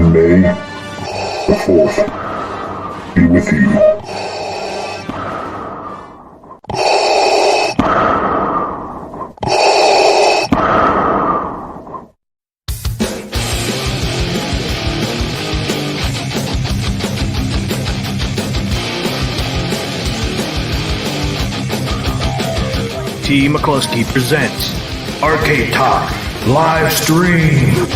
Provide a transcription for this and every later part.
May the 4th be with you. T. McCluskey presents Arcade Talk Live Stream.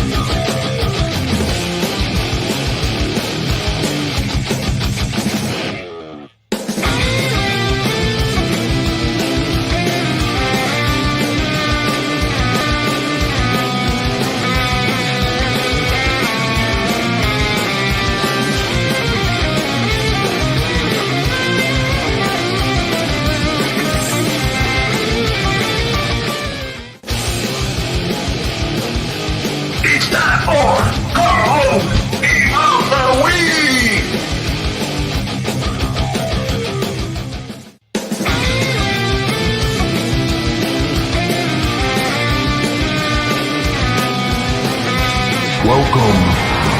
It's time for Carl of the Week! Welcome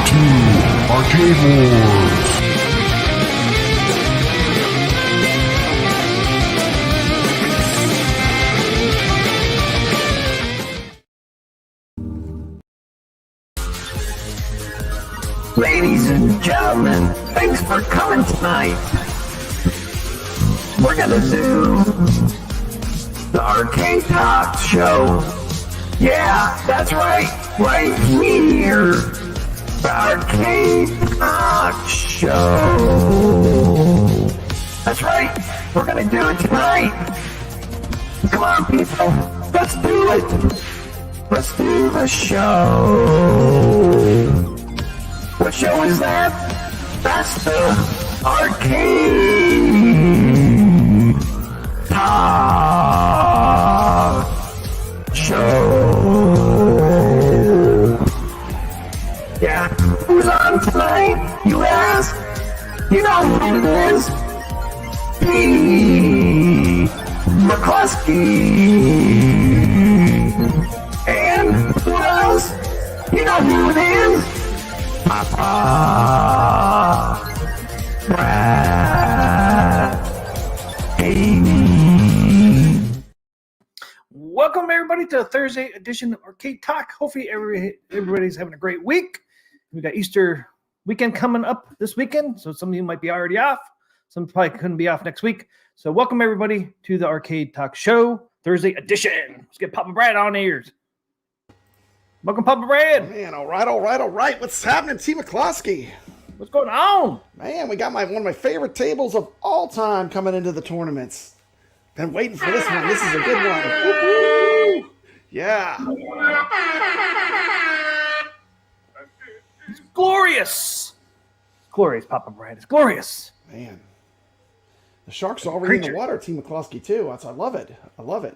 to Arcade Wars. Ladies and gentlemen, thanks for coming tonight. We're gonna do the Arcade Talk show. Yeah, that's right here. The Arcade Talk show. That's right, we're gonna do it tonight. Come on, people, let's do it. Let's do the show. What show is that? That's the Arcade Talk Show. Yeah, who's on tonight, you ask? You know who it is. P. McCluskey. And who else? You know who it is. Papa Brad Amy. Welcome everybody to the Thursday edition of Arcade Talk. Hopefully everybody's having a great week. We got Easter weekend coming up this weekend, so some of you might be already off. Some probably couldn't be off next week. So welcome everybody to the Arcade Talk Show Thursday edition. Let's get Papa Brad on the ears. Welcome, Papa Brad. Man, all right. What's happening, T. McCluskey? What's going on? Man, we got one of my favorite tables of all time coming into the tournaments. Been waiting for this one. This is a good one. Woo-hoo! Yeah. It's glorious. It's glorious, Papa Brad. It's glorious. Man. The sharks are already in the water, T. McCluskey, too. I love it. I love it.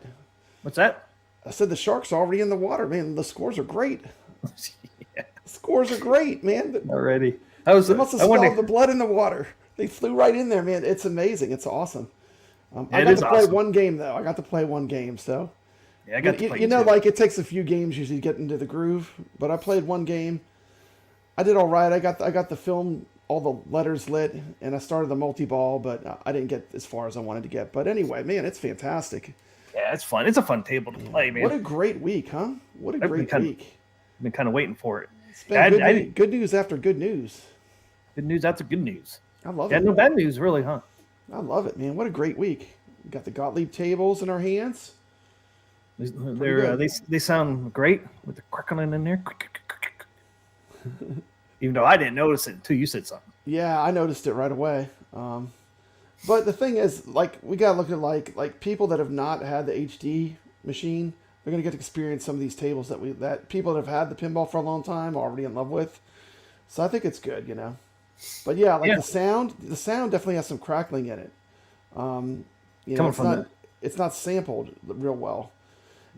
What's that? I said the sharks are already in the water, man. The scores are great. Yeah. The scores are great, man. Already. They must have smelled the blood in the water. They flew right in there, man. It's amazing. It's awesome. I got to play one game, though. I got to play one game, so. Yeah, I got to play You know, like, it takes a few games usually to get into the groove, but I played one game. I did all right. I got the film, all the letters lit, and I started the multi-ball, but I didn't get as far as I wanted to get. But anyway, man, it's fantastic. Yeah, it's fun. It's a fun table to play, man. What a great week, huh? What a great week. I've been kind of waiting for it. It's been good news after good news. Good news after good news. I love it. it. No bad news, really, huh? I love it, man. What a great week. We got the Gottlieb tables in our hands. They sound great with the crackling in there. Even though I didn't notice it until you said something. Yeah, I noticed it right away. But the thing is, like, we gotta look at like people that have not had the HD machine. They're gonna get to experience some of these tables that people that have had the pinball for a long time are already in love with. So I think it's good, you know. But yeah, the sound definitely has some crackling in it. You know, it's not sampled real well.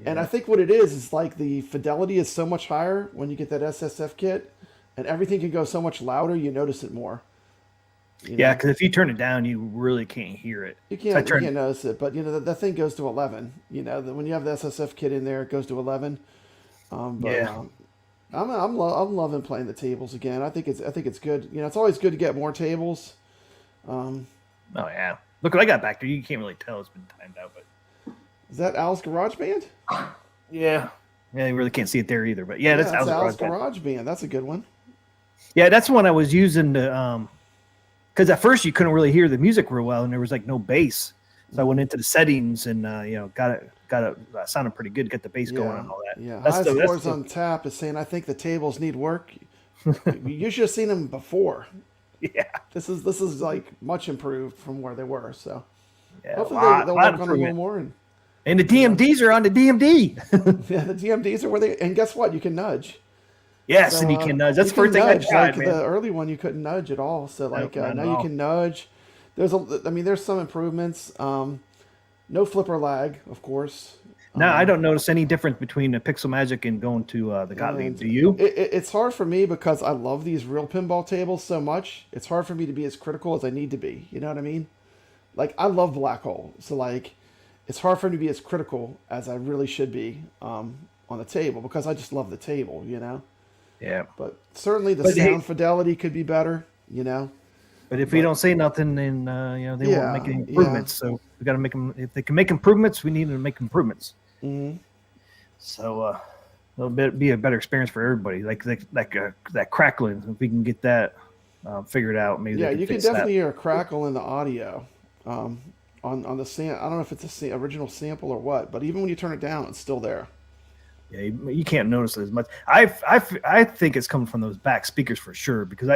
Yeah. And I think what it is like the fidelity is so much higher when you get that SSF kit, and everything can go so much louder. You notice it more. Yeah, because if you turn it down, you really can't hear it. You can't notice it, but you know that thing goes to 11. You know, when you have the SSF kit in there, it goes to 11. I'm loving playing the tables again. I think it's good. You know, it's always good to get more tables. Oh yeah, look what I got back there. You can't really tell it's been timed out, but Is that Al's Garage Band? yeah, you really can't see it there either. But yeah, that's Al's Garage Band. That's a good one. Yeah, that's one I was using to because at first you couldn't really hear the music real well, and there was like no bass. So I went into the settings and got it sounded pretty good. Get the bass going and all that. Yeah, High Scores on Tap is saying I think the tables need work. You should have seen them before. Yeah, this is like much improved from where they were. So yeah, hopefully they'll work on a little more. And the DMDs are on the DMD. Yeah, the DMDs are where they. And guess what? You can nudge. Yes, so, and you can nudge. That's the first thing I tried, man. The early one you couldn't nudge at all. So like now you can nudge. There's some improvements. No flipper lag, of course. No, I don't notice any difference between the Pixel Magic and going to the Gottlieb. Do you? It's hard for me because I love these real pinball tables so much. It's hard for me to be as critical as I need to be. You know what I mean? Like, I love Black Hole. So, like, it's hard for me to be as critical as I really should be on the table because I just love the table, you know? Yeah. But certainly the sound fidelity could be better, you know? But if we don't say nothing, then they won't make any improvements. So we got to make them. If they can make improvements, we need to make improvements. Mm-hmm. So it'll be a better experience for everybody. Like that crackling. If we can get that figured out, maybe you can definitely hear a crackle in the audio on the I don't know if it's a original sample or what, but even when you turn it down, it's still there. Yeah, you can't notice it as much. I think it's coming from those back speakers for sure because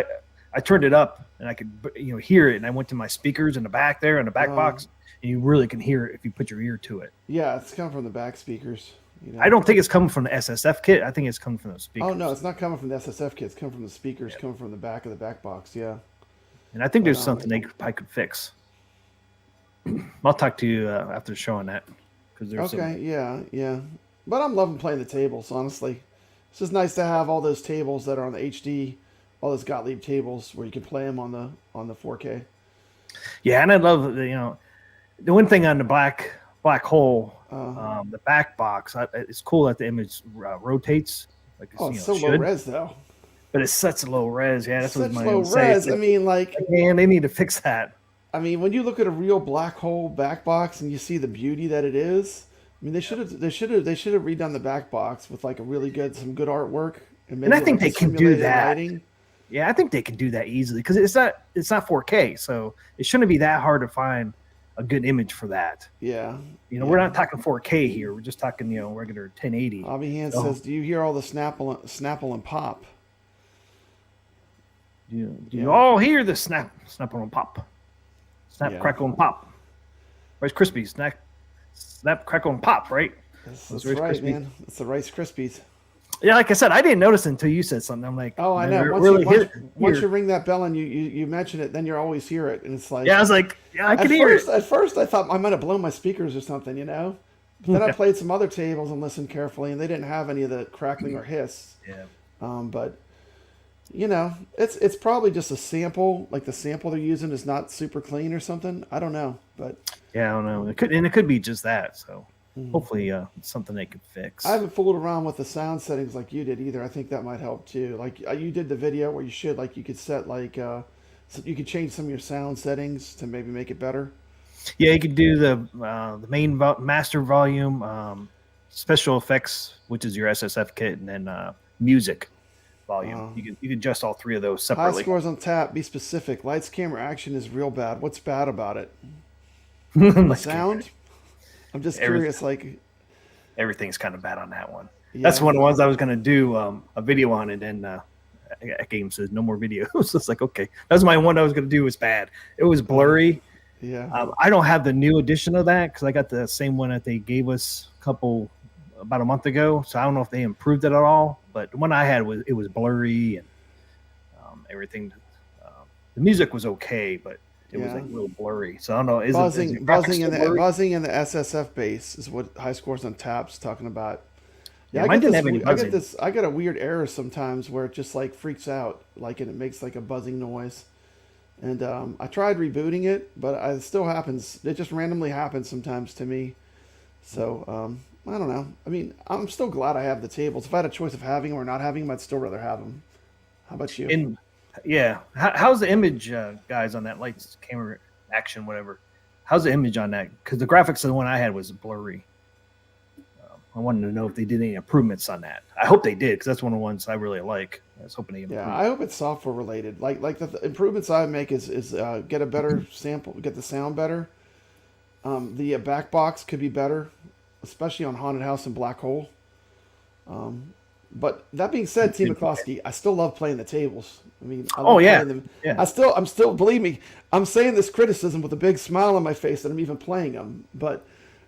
I turned it up and I could hear it, and I went to my speakers in the back there in the back box, and you really can hear it if you put your ear to it. Yeah, it's coming from the back speakers. You know? I don't think it's coming from the SSF kit. I think it's coming from those speakers. Oh no, it's not coming from the SSF kit. It's coming from the speakers, coming from the back of the back box. Yeah. And I think there's something I could fix. I'll talk to you after showing that because there's yeah. But I'm loving playing the tables. Honestly, it's just nice to have all those tables that are on the HD. All those Gottlieb tables where you can play them on the 4K. Yeah, and I love the one thing on the black hole, the back box. It's cool that the image rotates. Like it's so low res though. But it's such a low res. Yeah, that's what my low res. Like, I mean, like man, they need to fix that. I mean, when you look at a real black hole back box and you see the beauty that it is, I mean, they should have redone the back box with like some good artwork. And I think they can do that. Lighting. Yeah, I think they can do that easily because it's not 4K, so it shouldn't be that hard to find a good image for that. Yeah, we're not talking 4K here; we're just talking regular 1080. Bobby Hand says, "Do you hear all the snapple and pop? Do you all hear the snapple and pop, crackle and pop? Rice Krispies, snap, crackle and pop, right? That's right, Krispies. Man. It's the Rice Krispies." Yeah, like I said, I didn't notice until you said something. I'm like, oh, I know. Once you ring that bell and you mention it, then you always hear it, and it's like, yeah, I was like, yeah, I can hear it. At first, I thought I might have blown my speakers or something, But then I played some other tables and listened carefully, and they didn't have any of the crackling or hiss. Yeah. But it's probably just a sample. Like the sample they're using is not super clean or something. I don't know, but yeah, I don't know. It could be just that. So. Hopefully it's something they could fix. I haven't fooled around with the sound settings like you did either. I think that might help too. Like you did the video where you could set so you could change some of your sound settings to maybe make it better. Yeah, you could do the main master volume, special effects, which is your SSF kit, and then music volume. You can adjust all three of those separately. High Scores on Tap. Be specific. Lights, camera, action is real bad. What's bad about it? Sound. I'm just curious, like everything's kind of bad on that one. Yeah. That's one of the ones I was going to do a video on, and then AtGames says no more videos. It's like, okay, that's my one I was going to do. Was bad. It was blurry. Yeah. I don't have the new edition of that because I got the same one that they gave us about a month ago. So I don't know if they improved it at all. But the one I had was blurry and everything. The music was okay, but it was like a little blurry. So I don't know. Buzzing in the SSF base is what High Scores on Tap's talking about. Yeah, I get a weird error sometimes where it just like freaks out, like, and it makes like a buzzing noise. And I tried rebooting it, but it still happens. It just randomly happens sometimes to me. So I don't know. I mean, I'm still glad I have the tables. If I had a choice of having them or not having them, I'd still rather have them. How about you? And yeah, how's the image, guys, on that lights, camera, action, whatever? How's the image on that? Because the graphics of the one I had was blurry. I wanted to know if they did any improvements on that. I hope they did, because that's one of the ones I really like. I was hoping they improved. Yeah, I hope it's software related. Like the improvements I make is get a better sample, get the sound better. The back box could be better, especially on Haunted House and Black Hole. But that being said, Team McCloskey, I still love playing the tables. I mean, I love playing them. Yeah. I'm still, believe me, I'm saying this criticism with a big smile on my face that I'm even playing them. But,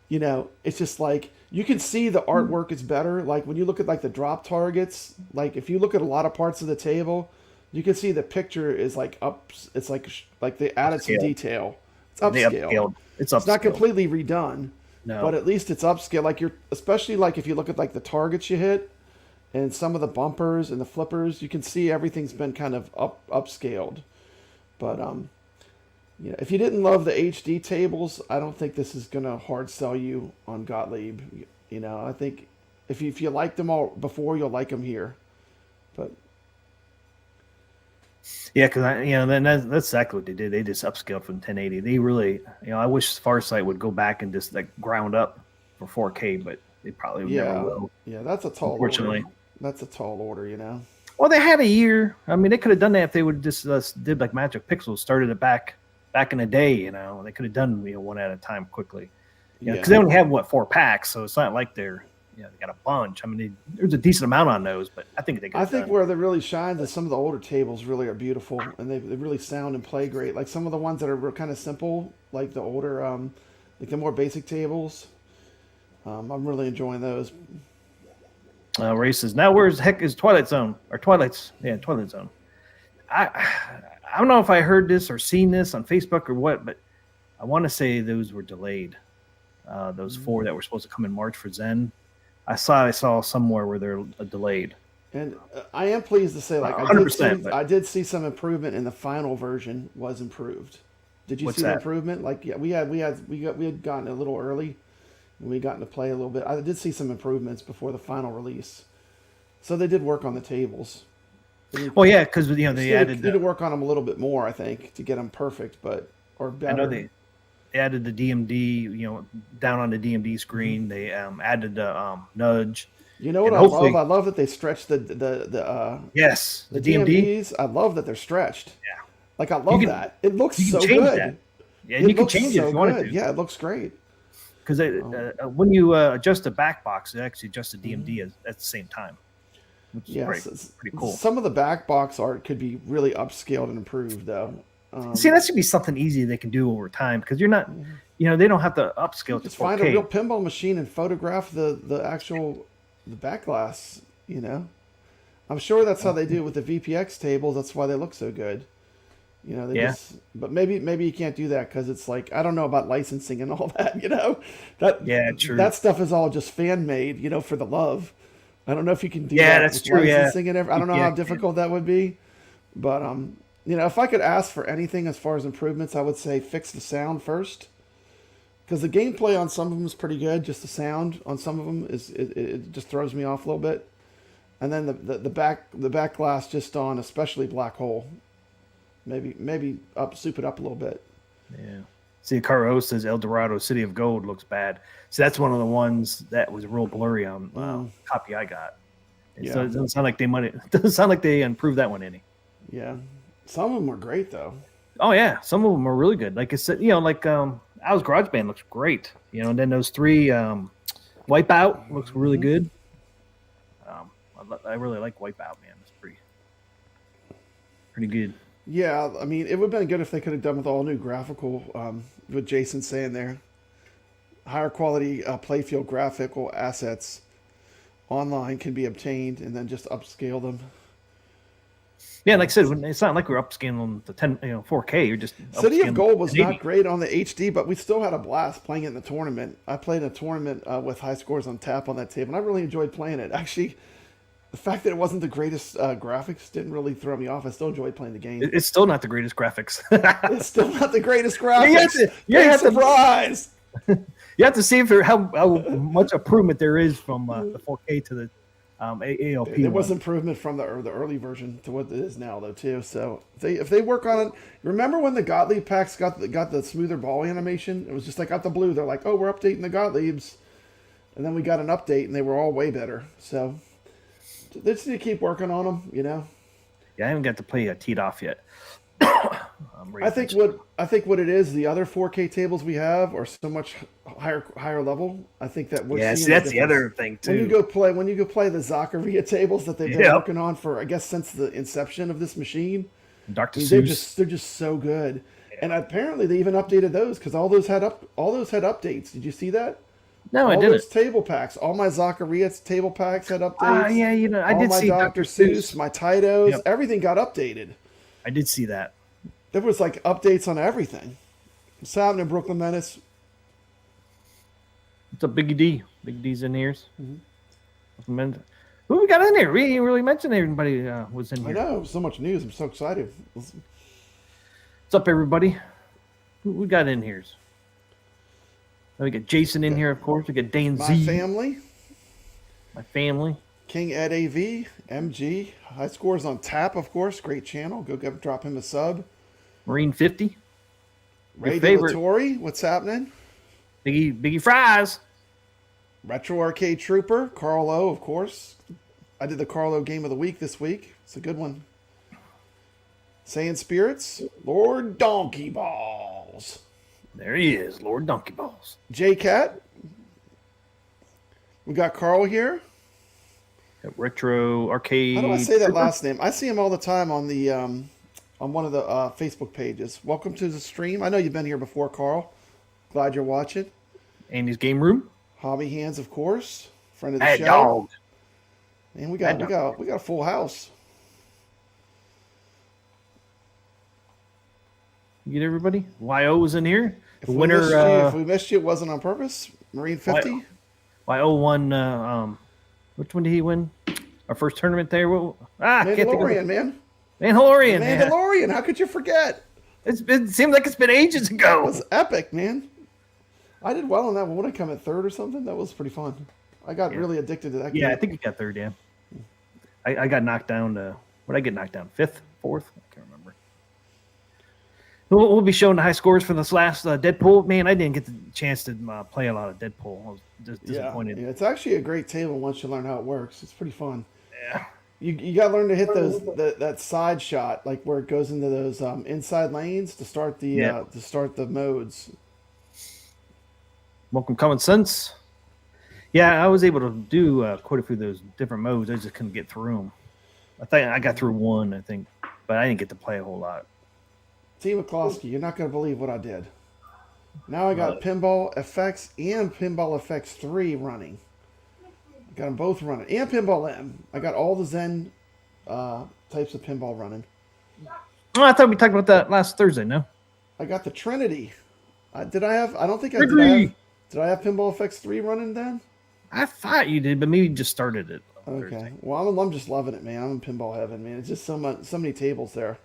you know, it's just like, you can see the artwork is better. Like when you look at like the drop targets, like if you look at a lot of parts of the table, you can see the picture is like up. It's like they added some detail. It's upscaled. It's not completely redone, but at least it's upscaled. Like especially like if you look at like the targets you hit, and some of the bumpers and the flippers, you can see everything's been kind of upscaled. But yeah, if you didn't love the HD tables, I don't think this is gonna hard sell you on Gottlieb. You know, I think if you liked them all before, you'll like them here. But yeah, because then that's exactly what they did. They just upscaled from 1080. They really, I wish Farsight would go back and just like ground up for 4K, but they probably never will. Yeah, that's a tall. Unfortunately, that's a tall order, you know. Well, they had a year. I mean, they could have done that if they would just did like Magic Pixels, started it back in the day. You know, they could have done one at a time quickly. Because they only have 4 packs, so it's not like they're they got a bunch. I mean, there's a decent amount on those, but I think they could. I think where they really shine is some of the older tables really are beautiful, and they really sound and play great. Like some of the ones that are kind of simple, like the older, like the more basic tables. I'm really enjoying those. Races. Now, where's the heck is Twilight Zone? Or Twilight's? Yeah, Twilight Zone. I don't know if I heard this or seen this on Facebook or what, but I want to say those were delayed. Those 4 that were supposed to come in March for Zen. I saw somewhere where they're delayed. And I am pleased to say, like, 100%, I did see some improvement in the final version was improved. Did you see the improvement? Like, yeah, we had gotten a little early, and we gotten to play a little bit. I did see some improvements before the final release, so they did work on the tables. Well, yeah, because they added. Need to work on them a little bit more, I think, to get them perfect, or better. I know they added the DMD, down on the DMD screen. They added the nudge. You know what I love? I love that they stretched the DMDs. I love that they're stretched. Yeah, like I love that. It looks so good. That. Yeah, and you can change it if you wanted to. Yeah, it looks great. Because when you adjust the back box, it actually adjusts the DMD at the same time. Which is pretty cool. Some of the back box art could be really upscaled and improved, though. See, that should be something easy they can do over time because you're not, they don't have to upscale. Just find a real pinball machine and photograph the actual back glass. I'm sure that's how they do it with the VPX tables. That's why they look so good. But maybe you can't do that because it's like I don't know about licensing and all that. True. That stuff is all just fan made. For the love. I don't know if you can do that. Yeah, that's true. Licensing and I don't know how difficult that would be, but if I could ask for anything as far as improvements, I would say fix the sound first, because the gameplay on some of them is pretty good. Just the sound on some of them it just throws me off a little bit, and then the back glass just on especially Black Hole, maybe soup it up a little bit. Yeah. See, Caro says El Dorado City of Gold looks bad. So that's one of the ones that was real blurry on copy I got. So it doesn't sound like they improved that one any. Yeah. Some of them were great though. Oh yeah, some of them are really good. Like I said, like Al's Garage Band looks great. And then those 3 Wipeout looks really good. I really like Wipeout, man. It's pretty good. Yeah, I mean, it would have been good if they could have done with all new graphical, what Jason's saying there. Higher quality playfield graphical assets online can be obtained and then just upscale them. Yeah, like I said, it's not like we're upscaling the 4K. You're just City of Gold was not great on the HD, but we still had a blast playing it in the tournament. I played a tournament with high scores on tap on that table, and I really enjoyed playing it. Actually, the fact that it wasn't the greatest graphics didn't really throw me off. I still enjoyed playing the game. It's still not the greatest graphics. It's still not the greatest graphics. Surprise! You have to see if how much improvement there is from the 4K to the ALP. There was improvement from the early version to what it is now, though, too. So if they work on it, remember when the Gottlieb packs got the smoother ball animation? It was just like out the blue. They're like, oh, we're updating the Gottliebs, and then we got an update, and they were all way better. So they just need to keep working on them, you know. Yeah, I haven't got to play Teed Off yet. I think what it is, the other 4K tables we have are so much higher level. I think that we're seeing that's the other thing too. When you go play the Zachariah tables that they've been working on for, I guess, since the inception of this machine. Dr. They're Seuss. just so good. Yeah. And apparently they even updated those because all those had updates. Did you see that? No, I didn't. All those table packs, all my Zachariah table packs had updates. Yeah, I did see my Dr. Seuss, my Titos, everything got updated. I did see that. There was like updates on everything. What's happening, Brooklyn Menace? What's up, Biggie D? Big D's in here. Mm-hmm. Who we got in here? We didn't really mention anybody was in here. I know, so much news. I'm so excited. What's up, everybody? Who we got in here? We got Jason in here, of course. We got Dane Z. My family. King Ed AV, MG. High scores on tap, of course. Great channel. Go drop him a sub. Marine 50. Ray Delatorre, what's happening? Biggie Fries. Retro Arcade Trooper. Carl O, of course. I did the Carl O Game of the Week this week. It's a good one. Saiyan Spirits. Lord Donkey Balls. There he is, Lord Donkey Balls. J-Cat. We got Carl here. Retro Arcade. How do I say that last name? I see him all the time on the on one of the Facebook pages. Welcome to the stream. I know you've been here before, Carl. Glad you're watching. Andy's Game Room. Hobby Hands, of course. Friend of the show. Dog. And we got a full house. You get everybody? YO was in here. If we missed you, it wasn't on purpose. Marine 50. YO won. Which one did he win? Our first tournament there. Mandalorian, man. Mandalorian. How could you forget? It seems like it's been ages ago. It was epic, man. I did well on that one. Would I come at third or something? That was pretty fun. I got really addicted to that game. Yeah, I think you got third, yeah. I got knocked down to, what did I get knocked down? Fifth? Fourth? I can't remember. We'll be showing the high scores for this last Deadpool. Man, I didn't get the chance to play a lot of Deadpool. I was just disappointed. Yeah, it's actually a great table once you learn how it works. It's pretty fun. Yeah. You got to learn to hit that side shot, like where it goes into those inside lanes to start the modes. Welcome, Common Sense. Yeah, I was able to do quite a few of those different modes. I just couldn't get through them. I think I got through one, I think, but I didn't get to play a whole lot. T. McCloskey, you're not going to believe what I did. Now I got Pinball FX and Pinball FX 3 running. I got them both running. And Pinball M. I got all the Zen types of pinball running. Oh, I thought we talked about that last Thursday, no? I got the Trinity. Did I have Pinball FX 3 running then? I thought you did, but maybe you just started it. Okay. Thursday. Well, I'm just loving it, man. I'm in pinball heaven, man. It's just so many tables there.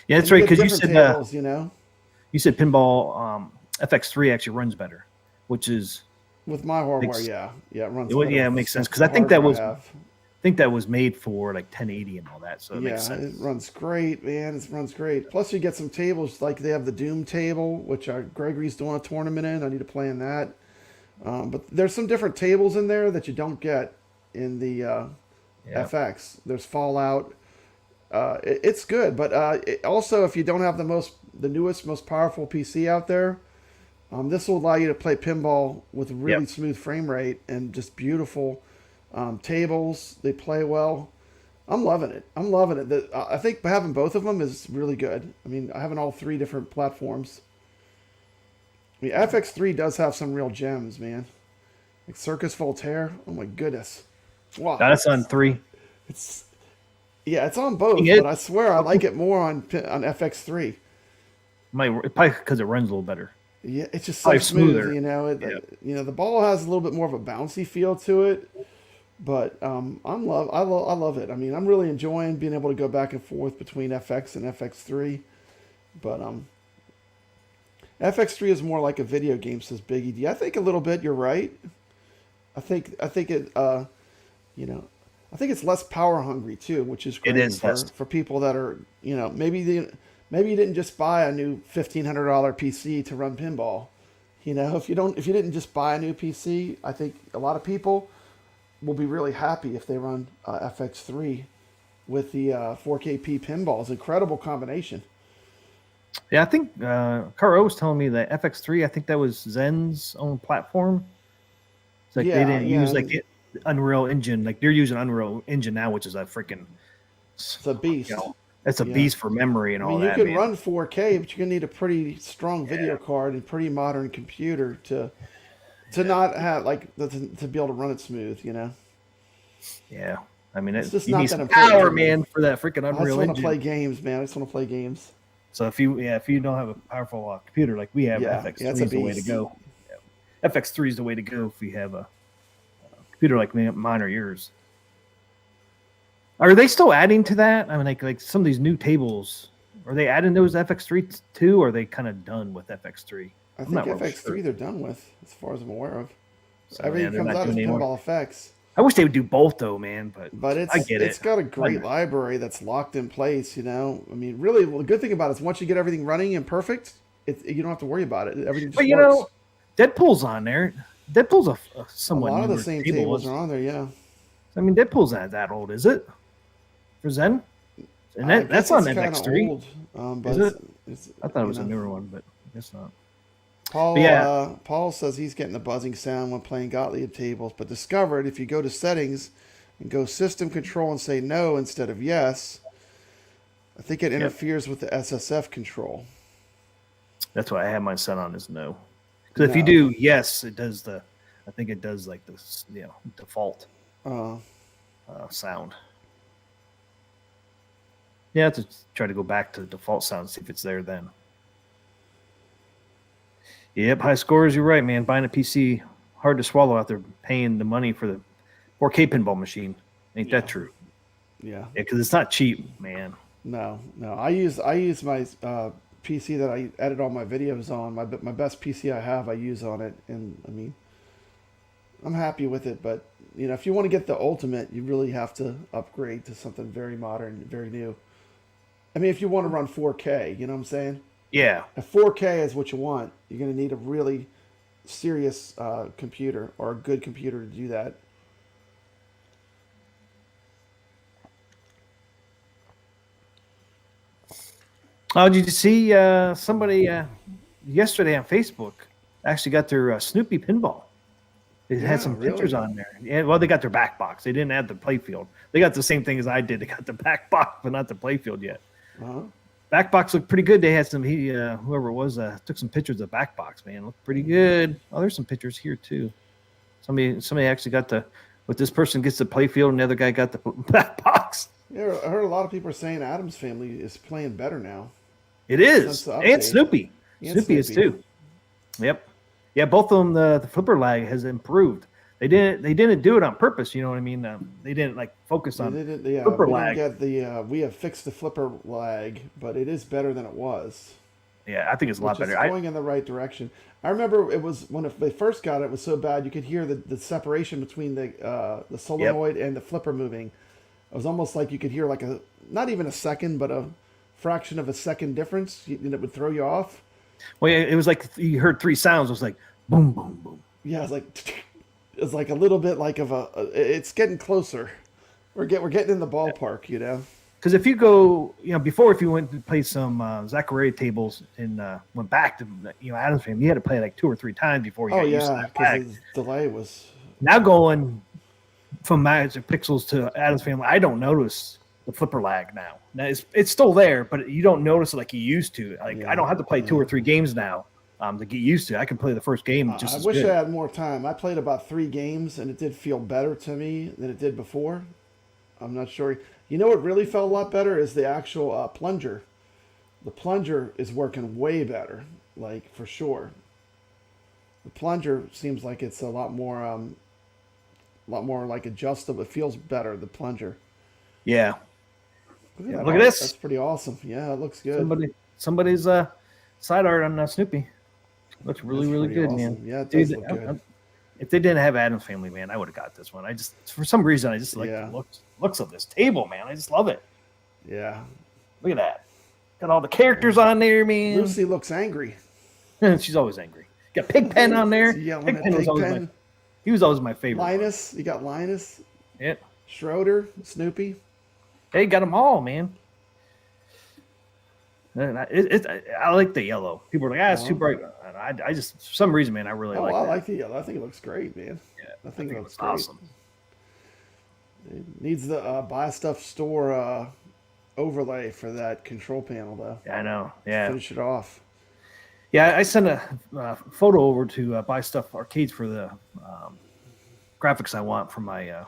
Yeah, that's right. Because you said tables, you said Pinball FX3 actually runs better, which is with my hardware. Yeah, it runs. Yeah, it makes sense because I think that was made for like 1080 and all that. So it makes sense. It runs great, man. It runs great. Plus, you get some tables like they have the Doom table, which Gregory's doing a tournament in. I need to play in that. But there's some different tables in there that you don't get in the FX. There's Fallout. It's good, but also if you don't have the newest, most powerful PC out there, this will allow you to play pinball with really smooth frame rate and just beautiful tables. They play well. I'm loving it. I think having both of them is really good. I mean, having all three different platforms. I mean, FX3 does have some real gems, man. Like Circus Voltaire. Oh my goodness. Wow. That's on 3. It's on both, but I swear I like it more on FX3. Probably because it runs a little better. Yeah, it's just so smooth, the ball has a little bit more of a bouncy feel to it, but I love it. I mean, I'm really enjoying being able to go back and forth between FX and FX3, but FX3 is more like a video game, says Biggie D. I think a little bit. You're right. I think it. You know, I think it's less power hungry too, which is great for people that are, you know, maybe you didn't just buy a new $1,500 PC to run pinball. You know, if you didn't just buy a new PC, I think a lot of people will be really happy if they run FX3 with the 4KP pinball. It's an incredible combination. Yeah, I think Caro was telling me that FX3, I think that was Zen's own platform. It's like they didn't use like the Unreal Engine. Like they're using Unreal Engine now, which is a freaking... It's a beast. You know, it's a beast for memory and all that. You can run 4K, but you're gonna need a pretty strong video card and pretty modern computer to not have to be able to run it smooth. You know. Yeah, I mean, it's just you not need that some important. power, man, for that freaking Unreal Engine. I just want to play games, man. I just want to play games. So if you don't have a powerful computer like we have, FX3 is the way to go. Yeah. FX3 is the way to go if you have a computer like mine or yours. Are they still adding to that? I mean, like some of these new tables, are they adding those FX3 too, or are they kind of done with FX3? I think FX3 they're done with, as far as I'm aware of. So, everything comes out as pinball effects. I wish they would do both though, man. But it's got a great library that's locked in place. You know, I mean, really, the good thing about it is once you get everything running and perfect, you don't have to worry about it. Everything just works. You know, Deadpool's on there. Deadpool's a somewhat. A lot of the same tables are on there. Yeah. I mean, Deadpool's not that old, is it? For Zen? And that's on FX3. Old, but is it? I thought it was a newer one, but I guess not. Paul says he's getting the buzzing sound when playing Gottlieb tables, but discovered if you go to settings and go system control and say no instead of yes, I think it interferes with the SSF control. That's why I have mine set on as no. Because if you do yes, it does I think it does like this, default sound. Yeah, I have to try to go back to the default sound, see if it's there then. Yep, high scores, you're right, man. Buying a PC, hard to swallow out there paying the money for the 4K pinball machine. Ain't that true? Yeah. Because it's not cheap, man. No. I use my PC that I edit all my videos on. My best PC I have, I use on it. And, I mean, I'm happy with it. But, if you want to get the ultimate, you really have to upgrade to something very modern, very new. I mean, if you want to run 4K, you know what I'm saying? Yeah. If 4K is what you want, you're going to need a really serious computer or a good computer to do that. Oh, did you see somebody yesterday on Facebook actually got their Snoopy pinball? They had some pictures on there. Yeah, well, they got their back box. They didn't add the playfield. They got the same thing as I did. They got the back box, but not the playfield yet. Uh-huh. Back box looked pretty good. They had some. Whoever it was took some pictures of the back box. Man, looked pretty good. Oh, there's some pictures here too. Somebody actually got but this person gets the playfield, and the other guy got the back box. Yeah, I heard a lot of people are saying Adam's Family is playing better now. It is, and Snoopy. Snoopy is too. Yep. Yeah, both of them. The flipper lag has improved. They didn't do it on purpose. You know what I mean? They didn't focus on flipper lag. We have fixed the flipper lag, but it is better than it was. Yeah, I think it's a lot better. It's going in the right direction. I remember it was when they first got it, it was so bad you could hear the separation between the solenoid and the flipper moving. It was almost like you could hear like not even a second, but a fraction of a second difference, and it would throw you off. Well, yeah, it was like you heard three sounds. It was like boom, boom, boom. Yeah, it's like a little bit like it's getting closer. We're getting in the ballpark, Because if you go, before if you went to play some Zachariah tables and went back to Adam's Family, you had to play like 2 or 3 times before you got used to that lag. The delay was now going from Magic Pixels to Adam's Family. I don't notice the flipper lag now. Now it's still there, but you don't notice it like you used to. I don't have to play 2 or 3 games now to get used to. I can play the first game just as good. I wish I had more time. I played about 3 games, and it did feel better to me than it did before. I'm not sure. You know what really felt a lot better is the actual plunger. The plunger is working way better, for sure. The plunger seems like it's a lot more like adjustable. It feels better, the plunger. Yeah. Look at this. That's pretty awesome. Yeah, it looks good. Somebody's side art on Snoopy. Looks really, That's really pretty good, awesome. man. Yeah, it does Dude, look good. if they didn't have Adam's Family, man, I would have got this one. I just, for some reason, I just like Yeah. the looks of this table, man. I just love it. Yeah. Look at that. Got all the characters on there, man. Lucy looks angry. She's always angry. Got Pigpen on there. She's yelling at Pigpen was always Pigpen. he was always my favorite. Linus. You got Linus. Yeah. Schroeder. Snoopy. Hey, got them all, man. And I like the yellow. People are like, it's too bright. I just, for some reason, man, I really like I that. like the yellow. I think it looks great, man. Yeah, I think it looks it's great. awesome. It needs the buy stuff store overlay for that control panel, though. Yeah, I know. Yeah. Finish it off. Yeah, I sent a photo over to Buy Stuff Arcades for the graphics I want for my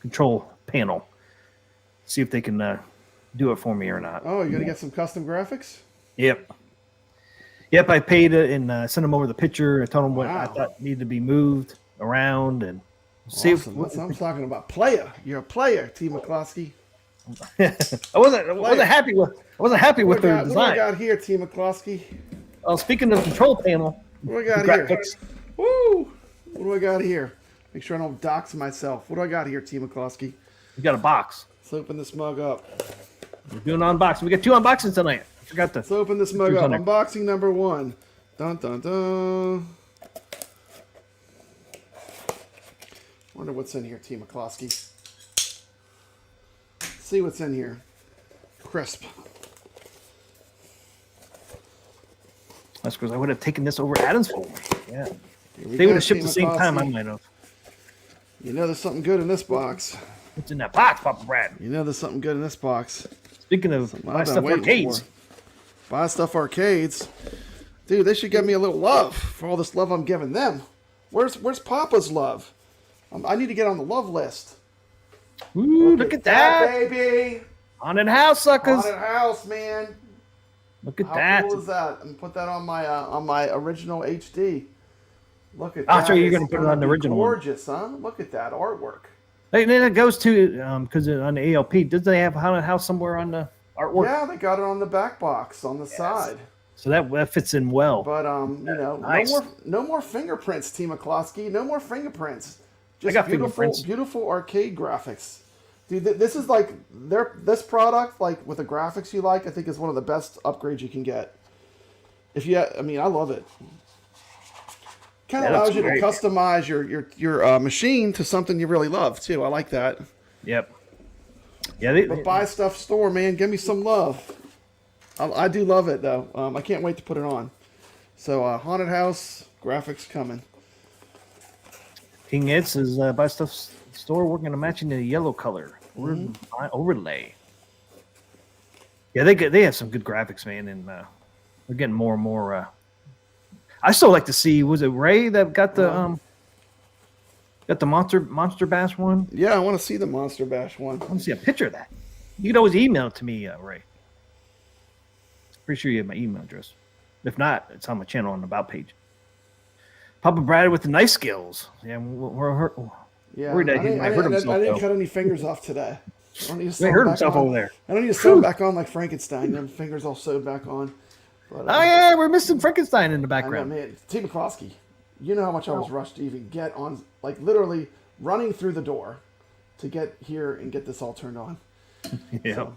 control panel. See if they can do it for me or not. Oh, you're going to get some custom graphics? Yep. Yep, I paid it and sent them over the picture. I told them what I Wow. thought needed to be moved around and see if Awesome. That's what I'm talking about. Player. You're a player, T. McCloskey. I wasn't happy with their What do I design. got here, T. McCloskey? Speaking of control panel, What do I got here? graphics. Woo! What do I got here? Make sure I don't dox myself. What do I got here, T. McCloskey? We got a box. Let's open this mug up. We're doing unboxing. We got 2 unboxings tonight. I forgot to. Let's open this mug Pictures up. on there. Unboxing number 1. Dun dun dun. Wonder what's in here, T. McCloskey. See what's in here. Crisp. That's because I would have taken this over Adam's for me. Yeah. Here we They would go, have shipped T. the same time I McCloskey. might have. You know there's something good in this box. What's in that box, Papa Brad? You know there's something good in this box. Speaking of I've Buy been Stuff waiting Arcades. for. Buy Stuff Arcades. Dude, they should give me a little love for all this love I'm giving them. Where's Papa's love? I need to get on the love list. Ooh, look at that. baby! Haunted house, suckers. Haunted house, man. Look at How that. cool is that? And put that on my original HD. Look at Oh, that. so you're It's gonna put it gonna on the be original one. Gorgeous, huh? Look at that artwork. Hey, then it goes to, because on the ALP, does they have Haunted house somewhere on the artwork? Yeah, they got it on the back box on the side. So that fits in well. But you know, Nice. no more fingerprints, T. McCloskey. No more fingerprints. Just got beautiful, fingerprints. beautiful arcade graphics. Dude, this is like this product, like with the graphics you like, I think is one of the best upgrades you can get. I mean, I love it. Kind of That allows looks you to great. customize your machine to something you really love too. I like that. Yep. Yeah, But Buy Stuff Store, man, give me some love. I do love it though. I can't wait to put it on. So Haunted House graphics coming. King Ed says Buy Stuff Store working on matching the yellow color overlay. Yeah, they have some good graphics, man, and they're getting more and more. I still like to see. Was it Ray that got the Monster Bash one? Yeah, I want to see the Monster Bash one. I want to see a picture of that. You can always email it to me, Ray. Pretty sure you have my email address. If not, it's on my channel on the About page. Papa Brad with the nice skills. Yeah, we're Yeah, worried that he might hurt himself. I didn't though. cut any fingers off today. I don't need to He sew hurt them back himself on. over there. I don't need to sew them back on like Frankenstein. Them fingers all sewed back on. But, Oh yeah, we're missing Frankenstein in the I know, background. man. T. McCloskey, you know how much I was rushed to even get on, like literally running through the door to get here and get this all turned on. Yeah. So,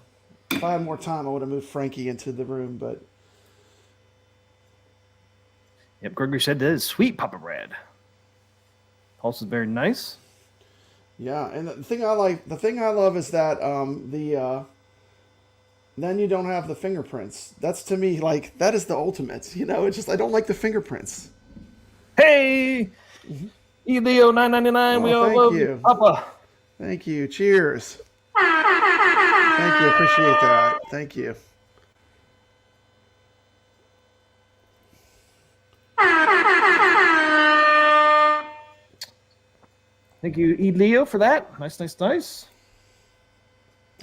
if I had more time, I would have moved Frankie into the room, but Yep, Gregory said that is sweet, Papa Brad. Pulse is very nice. yeah. And the thing I love is that then you don't have the fingerprints. That's to me like that is the ultimate. You know, it's just I don't like the fingerprints. Hey, Elio 999. We Oh, all thank love you. you, Papa. Thank you. Cheers. Thank you. Appreciate that. Thank you. Thank you, Elio, for that. Nice. I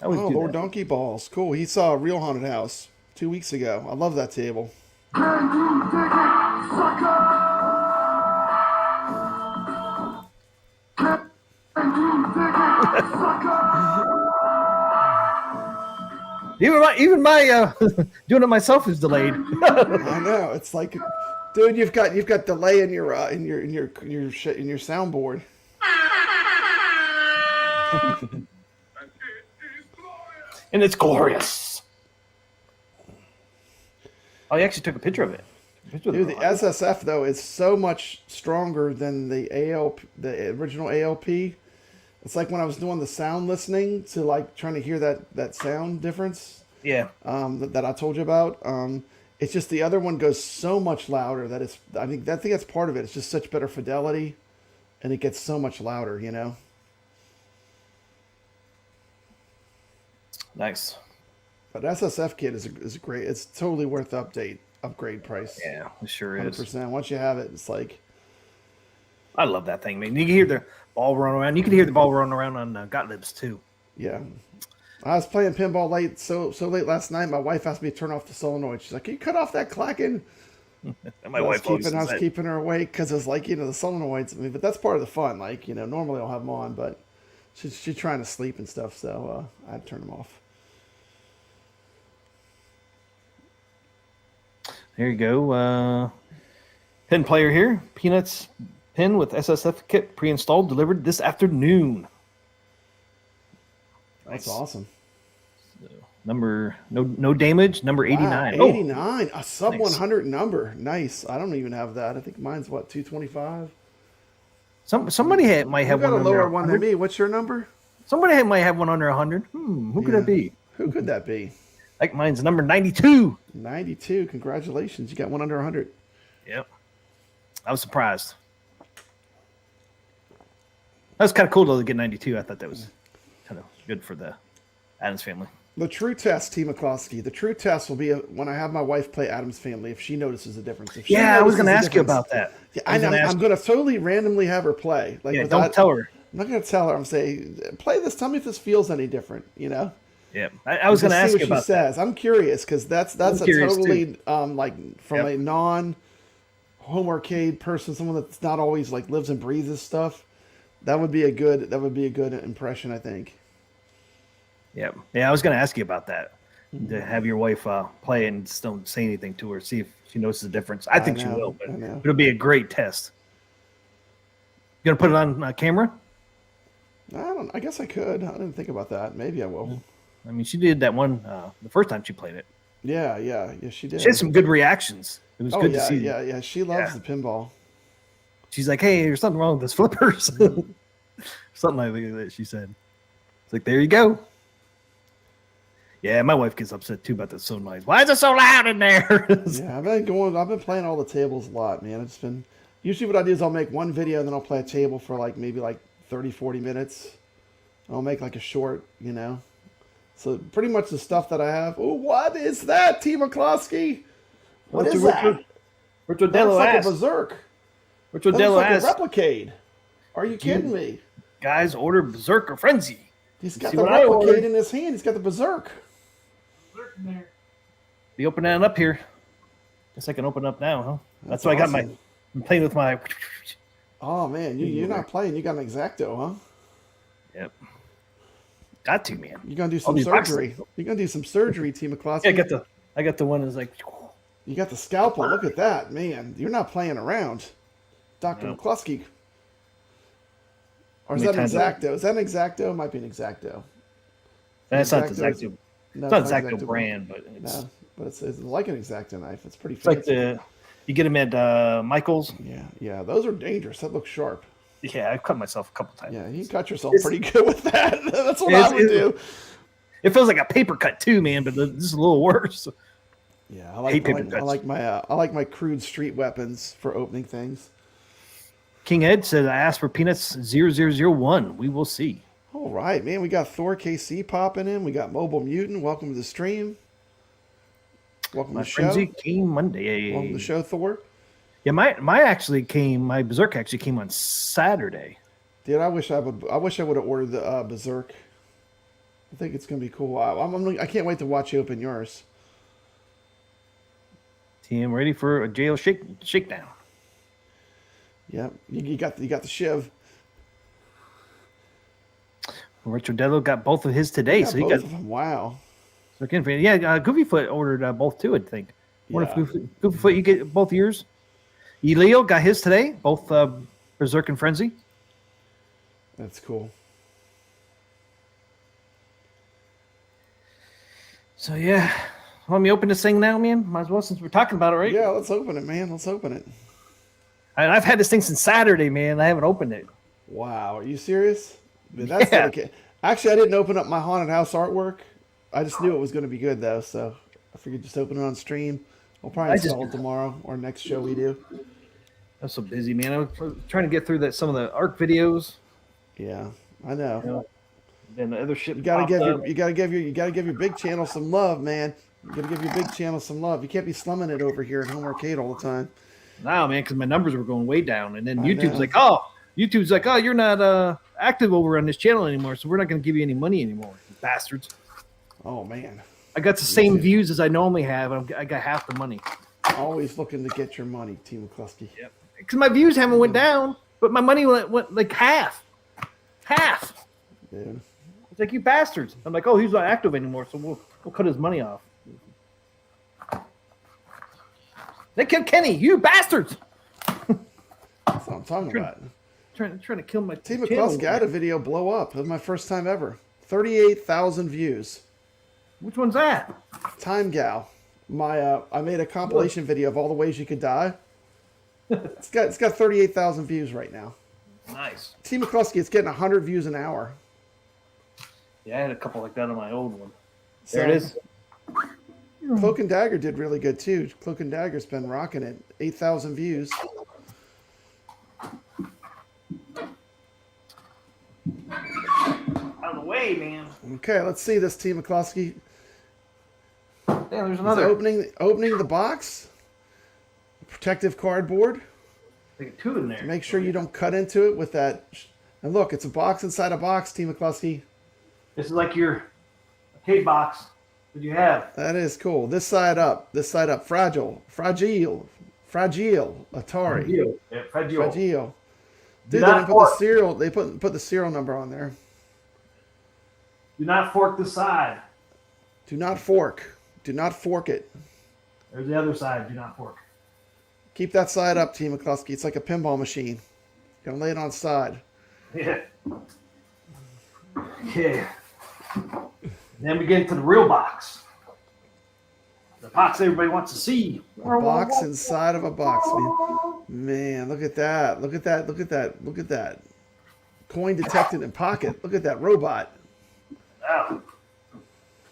always Oh, do Lord that. Donkey Balls. Cool. He saw a real haunted house 2 weeks ago. I love that table. Even my doing it myself is delayed. I know. It's like Dude, you've got delay in your soundboard. And it's glorious. Oh, you actually took a picture of it. Dude, the SSF though is so much stronger than the the original ALP. It's like when I was doing the sound listening to like trying to hear that sound difference. Yeah. That I told you about. It's just the other one goes so much louder that it's. I think that's part of it. It's just such better fidelity, and it gets so much louder. You know. Nice. But SSF kit is great. It's totally worth the upgrade price. Yeah, it sure is. 100%. Once you have it, it's like. I love that thing, man. You can hear the ball run around. You can hear the ball run around on Gottlieb's too. Yeah. I was playing pinball late, so late last night. My wife asked me to turn off the solenoid. She's like, "Can you cut off that clacking?" My wife always says I was that. keeping her awake because it's like the solenoids. I mean, but that's part of the fun. Like normally I'll have them on, but she's trying to sleep and stuff, so I had to turn them off. There you go. Pin player here. Peanuts pin with SSF kit pre-installed, delivered this afternoon. That's Nice. awesome. So, no damage. Number 89. Wow, 89, a sub nice. 100 number. Nice. I don't even have that. I think mine's 225. Somebody might have You got one a lower under one 100. than me. What's your number? Somebody might have one under 100. Who could Yeah. that be? Who could that be? Like mine's number 92. 92. Congratulations. You got one under 100. Yep. I was surprised. That was kind of cool though to get 92. I thought that was kind of good for the Adams family. The true test, T. McCloskey. The true test will be when I have my wife play Adams Family. If she notices a difference. If she Yeah, I was going to notices a ask you difference- about that. Yeah, I'm going to totally randomly have her play. Like, Yeah, without- don't tell her. I'm not going to tell her. I'm saying, play this. Tell me if this feels any different. Yeah, I was going to Just ask see you what about she says. I'm curious because that's a curious, totally like from Yep. a non-home arcade person, someone that's not always like lives and breathes this stuff. That would be a good impression, I think. Yeah, I was going to ask you about that. To have your wife play and just don't say anything to her, see if she notices a difference. I think she know, will, but I know. it'll be a great test. You going to put it on camera? I guess I could. I didn't think about that. Maybe I will. I mean, she did that one the first time she played it. Yeah, she did. She had some good reactions. It was good to see. Yeah. She loves Yeah. the pinball. She's like, "Hey, there's something wrong with this flippers." Something like that. She said, "It's like there you go." Yeah, my wife gets upset too about the so noise. Why is it so loud in there? Yeah, I've been playing all the tables a lot, man. It's been usually what I do is I'll make one video and then I'll play a table for maybe 30, 40 minutes. I'll make a short, So pretty much the stuff that I have. Oh, what is that, T. McCloskey? What is that? Richard That looks Dello like a asked. Berserk. Richard That Dello looks like asked, a Replicade. Are you kidding me? guys, order Berserker Frenzy. He's got See the what I ordered? Replicade in his hand. He's got the Berserk. Be opening it up here. Guess I can open up now, huh? That's why I got awesome. I'm playing with my. Oh, man. You're not playing. You got an Exacto, huh? Yep. Got to, man. You're going to do All some these boxes. surgery. You're going to do some surgery, T. McCloskey. Yeah, I got the one that's like. You got the scalpel. Look at that, man. You're not playing around. Dr. No. McCluskey. Or is How that many an times Exacto? Is that an Exacto? It might be an Exacto. That's not the Exacto's- Exacto. No, It's not it's not Exacto Exacto brand, but it's No, but it's like an Exacto knife. It's pretty like fancy. you get them at Michael's. Yeah. Those are dangerous. That looks sharp. Yeah, I've cut myself a couple times. Yeah, you cut yourself It's- pretty good with that. That's what It's- I would do. It feels like a paper cut too, man, but this is a little worse. Yeah, Hate paper cuts. I like my crude street weapons for opening things. King Ed said, I asked for Peanuts 0001. We will see. All right, man. We got Thor KC popping in. We got Mobile Mutant. Welcome to the stream. Welcome My to the show. frenzy came Monday. Welcome to the show, Thor. Yeah, my Berserk actually came on Saturday. Dude, I wish I would have ordered the Berserk. I think it's gonna be cool. I can't wait to watch you open yours. Team ready for a jail shakedown. Yep, you got the shiv. Richard Dello got both of his today, Yeah, so he both got of them. Wow. Yeah, Goofy Foot ordered both too, I think. Wonder if Yeah. Goofy Foot, you get both yours? Elio got his today, both Berzek and Frenzy. That's cool. So yeah, want me to open this thing now, man? Might as well since we're talking about it, right? Yeah, let's open it, man. Let's open it. And I've had this thing since Saturday, man. I haven't opened it. Wow, are you serious? Man, that's dedicated. Actually, I didn't open up my haunted house artwork. I just knew it was going to be good though, so I figured just open it on stream. I'll probably install it tomorrow or next show we do. I'm so busy, man. I was trying to get through some of the ARC videos. Yeah, I know. Then the other shit. You gotta give your big channel some love, man. You gotta give your big channel some love. You can't be slumming it over here at Home Arcade all the time. No, man, because my numbers were going way down, and then YouTube's like, oh, you're not active over on this channel anymore, so we're not going to give you any money anymore, you bastards. Oh man, I got the same views as I normally have, and I got half the money. Always looking to get your money, Team McCluskey. Yep. Because my views haven't went down, but my money went like half. Dude. It's like, you bastards. I'm like, oh, he's not active anymore, so we'll cut his money off. They killed Kenny, you bastards! That's what I'm talking about. Trying to kill my Team McCluskey had a video blow up. It was my first time ever. 38,000 views. Which one's that? Time Gal. I made a compilation video of all the ways you could die. It's got 38,000 views right now. Nice. Team McCluskey, it's getting 100 views an hour. Yeah, I had a couple like that on my old one. So, There it is. Cloak and Dagger did really good too. Cloak and Dagger's been rocking it. 8,000 views. Out of the way, man. Okay, let's see this, Team McCluskey. Damn, there's another. Opening the box. Protective cardboard. Like two in there. Make sure you don't cut into it with that. And look, it's a box inside a box, Team McCluskey. This is like your tape box that you have. That is cool. This side up. Fragile. Atari. Yeah, Fragile. Dude, they didn't put the serial. They put the serial number on there. Do not fork the side. Do not fork. Do not fork it. There's the other side. Do not fork. Keep that side up, Team McCluskey. It's like a pinball machine. Gonna lay it on side. Yeah. Okay. Then we get into the real box. The box everybody wants to see. A box inside of a box, man. Man, look at that. Look at that. Look at that. Look at that. Coin detected in pocket. Look at that robot. Wow.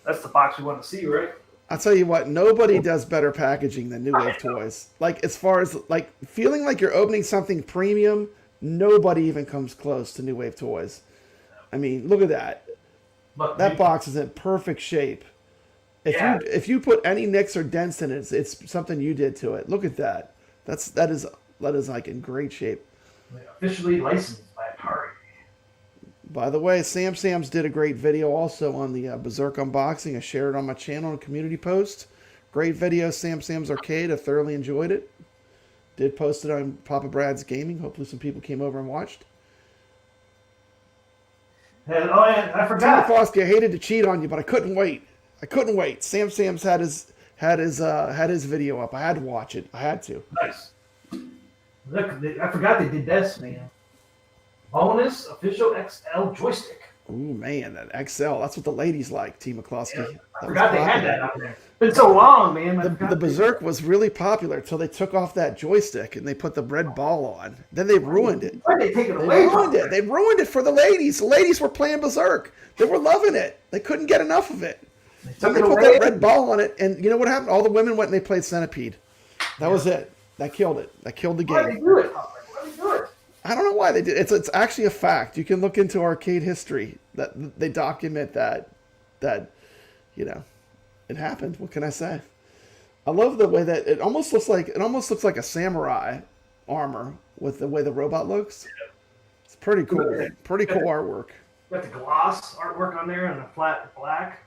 That's the box we want to see, right? I'll tell you what, nobody does better packaging than New Wave Toys. Like, as far as, like, feeling like you're opening something premium, nobody even comes close to New Wave Toys. I mean, look at that. That box is in perfect shape. If you put any nicks or dents in it, it's something you did to it. Look at that. That is like in great shape. Officially licensed by Atari. By the way, Sam's did a great video also on the Berzek unboxing. I shared it on my channel and community post. Great video, Sam's Arcade. I thoroughly enjoyed it. Did post it on Papa Brad's Gaming. Hopefully some people came over and watched. And, I forgot. Tim McCluskey, I hated to cheat on you, but I couldn't wait. Sam's had his video up. I had to watch it. I had to. Nice. Look, I forgot they did this, man. Bonus official XL joystick. Ooh, man, that XL. That's what the ladies like, Team McCluskey. Yeah, I forgot they had that out there. It's been so long, man. The Berzek was really popular until they took off that joystick and they put the red ball on. Then they ruined it. Why did they take it away? They ruined it for the ladies. The ladies were playing Berzek. They were loving it. They couldn't get enough of it. Then they put that red ball on it, and you know what happened? All the women went and they played Centipede. That was it. That killed it. That killed the game. Why did they do it? Why did they do it? I don't know why they did. It's actually a fact. You can look into arcade history that they document that you know it happened. What can I say? I love the way that it almost looks like a samurai armor with the way the robot looks. It's pretty cool. Pretty cool artwork. Got the gloss artwork on there and the flat black.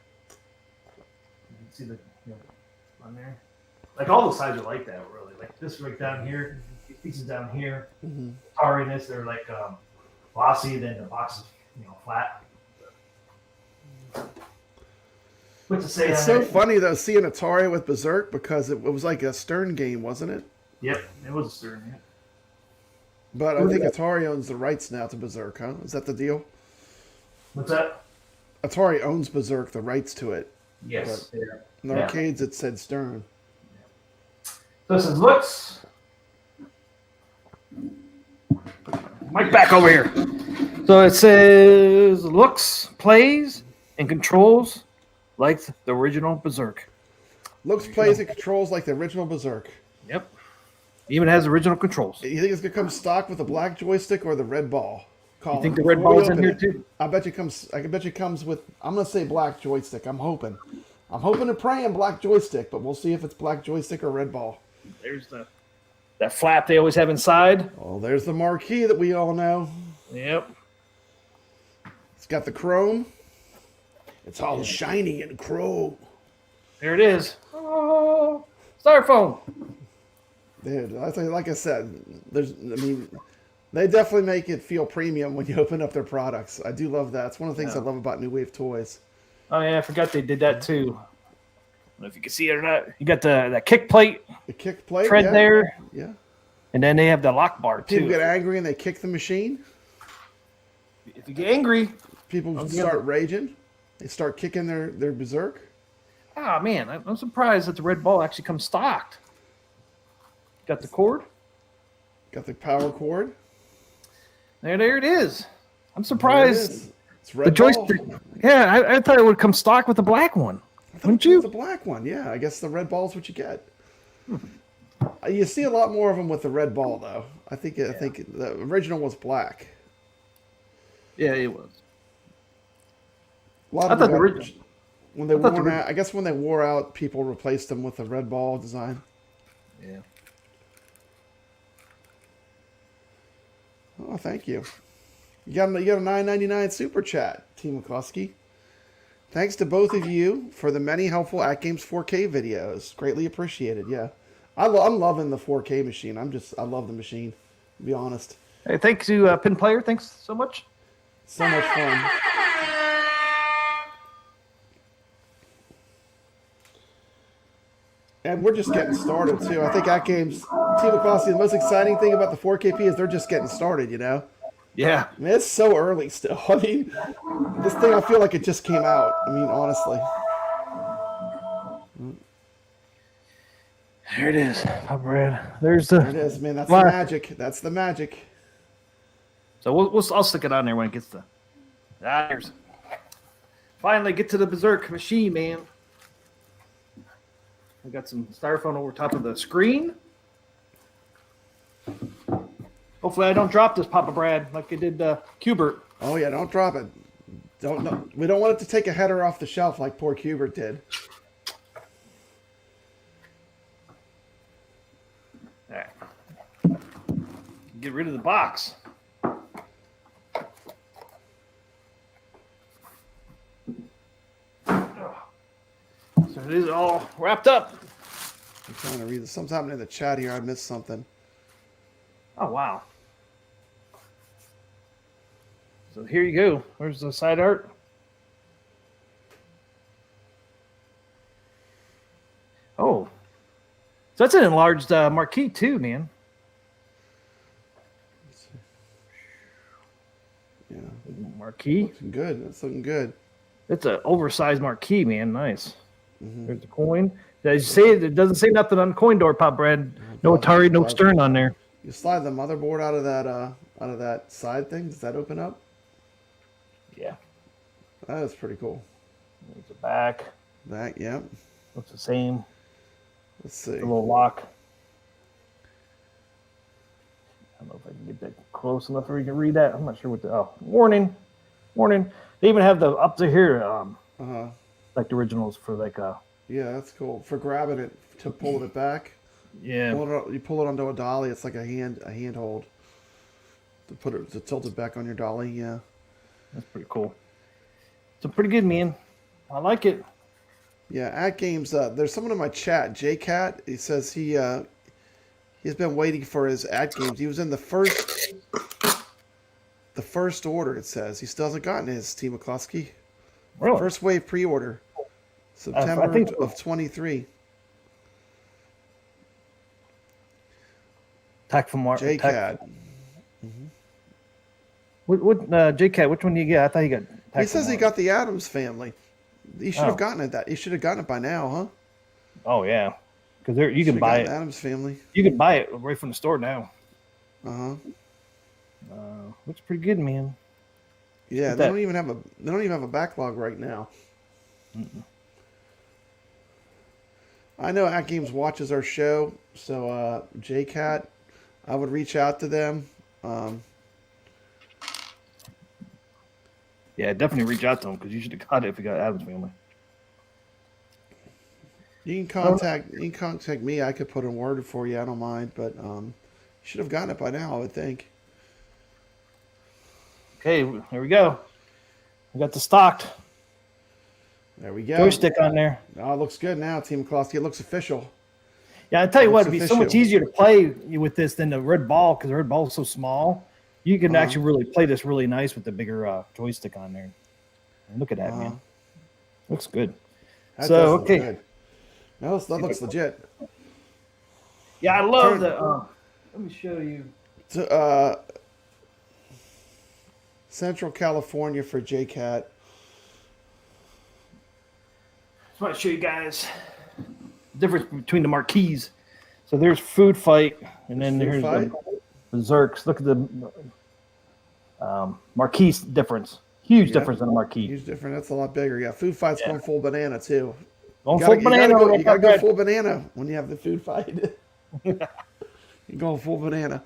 You can see the on there. Like all the sides are like that, really. Like this right down here, these pieces down here. Atari in this, they're like glossy. Then the box is flat. What to say? It's so funny though seeing Atari with Berzek because it was like a Stern game, wasn't it? Yep, it was a Stern. Yeah. But I think Atari owns the rights now to Berserk, huh? Is that the deal? What's that? Atari owns Berserk, the rights to it. Yes. But in the arcades, it said Stern. So this is looks. Mike back over here. So it says looks, plays, and controls like the original Berserk. Looks, plays, and controls like the original Berserk. Yep. Even has original controls. You think it's gonna come stock with the black joystick or the red ball? You think the red ball's in here too? I bet you comes. I bet you comes with. I'm gonna say black joystick. I'm hoping and praying black joystick, but we'll see if it's black joystick or red ball. There's that flap they always have inside. Oh, there's the marquee that we all know. Yep. It's got the chrome. It's all shiny and chrome. There it is. Oh, styrofoam. Dude, like I said, they definitely make it feel premium when you open up their products. I do love that. It's one of the things I love about New Wave toys. Oh yeah, I forgot they did that too. I don't know if you can see it or not. You got the kick plate. The kick plate tread there. Yeah. And then they have the lock bar too. People get angry and they kick the machine. If you get angry, people start raging. They start kicking their Berserk. Ah man, I'm surprised that the red ball actually comes stocked. Got the cord. Got the power cord. There it is. I'm surprised. It's red the joystick. ball. Yeah, I thought it would come stock with the black one. Wouldn't you? The black one, yeah. I guess the red ball's what you get. You see a lot more of them with the red ball, though. I think the original was black. Yeah, it was. A lot of I thought the original. When they wore out, I guess when they wore out, people replaced them with the red ball design. Yeah. Oh, thank you. You got a $9.99 super chat, Team McCluskey. Thanks to both of you for the many helpful AtGames 4K videos. Greatly appreciated. Yeah, I'm loving the 4K machine. I love the machine. To be honest. Hey, thanks to Pin Player. Thanks so much. So much fun. And we're just getting started too. I think AtGames, Team McCluskey, the most exciting thing about the 4KP is they're just getting started. You know. Yeah. I mean, it's so early still. I mean, this thing, I feel like it just came out. I mean, honestly. There it is. Pop red. There it is, man. That's the magic. That's the magic. So I'll stick it on there when it gets to. There's. Finally get to the Berserk machine, man. I got some styrofoam over top of the screen. Hopefully I don't drop this, Papa Brad, like I did Cubert. Oh yeah, don't drop it. We don't want it to take a header off the shelf like poor Cubert did. All right. Get rid of the box. So it is all wrapped up. I'm trying to read this. Sometime in the chat here, I missed something. Oh, wow. So here you go. Where's the side art? Oh. So that's an enlarged marquee too, man. Yeah. Marquee. Looking good. That's looking good. It's an oversized marquee, man. Nice. There's the coin. As you say, it doesn't say nothing on the coin door, Pop Brad. No Atari, no Stern on there. You slide the motherboard out of that side thing. Does that open up? Yeah. That is pretty cool. There's the back. Back, yeah. Looks the same. Let's see. The little lock. I don't know if I can get that close enough where you can read that. I'm not sure what the warning. They even have the up to here like the originals for like yeah, that's cool. For grabbing it to pull it back. Yeah. You pull it onto a dolly, it's like a handhold. To tilt it back on your dolly, yeah. That's pretty cool. It's pretty good, man. I like it. Yeah, AtGames, there's someone in my chat, JCat. He says he's been waiting for his AtGames. He was in the first order, it says. He still hasn't gotten his, Team McCluskey. Really? First wave pre-order. September of 23. Tack from Mark. JCat. What JCat? Which one do you get? I thought you got. He says he got the Adams family. You should Oh. have gotten it. You should have gotten it by now, huh? Oh yeah, because there you can Should've buy gotten it. Adams family. You can buy it right from the store now. Uh huh. Looks pretty good, man. Yeah, Look they at don't even have a backlog right now. I know AtGames watches our show, so JCat, I would reach out to them. Yeah, definitely reach out to them because you should have got it if you got Adam's family. You can contact me. I could put in word for you. I don't mind, but you should have gotten it by now, I would think. Okay, here we go. We got the stocked There we go. joystick on there. Oh, it looks good now, Team McCloskey. It looks official. Yeah, I tell you what, Looks it'd be so much official. easier to play with this than the red ball because the red ball is so small. You can actually really play this really nice with the bigger joystick on there. And look at that, man. Looks good. That So, does look okay. good. No, that looks legit. Yeah, I love the. Let me show you. Central California for JCat. Just want to show you guys the difference between the marquees. So there's Food Fight, and then Food there's Fight? the Zerks. Look at the marquee difference. Huge difference in the marquee. Huge different. That's a lot bigger. Yeah, Food Fight's going full banana too. Going full banana. You gotta go full banana when you have the Food Fight. You're going full banana.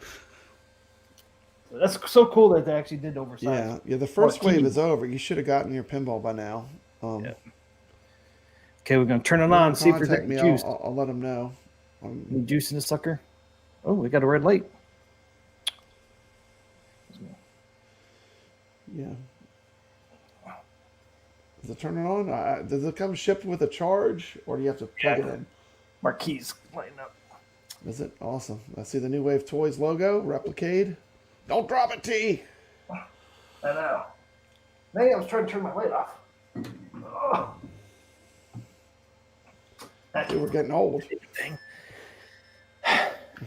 That's so cool that they actually did oversize. Yeah. The first Marquee. wave is over. You should have gotten your pinball by now. Yeah. Okay, we're gonna turn it on. See if there's Contact any me. juice. I'll let them know. Any juice in the sucker? Oh, we got a red light. Yeah. Does it turn it on? Does it come shipped with a charge, or do you have to plug it in? Marquees lighting up. Is it awesome? I see the New Wave Toys logo, Replicade. Don't drop it, T. I know. Maybe I was trying to turn my light off. Oh. We're getting old. You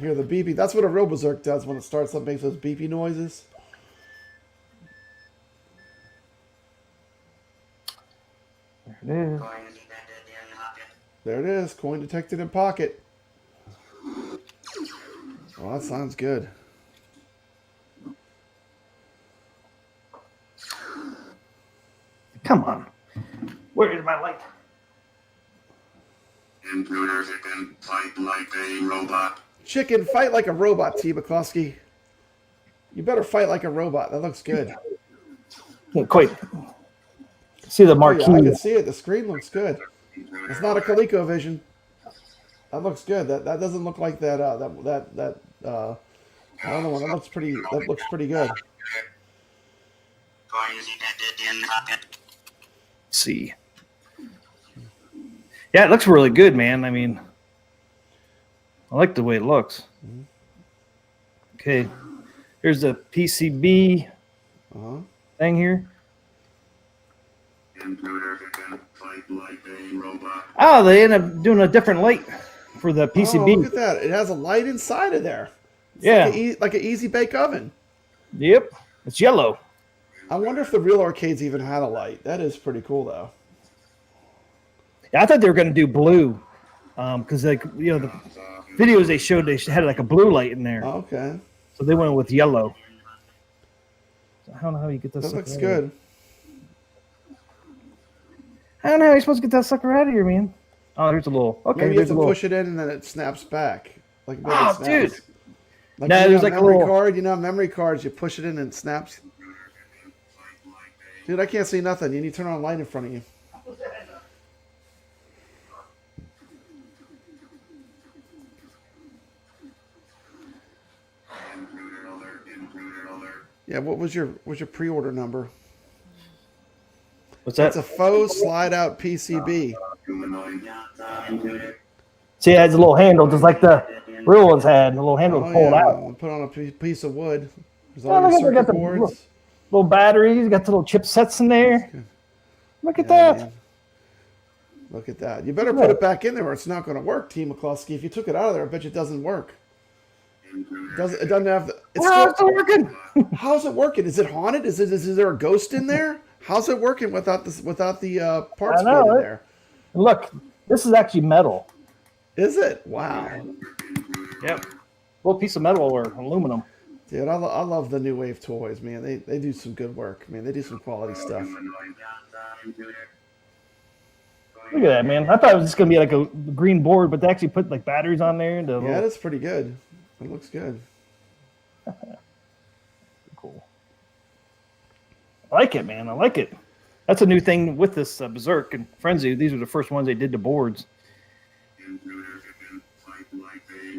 hear the beepy. That's what a real Berzek does when it starts up, makes those beepy noises. There it is. There it is. Coin detected in pocket. Well, that sounds good. Come on. Where is my light? Intruder chicken, fight like a robot. Chicken, fight like a robot, T. McCloskey. You better fight like a robot. That looks good. Can't quite see the marquee. Yeah, I can see it. The screen looks good. It's not a ColecoVision. That looks good. That doesn't look like that. I don't know. That looks pretty. That looks pretty good. See. Yeah, it looks really good, man. I mean, I like the way it looks. Okay, here's the PCB thing here. Intruder chicken, fight like a robot. Oh, they end up doing a different light for the Oh, PCB. look at that! It has a light inside of there. It's Yeah. like an easy bake oven. Yep, it's yellow. I wonder if the real arcades even had a light. That is pretty cool, though. Yeah, I thought they were going to do blue, because the videos they showed, they had like a blue light in there. Oh, okay, So they went with yellow. So I don't know how you get this. that looks good. I don't know how you're supposed to get that sucker out of here, man. Oh, there's a little. Okay, Maybe you have there's a to little. push it in and then it snaps back. Like maybe Oh, it snaps. dude. Like No, you there's know, like a memory little- card. You know, memory cards. You push it in and it snaps. Dude, I can't see nothing. You need to turn on a light in front of you. Intruder alert, intruder alert. Yeah, what was your pre-order number? What's that? It's a faux slide-out PCB. Humanoid. See, it has a little handle, just like the real ones had. A little handle to pull it out. Put on a piece of wood. There's Oh, all your look at circuit the boards. Little batteries, got the little chipsets in there. Look at Yeah, that. man. Look at that. You better put it back in there or it's not going to work, T. McCluskey. If you took it out of there, I bet you it doesn't work. It doesn't have the. It's Oh, it's still, still working. how's it working? Is it haunted? Is there a ghost in there? How's it working without the parts I know, being in right? there? Look, this is actually metal. Is it? Wow. Yep. Little piece of metal or aluminum. Dude, I love the New Wave toys, man. They do some good work, man. They do some quality stuff. Look at that, man. I thought it was just gonna be like a green board, but they actually put like batteries on there. Yeah, that's pretty good. It looks good. Cool. I like it, man. I like it. That's a new thing with this Berserk and Frenzy. These were the first ones they did the boards.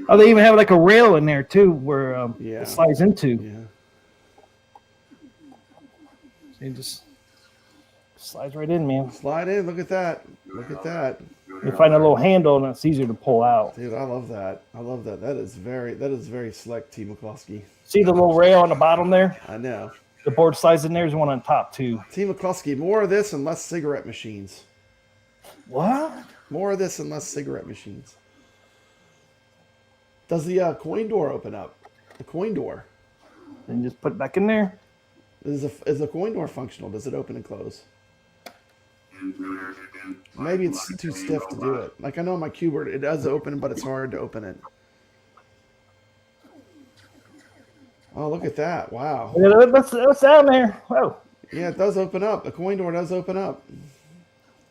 Oh, they even have like a rail in there too, where it slides into. Yeah. So you just slides right in, man. Slide in. Look at that. Look at that. You find a little handle, and it's easier to pull out. Dude, I love that. I love that. That is very slick, T. McCluskey. See the little rail on the bottom there? I know. The board slides in there. There's one on top too. T. McCluskey, more of this and less cigarette machines. What? More of this and less cigarette machines. Does the coin door open up? The coin door. And just put it back in there. Is the coin door functional? Does it open and close? Maybe it's too stiff to do it. Like I know my keyboard, it does open, but it's hard to open it. Oh, look at that. Wow. What's down there? Oh. Yeah, it does open up. The coin door does open up.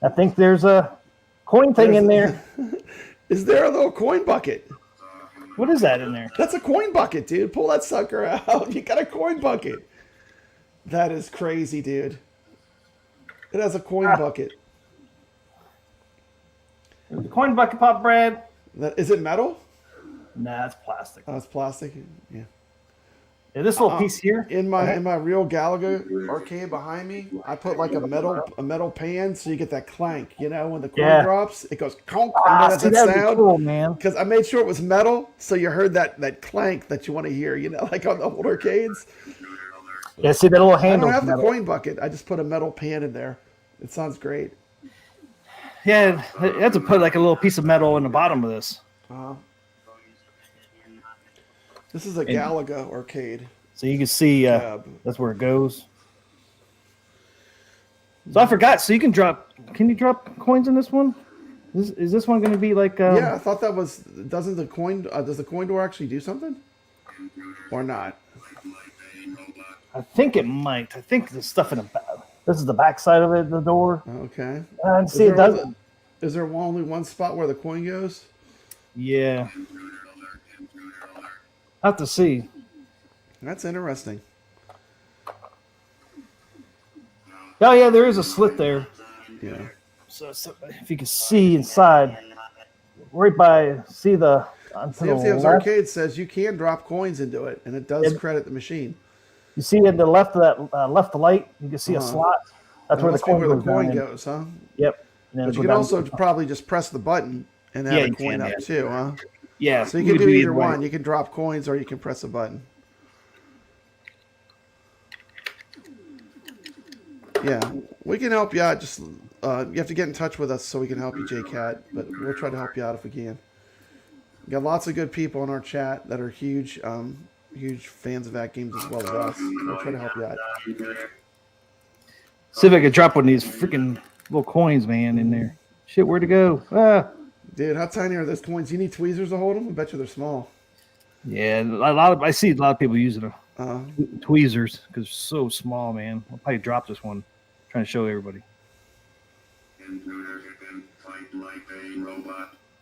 I think there's a coin thing in there. Is there a little coin bucket? What is that in there? That's a coin bucket, dude. Pull that sucker out. You got a coin bucket. That is crazy, dude. It has a coin bucket. The coin bucket pop, Brad. Is it metal? Nah, it's plastic. Oh, it's plastic. Yeah. Yeah, this little piece here. In my real Galaga arcade behind me, I put like a metal pan, so you get that clank. You know, when the coin drops, it goes conk. And See, that that'd sound. be cool, man. Because I made sure it was metal, so you heard that clank that you want to hear. You know, like on the old arcades. Yeah, see that little I handle. don't have the coin bucket. I just put a metal pan in there. It sounds great. Yeah, you have to put like a little piece of metal in the bottom of this. This is a Galaga arcade. So you can see that's where it goes. So I forgot. So you can drop. Can you drop coins in this one? Is this one going to be like? Yeah, I thought that was. Doesn't the coin? Does the coin door actually do something? Or not? I think it might. I think there's stuff in the back. This is the back side of it, the door. Okay. And see, it doesn't. Is there only one spot where the coin goes? Yeah. I have to see. That's interesting. Oh yeah, there is a slit there. Yeah. So if you can see inside, right by the CFCF's arcade says you can drop coins into it, and it does credit the machine. You see in the left of that left light, you can see a slot. That's where the coin goes, huh? Yep. But you can also probably just press the button and have a coin up too, huh? Yeah. So you can do either one. You can drop coins or you can press a button. Yeah, we can help you out. Just you have to get in touch with us so we can help you, JCat. But we'll try to help you out if we can. We got lots of good people in our chat that are huge fans of AtGames as well as us. We'll try to help you out. See if I could drop one of these freaking little coins, man, in there. Shit, where'd it go? Ah. Dude, how tiny are those coins? You need tweezers to hold them? I bet you they're small. Yeah, I see a lot of people using tweezers because they're so small, man. I'll probably drop this one. Trying to show everybody.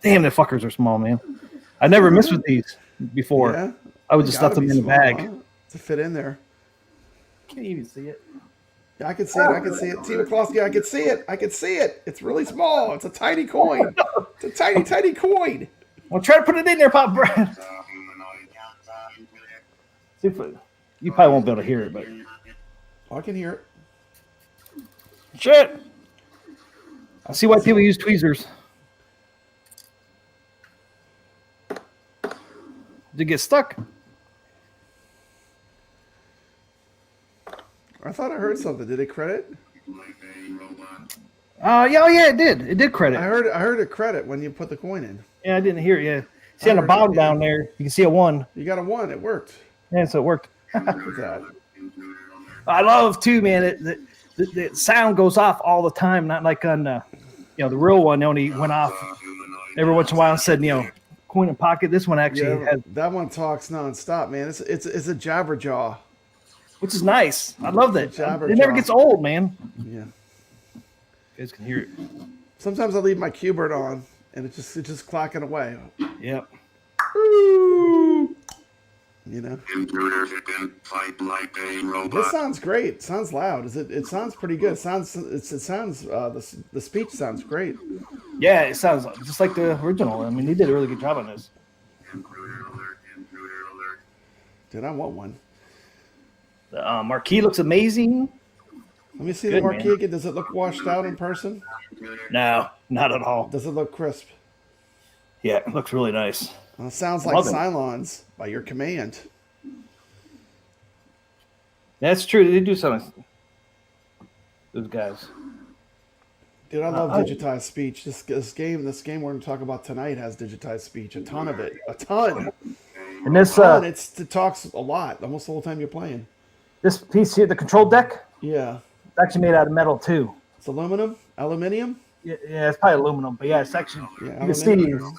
Damn, the fuckers are small, man. I never messed with these before. Yeah? I would just let them in the bag. Huh? To fit in there. Can't even see it. Yeah, I can see it. I can see it. T. McCloskey, I can see it. I can see it. It's really small. It's a tiny coin. It's a tiny coin. Well, try to put it in there, Pop Brad. See if you probably won't be able to hear it, but I can hear it. shit. I see why people use tweezers. Did it get stuck? I thought I heard something. Did it credit? Yeah, it did. It did credit. I heard it credit when you put the coin in. Yeah, I didn't hear it. Yeah, See on the heard it, bottom yeah. down there, you can see a 1. You got a 1. It worked. Yeah, so it worked. Look at that. I love too, man. The sound goes off all the time, not like on the real one. Only went off every once in a while and said, coin in pocket. This one actually Yeah, has, that one talks nonstop, man. It's a jabberjaw. which is nice. I love that. Jabberjaw. It never gets old, man. Yeah. You guys can hear it. Sometimes I leave my Q-Bird on, and it's just clacking away. Yep. You know. Intruder can fight like a robot. This sounds great. It sounds loud. It sounds pretty good. It sounds the speech sounds great. Yeah, it sounds just like the original. I mean, he did a really good job on this. Intruder alert, intruder alert. Dude, I want one. The marquee looks amazing. Let me see Good, the marquee man. again. Does it look washed out in person? No, not at all. Does it look crisp? Yeah, it looks really nice. Well, it sounds like Love it. Cylons by your command. That's true. They do something. Those guys. Dude, I love digitized speech. This game we're going to talk about tonight has digitized speech. A ton of it. A ton. And this It talks a lot almost the whole time you're playing. this piece here, the control deck, Yeah. it's actually made out of metal too. It's aluminium. Yeah, it's probably aluminum, but yeah, it's actually Yeah, you can see aluminum.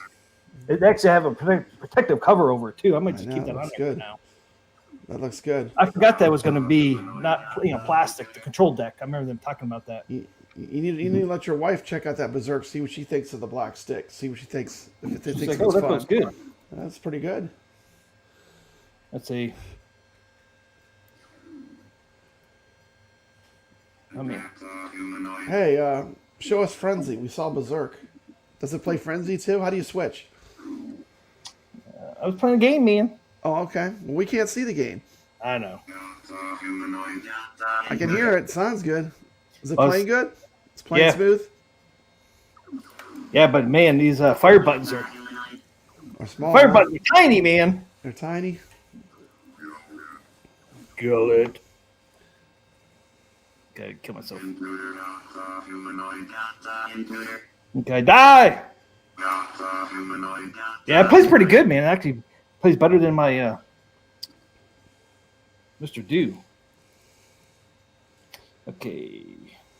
it actually have a protective cover over it too. I might I just know, keep that it on looks there good. now. That looks good. I forgot that was going to be not plastic. The control deck. I remember them talking about that. You need to let your wife check out that Berzek, see what she thinks of the black stick. See what she thinks. If it She's thinks like, oh, it's that fun. feels good. That's pretty good. Let's see. I mean, Humanoid. Hey, show us Frenzy. We saw Berzek. Does it play Frenzy too? How do you switch? I was playing a game, man. Oh, okay. Well, we can't see the game. I know. Humanoid. I can hear it. Sounds good. Is it Oh, playing good? It's playing yeah. smooth? Yeah, but man, these fire buttons are Or small? fire huh? buttons are tiny, man. They're tiny. Kill it. Gotta kill myself. Intruder. Humanoid. Intruder. Okay, die. Humanoid. Yeah, it plays pretty good, man. It actually plays better than my Mr. Do. Okay,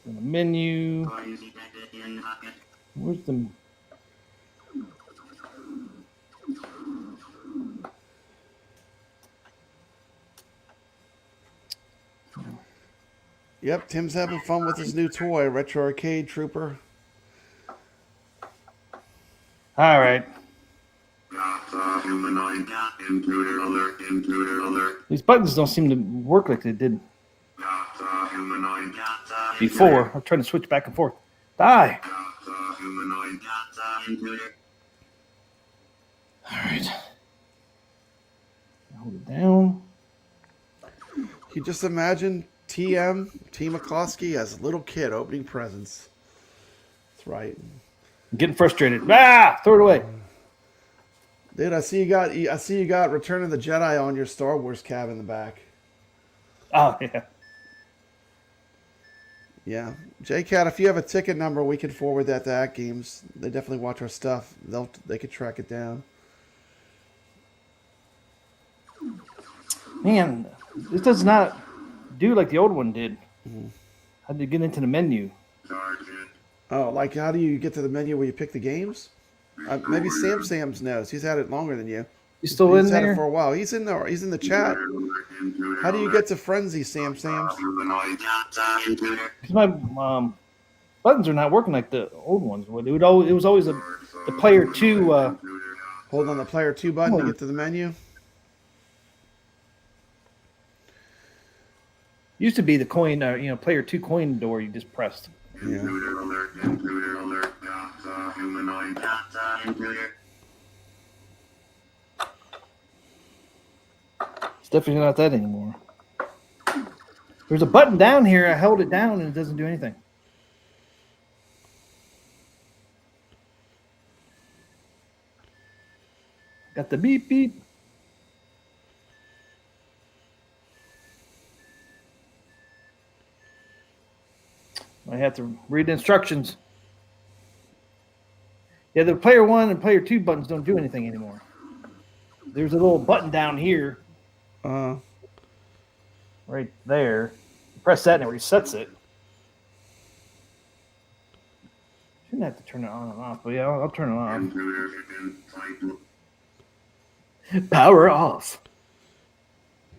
in the menu. Where's the? Yep, Tim's having fun with his new toy, Retro Arcade Trooper. All right, Humanoid. Intruder alert. Intruder alert. these buttons don't seem to work like they did Humanoid. before. I'm trying to switch back and forth. Die. Humanoid. Intruder. All right. Hold it down. You just imagine T McCloskey as a little kid opening presents. That's right. I'm getting frustrated. Ah, throw it away. Dude, I see you got Return of the Jedi on your Star Wars cab in the back. Oh yeah. Yeah. JCat, if you have a ticket number, we can forward that to AtGames. They definitely watch our stuff. They could track it down. Man, this does not do like the old one did. How to get into the menu? Target. Oh, like how do you get to the menu where you pick the games? Maybe Sam's knows. He's had it longer than you. You still in He's had it there? for a while. He's in there. He's in the chat. How do you get to Frenzy, Sam's? Humanoid. Intruder. Because my buttons are not working like the old ones would. It was always the player 2. Hold on the player 2 button to get to the menu. Used to be the coin, player 2 coin door you just pressed. Yeah. Intruder alert. Intruder alert. Humanoid. Intruder. It's definitely not that anymore. There's a button down here. I held it down and it doesn't do anything. Got the beep beep. I have to read the instructions. Yeah, the player 1 and player 2 buttons don't do anything anymore. There's a little button down here, right there. You press that and it resets it. Shouldn't have to turn it on and off, but yeah, I'll turn it off. Power off.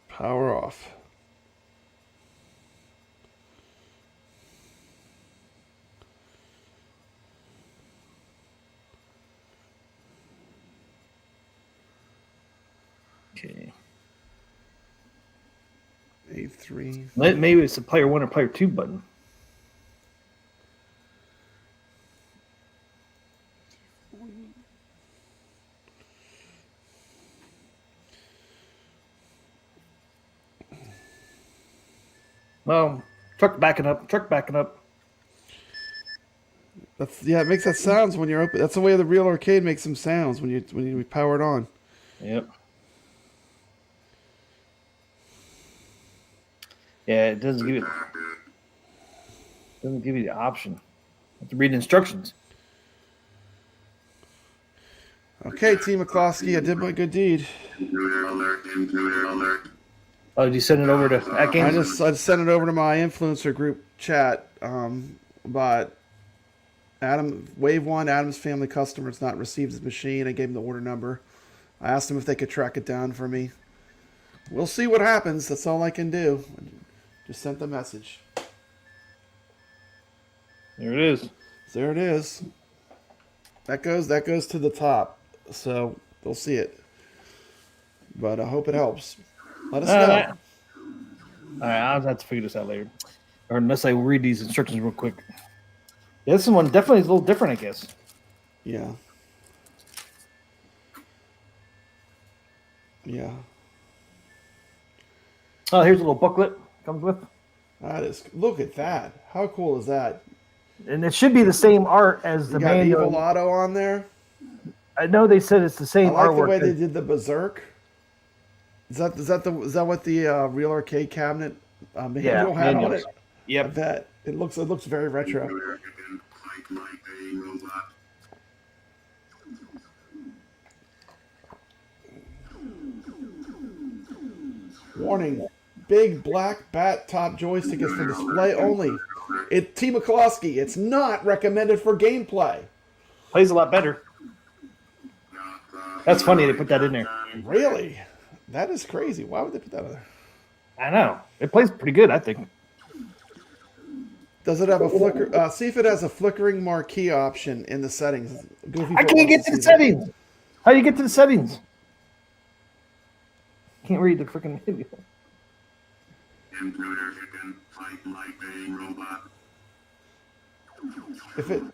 Power off. Okay. A3. Maybe it's the player 1 or player 2 button. Well, truck backing up. It makes that sounds when you're open. That's the way the real arcade makes some sounds when you power it on. Yep. Yeah, it doesn't give you the option. You have to read instructions. Okay, Team McCloskey, I did my good deed. Intruder alert, intruder alert. Oh, did you send it over to AtGames? I just sent it over to my influencer group chat. But Wave 1, Adam's family customer has not received his machine. I gave him the order number. I asked him if they could track it down for me. We'll see what happens. That's all I can do. Just sent the message. There it is. There it is. That goes to the top. So they'll see it. But I hope it helps. Let us know. All right, I'll have to figure this out later. Or unless I read these instructions real quick. Yeah, this one definitely is a little different, I guess. Yeah. Yeah. Oh, here's a little booklet comes with. Look at that. How cool is that? And it should be the same art as the You got manual. Evil Otto on there. I know they said it's the I same like artwork. the way they did the Berzek. Is that what the real arcade cabinet manual had on it? Yep. I bet it looks very retro. Intruder can fight like a robot. Warning: big black bat top joystick is for display only. Team McCloskey, it's not recommended for gameplay. Plays a lot better. That's funny they put that in there. Really? That is crazy. Why would they put that in there? I know. It plays pretty good, I think. Does it have a flicker? See if it has a flickering marquee option in the settings. Goofy I can't get to the settings. How do you get to the settings? Can't read the freaking video. Intruder can fight like a robot.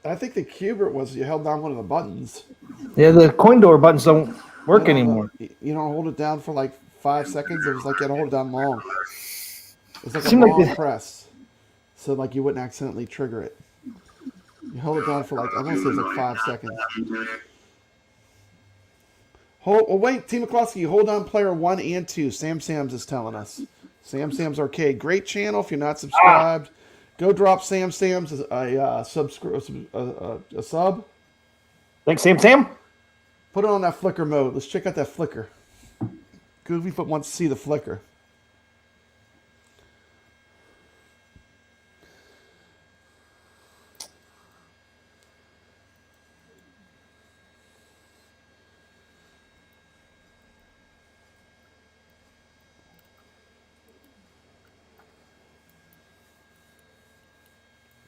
I think the Cubert was you held down one of the buttons. Yeah, the coin door buttons don't work anymore. You don't hold it down for like 5 seconds. It was like you had to hold it down long. It's like a Seemed like long the- press, so like you wouldn't accidentally trigger it. You hold it down for like I want to say it's like 5 seconds. Wait, Team McCloskey, hold on player 1 and 2. Sam Sam's is telling us. Sam Sam's Arcade, great channel. If you're not subscribed, go drop Sam Sam's a sub. Thanks, Sam. Put it on that flicker mode. Let's check out that flicker. Goofyfoot wants to see the flicker.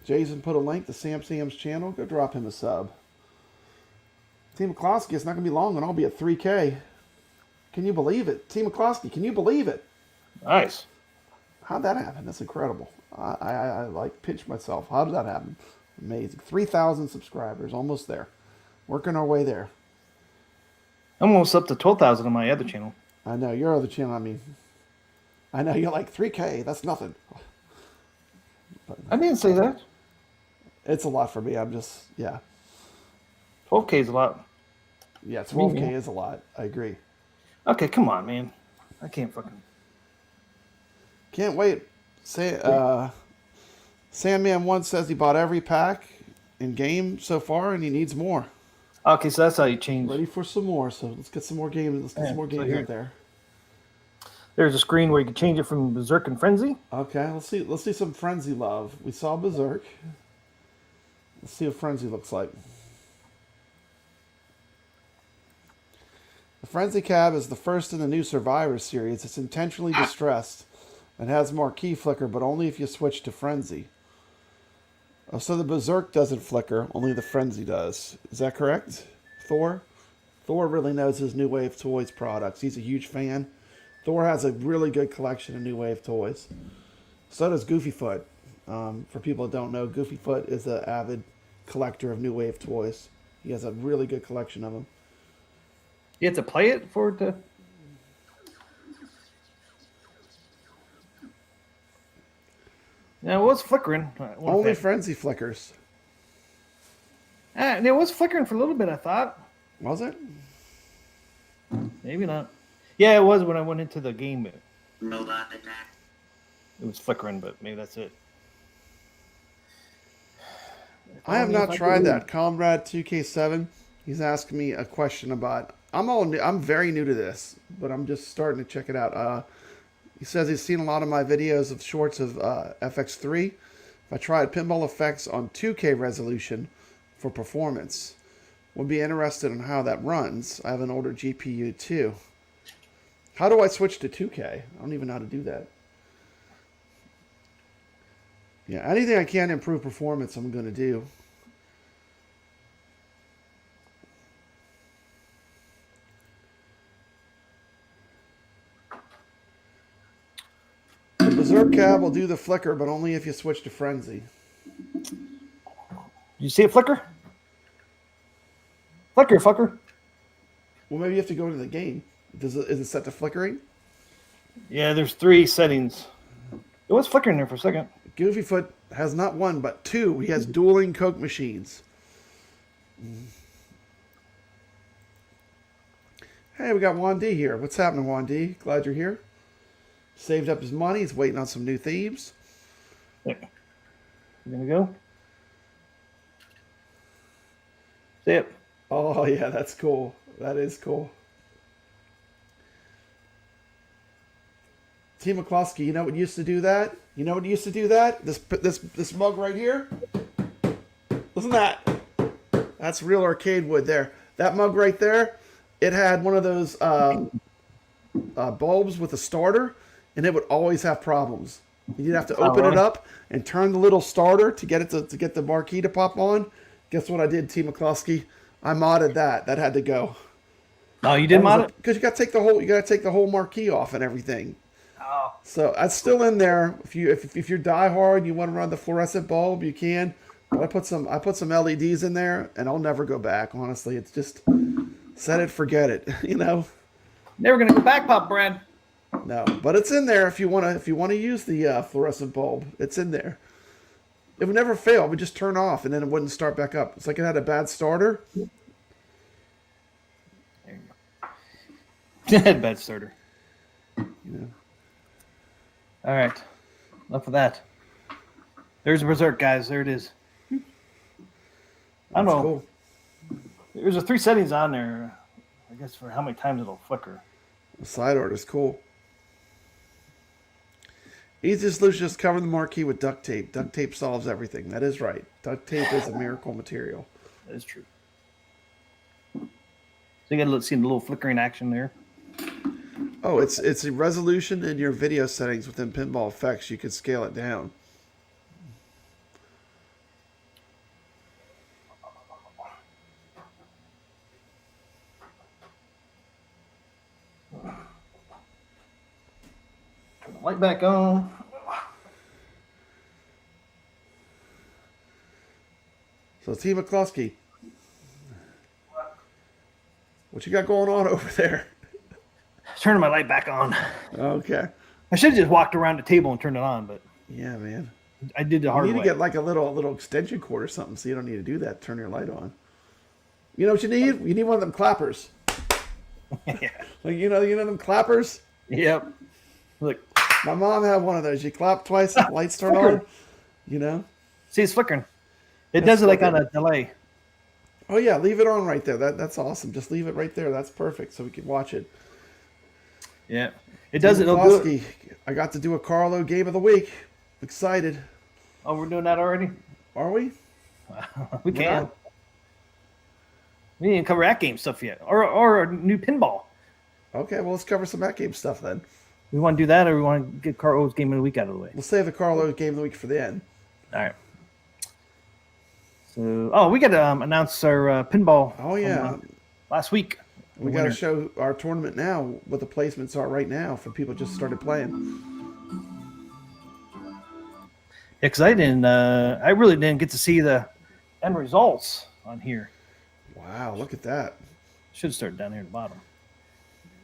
Jason put a link to Sam Sam's channel. Go drop him a sub. Team McCloskey, it's not going to be long and I'll be at 3K. Can you believe it? Team McCloskey, can you believe it? Nice. How'd that happen? That's incredible. I like pinch myself. How did that happen? Amazing. 3,000 subscribers. Almost there. Working our way there. I'm almost up to 12,000 on my other channel. I know. Your other channel, I know you're like 3K. That's nothing. I didn't say that. It's a lot for me. I'm just, yeah. 12K is a lot. Yeah, 12K is a lot. I agree. Okay, come on, man. I can't fucking... Can't wait. Sandman1 says he bought every pack in game so far and he needs more. Okay, so that's how you change. Ready for some more. So let's get some more games. Let's get some more so games here- out there. There's a screen where you can change it from Berserk and Frenzy. Okay, let's see. Let's see some Frenzy love. We saw Berserk. Let's see what Frenzy looks like. The Frenzy Cab is the first in the new Survivor series. It's intentionally distressed and has marquee flicker, but only if you switch to Frenzy. Oh, so the Berserk doesn't flicker, only the Frenzy does. Is that correct, Thor? Thor really knows his New Wave Toys products. He's a huge fan. Thor has a really good collection of New Wave toys. So does Goofyfoot. For people that don't know, Goofyfoot is an avid collector of New Wave toys. He has a really good collection of them. You have to play it for it to. Yeah, it was flickering. Only Frenzy flickers. It was flickering for a little bit, I thought. Was it? Maybe not. Yeah, it was when I went into the game. It was flickering, but maybe that's it. I have not tried that. Comrade 2K7, he's asking me a question about. I'm very new to this, but I'm just starting to check it out. He says he's seen a lot of my videos of shorts of FX3. If I tried pinball effects on 2K resolution for performance, would be interested in how that runs. I have an older GPU too. How do I switch to 2K? I don't even know how to do that. Yeah, anything I can improve performance, I'm going to do. The Berserk Cab will do the flicker, but only if you switch to Frenzy. You see it flicker? Flicker, fucker. Well, maybe you have to go into the game. Is it set to flickering? Yeah, there's 3 settings. It was flickering there for a second. Goofyfoot has not one, but 2. He has dueling Coke machines. Hey, we got Juan D here. What's happening, Juan D? Glad you're here. Saved up his money. He's waiting on some new themes. You gonna go? See it? Oh, yeah, that's cool. That is cool. T. McCloskey, you know what used to do that? You know what used to do that? This mug right here? Listen to that. That's real arcade wood there. That mug right there, it had one of those bulbs with a starter, and it would always have problems. You'd have to open it up and turn the little starter to get it to get the marquee to pop on. Guess what I did, T. McCloskey? I modded that. That had to go. Oh, you did mod it? Because you got to take the whole marquee off and everything. Oh. So that's still in there. If you're diehard and you want to run the fluorescent bulb, you can. But I put some LEDs in there, and I'll never go back. Honestly, it's just set it, forget it. You know. Never gonna go back, Pop Brad. No, but it's in there if you want to use the fluorescent bulb. It's in there. It would never fail. It would just turn off, and then it wouldn't start back up. It's like it had a bad starter. There you go. Bad starter. Yeah. All right. Enough of that. There's a Berserk, guys. There it is. I don't know. Cool. There's a 3 settings on there. I guess for how many times it'll flicker. The side art is cool. Easiest solution is cover the marquee with duct tape. Duct tape solves everything. That is right. Duct tape is a miracle material. That is true. So you got to see the little flickering action there. Oh, it's a resolution in your video settings within Pinball Effects. You can scale it down. Turn the light back on. So, T. McCloskey, what you got going on over there? Turning my light back on. Okay. I should have just walked around the table and turned it on, but Yeah, man. I did the You hard need way. to get like a little extension cord or something, so you don't need to do that. Turn your light on. You know what you need? You need one of them clappers. Yeah. Like you know them clappers. Yep. Look. My mom had one of those. You clap twice, the lights turn on. You know. See, it's flickering. It does it like on a delay. Oh yeah, leave it on right there. That's awesome. Just leave it right there. That's perfect, so we can watch it. Yeah, it doesn't look Klosky, good. I got to do a Carlo game of the week. Excited. Oh, we're doing that already. Are we? We We're can. not? We didn't cover AtGames stuff yet, or a new pinball. Okay, well let's cover some AtGames stuff then. We want to do that, or we want to get Carlo's game of the week out of the way. We'll save the Carlo game of the week for the end. All right. So, we got to announce our pinball. Oh yeah, last week. we got to show our tournament now, what the placements are right now for people just started playing. Yeah, because I really didn't get to see the end results on here. Wow, look at that. Should have started down here at the bottom.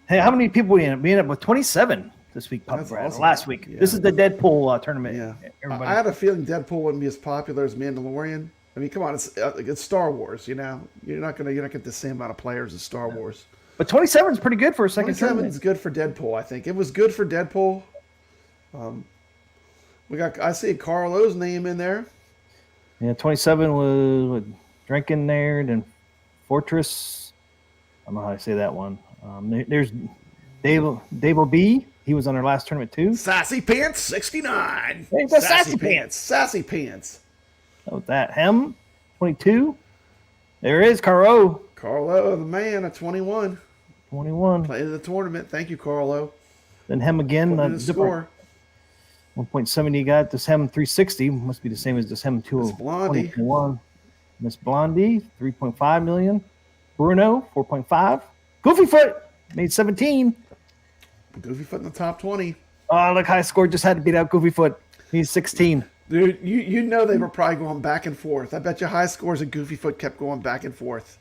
Hey, how many people we ended up with? 27 this week, That's awesome. last week. Yeah. This is the Deadpool tournament. Yeah, Everybody. I had a feeling Deadpool wouldn't be as popular as Mandalorian. I mean, come on, it's Star Wars. You know, you're not gonna get the same amount of players as Star Wars. But 27 is pretty good for a second 27 tournament. is good for Deadpool. I think it was good for Deadpool. I see Carlo's name in there. Yeah, 27 was with Drinking there, then Fortress. I don't know how to say that one. There's Dave B. He was on our last tournament too. Sassy Pants 69. Hey, that's Sassy Pants. Sassy Pants. That was that. Hem 22. There is Carlo. Carlo, the man, at 21. 21. Playing the tournament. Thank you, Carlo. Then Hem again. Putting in a score. 1.70 got this Hem 360. Must be the same as this Hem 201. Blondie. Miss Blondie, 3.5 million. Bruno, 4.5. Goofy Foot made 17. Goofy Foot in the top 20. Oh, look, high score just had to beat out Goofy Foot. He's 16. Dude, you know they were probably going back and forth. I bet you high scores and Goofy Foot kept going back and forth.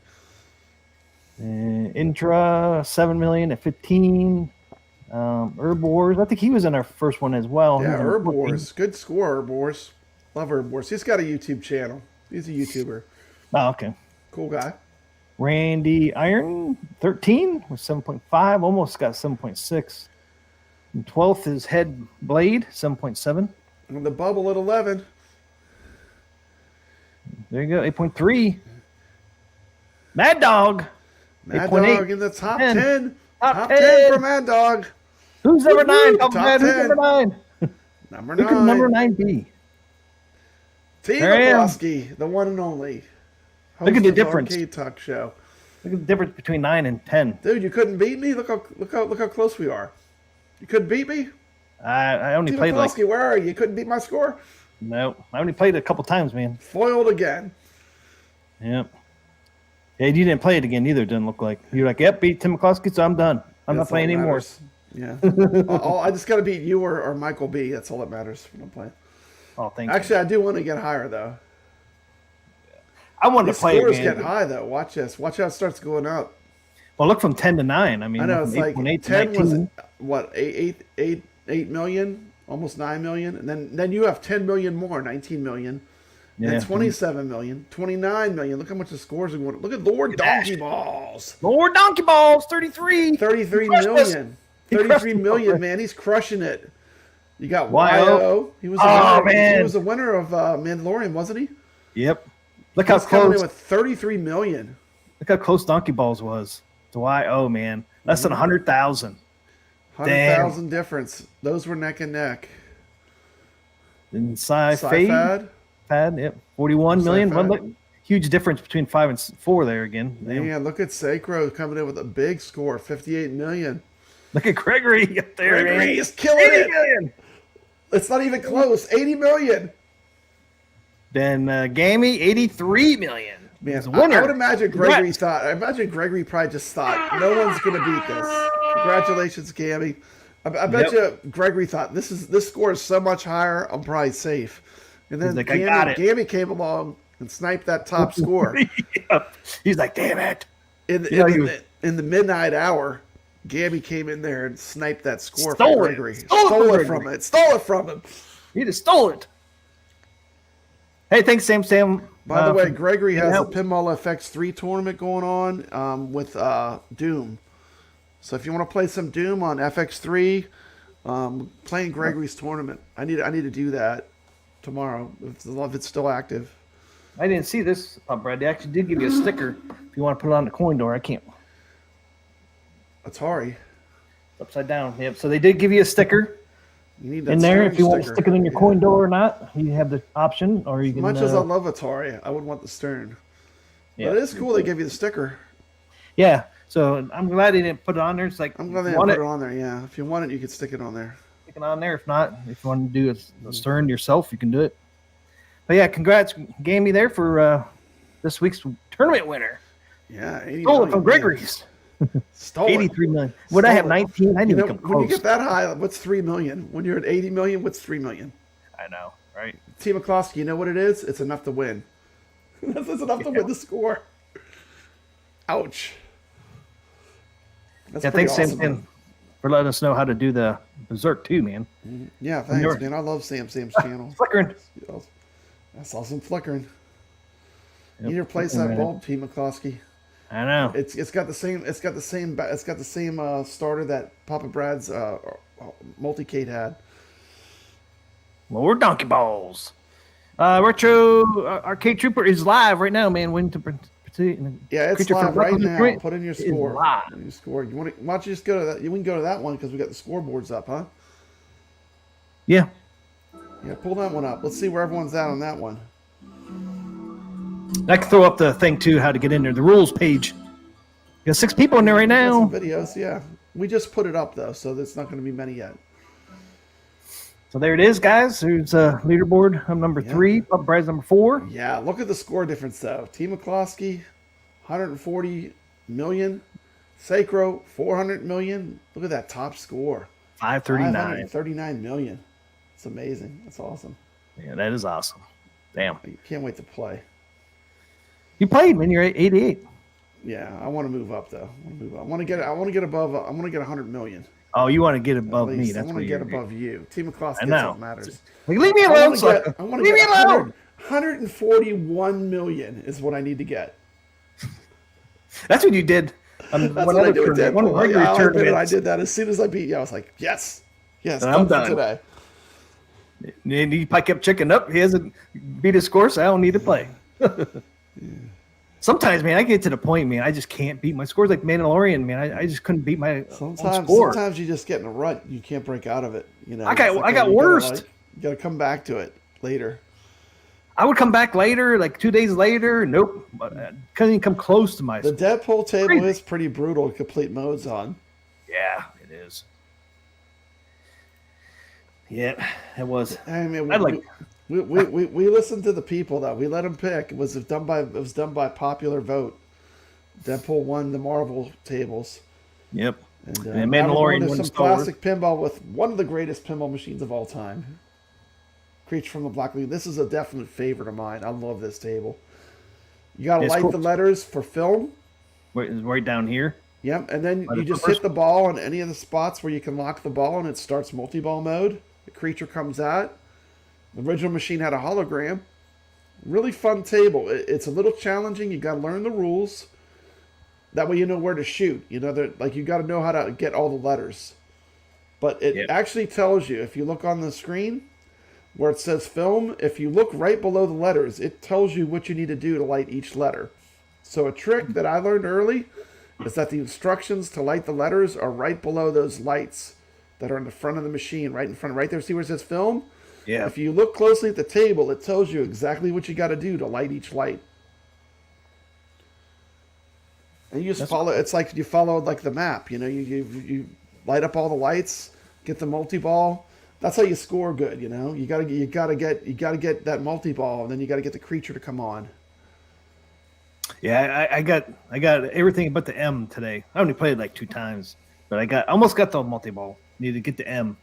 Intra, 7 million at 15. Herb Wars, I think he was in our first one as well. Yeah, Herb Wars. Good score, Herb Wars. Love Herb Wars. He's got a YouTube channel. He's a YouTuber. Oh, okay. Cool guy. Randy Iron, 13 with 7.5. Almost got 7.6. And 12th is Head Blade, 7.7. And the bubble at 11. There you go, 8.3. Mad Dog. Mad 8.8. Dog in the top 10. Top 10 for Mad Dog. Who's number 9? Top Who's 10. number 9? Number Who could 9. number 9 be? T. There I am. Lebowski, the one and only. Look at host the of difference. Arcade Talk Show. Look at the difference between 9 and 10. Dude, you couldn't beat me. Look how close we are. You couldn't beat me. I only T. played Lebowski, where are you? You couldn't beat my score. no. I only played it a couple times, man. Foiled again. Yep. Yeah, you didn't play it again either. It doesn't look like you're like, yep, beat Tim McCloskey, so I'm done. I'm That's not playing all that anymore. matters. Yeah. I just got to beat you or Michael B. That's all that matters when I'm playing. Oh, thank you. Actually, I do want to get higher though. I wanted The to play it, scores man. get high though. Watch this. Watch how it starts going up. Well, look from 10 to 9. I mean, I know from it's like 8.8 to 10 was 19. what 8 million, almost 9 million, and then you have 10 million more, 19 million, Yeah. then 27 million, 29 million. Look how much the scores are going. Look at Lord Donkey Balls, Lord Donkey Balls, 33. 33 He crushed us. million, He crushed 33 us. million. Man, he's crushing it. You got Y.O. YO. He was Man. he was the winner of Mandalorian, wasn't he? Yep. Look how He's coming in close. with 33 million. Look how close Donkey Balls was to YO, man. Less than 100,000. 100,000 difference. Those were neck and neck. And Sci-Fad, Sci-Fad. yep, 41 million. Sci-Fad. One, look, huge difference between 5 and 4 there again. Damn. Man, look at Sacro coming in with a big score, 58 million. Look at Gregory up there. Gregory man. is killing 80 it. million. It's not even close. 80 million. Then Gammy, 83 million. Man, He's a winner. I would imagine Gregory Congrats. I imagine Gregory probably just thought, no one's going to beat this. Congratulations, Gammy. I bet you Gregory thought, this score is so much higher, I'm probably safe. And then He's like, I got it. Gammy came along and sniped that top score. Yep. He's like, damn it. In the midnight hour, Gammy came in there and sniped that score Stole from it. Gregory. Stole it From from it. Stole it from him. He just stole it. Hey, thanks, Sam. By the way, Gregory has a help. Pinball FX3 tournament going on with Doom. So if you want to play some Doom on FX3, playing Gregory's tournament. I need to do that tomorrow if it's still active. I didn't see this, Brad. They actually did give you a sticker if you want to put it on the coin door. I can't. Atari. Upside down. Yep. So they did give you a sticker You need that in there Stern if you want to sticker. stick it in your coin door or not. You have the option, or you As can. much as I love Atari, I would want the Stern. Yeah. But it is cool they give you the sticker. Yeah. So I'm glad they didn't put it on there. It's like I'm glad they if you didn't want put it on there. Yeah, if you want it, you could stick it on there. stick it on there. If not, if you want to do a Stern yourself, you can do it. But yeah, congrats, Gammy, there for this week's tournament winner. Yeah, 80 Stole it million, from man. Gregory's. Stole it. 83 million. Would I have Stole it. 19? I didn't You know, even come when you close. get that high, what's 3 million? When you're at 80 million, what's 3 million? I know, right? Team McCloskey, you know what it is? It's enough to win. That's enough to win the score. Ouch. That's Yeah, pretty thanks, awesome. Sam, for letting us know how to do the Berserk too, man. Yeah, thanks, You're- man. I love Sam's channel. Flickering. I saw some flickering. Yep, You need to replace flickering, that man. bulb, Team McCloskey. I know. It's got the same starter that Papa Brad's multicade had. More donkey balls. Retro Arcade Trooper is live right now, man. When to Yeah, it's Creature from live right Black now. Lagoon Put in your is score. live. Put in your score. You want to? Why don't you just go to that? You can go to that one because we got the scoreboards up, huh? Yeah. Yeah, pull that one up. Let's see where everyone's at on that one. I can throw up the thing too, how to get in there. The rules page. You got 6 people in there right Got now. some videos, yeah. We just put it up though, so there's not going to be many yet. So there it is, guys. There's a leaderboard. I'm number 3. Up Brad's number 4. Yeah, look at the score difference though. Team McCloskey, 140 million. Sacro, 400 million. Look at that top score. 539. 539 million. It's amazing. That's awesome. Yeah, that is awesome. Damn. I can't wait to play. You played, man. You're at 88. Yeah, I want to move up though. I want to get above. I want to get 100 million. Oh, you want to get above At me. least. That's I want what to you're get above you. Team McCloskey, I that's know. what matters. Like, leave me I alone, want sucker. to Leave me get alone. 141 is what I need to get. That's what you did. That's what I do with One of Deadpool. the regular I'll admit it, I tournaments. did that as soon as I beat you. I was like, yes, And done I'm for done. today. And he probably kept checking up. He hasn't beat his score, so I don't need to play. Sometimes, man, I get to the point, man, I just can't beat my scores. Like Mandalorian, man, I just couldn't beat my own score. Sometimes you just get in a rut. You can't break out of it. You know, I got It's like, you gotta, worst. you got to come back to it later. I would come back later, like 2 days later. Nope. Couldn't even come close to my The score. Deadpool table Crazy. is pretty brutal to complete modes on. Yeah, it is. Yeah, it was. I mean, I'd like- we listened to the people though. We let them pick. It was done by popular vote. Deadpool won the Marvel tables. Yep. And And now we're Mandalorian going to won some Star Wars. classic pinball with one of the greatest pinball machines of all time. Creature from the Black Lagoon. This is a definite favorite of mine. I love this table. You got to It's light cool. the letters for film. Right down here. Yep, and then Light you it just first. hit the ball on any of the spots where you can lock the ball, and it starts multi-ball mode. The creature comes out. The original machine had a hologram. Really fun table. It's a little challenging. You got to learn the rules. That way you know where to shoot. You know, like you got to know how to get all the letters. But it Yep. actually tells you, if you look on the screen where it says film, if you look right below the letters, it tells you what you need to do to light each letter. So a trick that I learned early is that the instructions to light the letters are right below those lights that are in the front of the machine, right in front, right there. See where it says film? Yeah. If you look closely at the table, it tells you exactly what you got to do to light each light. And you just follow. It's like you follow like the map. You know, you light up all the lights, get the multi-ball. That's how you score good. You know, you gotta get that multi-ball, and then you gotta get the creature to come on. Yeah, I got everything but the M today. I only played like 2 times, but I almost got the multi-ball. Needed to get the M.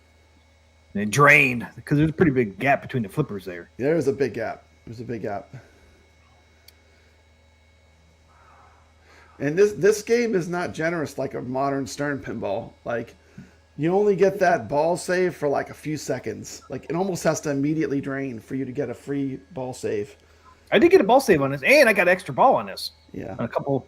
And it drained because there's a pretty big gap between the flippers there. There's a big gap. There's a big gap. And this game is not generous like a modern Stern pinball. Like, you only get that ball save for like a few seconds. Like, it almost has to immediately drain for you to get a free ball save. I did get a ball save on this, and I got an extra ball on this. Yeah. On a couple.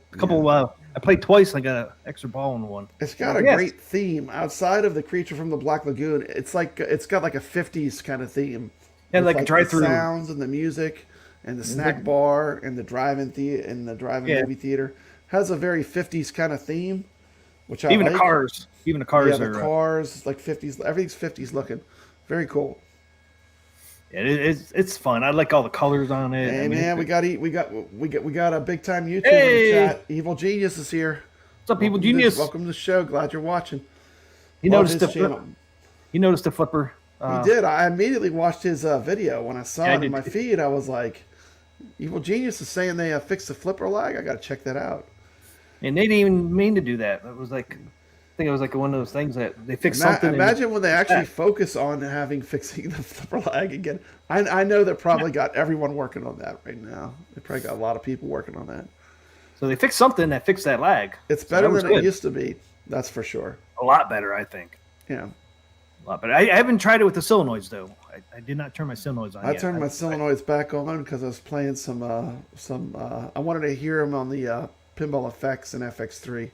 I played twice, and I got an extra ball on one. It's got a Yes. great theme outside of the Creature from the Black Lagoon. It's got like a 50s kind of theme. Yeah, With, like a the drive-through. sounds and the music. and the snack bar and the drive-in movie theater. Has a very 50s kind of theme, which I Even like. the cars. Even the cars the are cars like 50s. Everything's 50s looking. Very cool. it's fun. I like all the colors on it. Hey, I mean, man, we got a big time YouTuber Hey! in the chat. Evil Genius is here. What's up, Evil Genius? Welcome to the show. Glad you're watching. You Love noticed his the channel. You noticed the flipper. He did. I immediately watched his video. When I saw it in my feed, I was like, Evil Genius is saying they fixed the flipper lag. I got to check that out. And they didn't even mean to do that. It was like, I think it was like one of those things that they fixed something. Imagine when they actually focus on fixing the flipper lag again. I know they probably got everyone working on that right now. They probably got a lot of people working on that. So they fixed something that fixed that lag. It's better than it used to be. That's for sure. A lot better, I think. Yeah. A lot better. I haven't tried it with the solenoids though. I did not turn my solenoids on. I turned my solenoids back on because I was playing some. I wanted to hear them on the Pinball FX and FX3.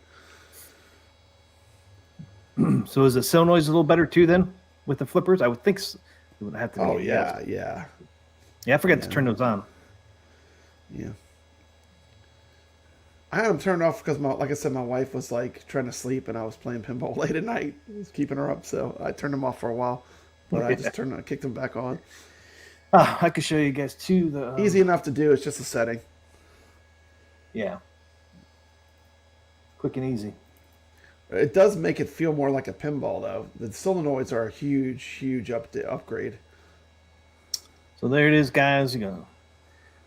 So is the solenoids a little better too then with the flippers? I would think it would have to be. Oh yeah. I forgot to turn those on. Yeah. I had them turned off because, like I said, my wife was like trying to sleep and I was playing pinball late at night. I was keeping her up, so I turned them off for a while. But I just kicked them back on. I could show you guys too. Easy enough to do. It's just a setting. Yeah. Quick and easy. It does make it feel more like a pinball, though. The solenoids are a huge upgrade. So there it is, guys.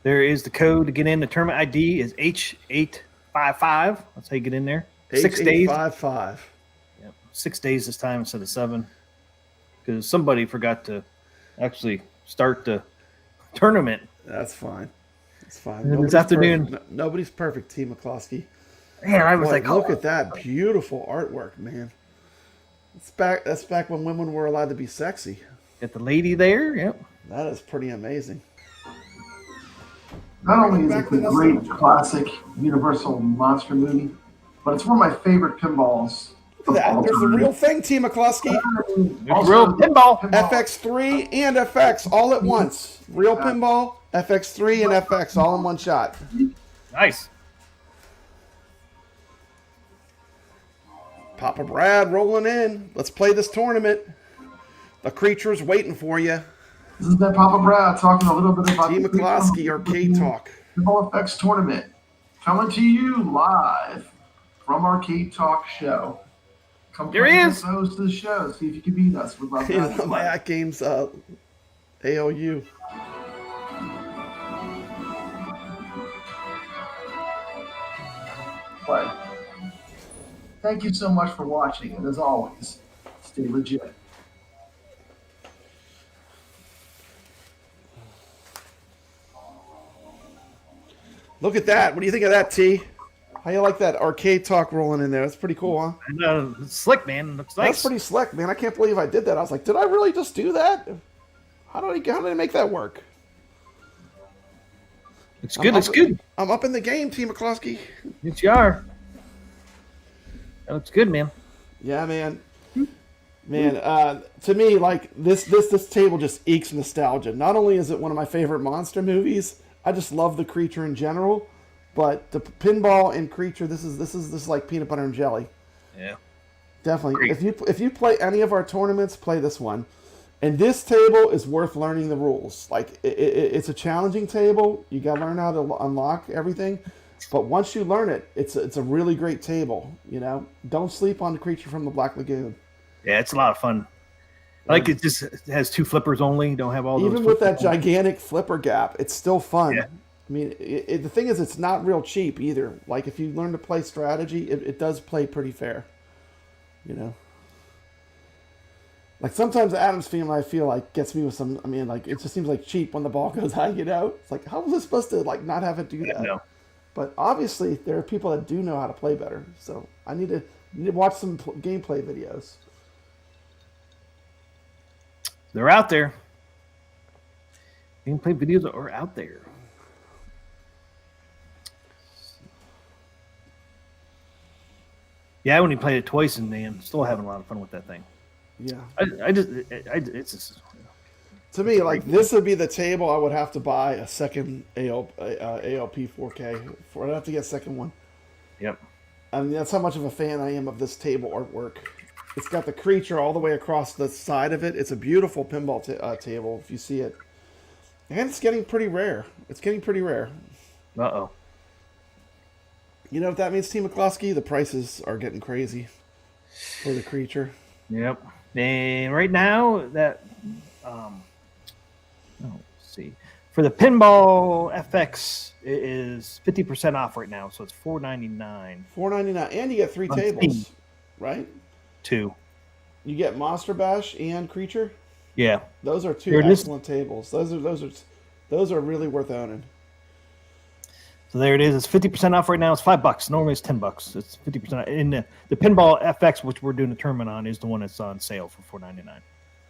There is the code to get in. The tournament ID is H855. That's how you get in there. 6 days. 855. Yep. 6 days this time instead of 7. Because somebody forgot to actually start the tournament. That's fine. It's fine. This afternoon. Nobody's perfect, T. McCloskey. Man, I was like, look at that beautiful artwork, man. That's back when women were allowed to be sexy. Got the lady there. Yep. That is pretty amazing. Not only is it a great classic Universal monster movie, but it's one of my favorite pinballs. Look at that. There's the real thing, T. McCloskey. Real pinball. FX3 and FX all at once. Real pinball, FX3 and FX all in one shot. Nice. Papa Brad rolling in. Let's play this tournament. The creature's waiting for you. This is Papa Brad talking a little bit about T. McCloskey Arcade Talk. Pinball FX tournament. Coming to you live from Arcade Talk Show. Come There he is. Host of the show. See if you can beat us. We'd love that. My AtGames AOU. Play. Thank you so much for watching, and as always, stay legit. Look at that. What do you think of that, T? How you like that Arcade Talk rolling in there? That's pretty cool, huh? It's slick, man. It looks nice. That's pretty slick, man. I can't believe I did that. I was like, did I really just do that? How did I make that work? It's good. It's good. I'm up in the game, T. McCloskey. Yes, you are. That looks good, man. Yeah, man. Man, to me, like this table just ekes nostalgia. Not only is it one of my favorite monster movies, I just love the creature in general. But the pinball and creature, this is like peanut butter and jelly. Yeah, definitely. Great. If you play any of our tournaments, play this one. And this table is worth learning the rules. Like it's a challenging table. You got to learn how to unlock everything. But once you learn it, it's a really great table. You know, don't sleep on the creature from the Black Lagoon. Yeah, it's a lot of fun. I like it. Just has 2 flippers only. You don't have all those. Even with that gigantic flipper gap, it's still fun. Yeah. I mean, the thing is, it's not real cheap either. Like if you learn to play strategy, it does play pretty fair. You know. Like sometimes Adam's theme, I feel like gets me with some. I mean, like it just seems like cheap when the ball goes high. You know, it's like how was it supposed to like not have it do that? No. But obviously, there are people that do know how to play better. So I need to watch some gameplay videos. They're out there. Gameplay videos are out there. Yeah, I only played it twice, and man, still having a lot of fun with that thing. Yeah. It's just, To me, like this would be the table I would have to buy a second ALP 4K for. I'd have to get a second one. Yep. I mean, that's how much of a fan I am of this table artwork. It's got the creature all the way across the side of it. It's a beautiful pinball table, if you see it. And it's getting pretty rare. It's getting pretty rare. Uh-oh. You know what that means, Team McCloskey? The prices are getting crazy for the creature. Yep. And right now, that... let's see. For the Pinball FX, it is 50% off right now, so it's $4.99. $4.99, and you get 3 tables, right? 2. You get Monster Bash and Creature. Yeah. Those are 2 excellent tables. Those are really worth owning. So there it is. It's 50% off right now. It's $5. Normally it's $10. It's 50% in the Pinball FX, which we're doing a tournament on, is the one that's on sale for $4.99.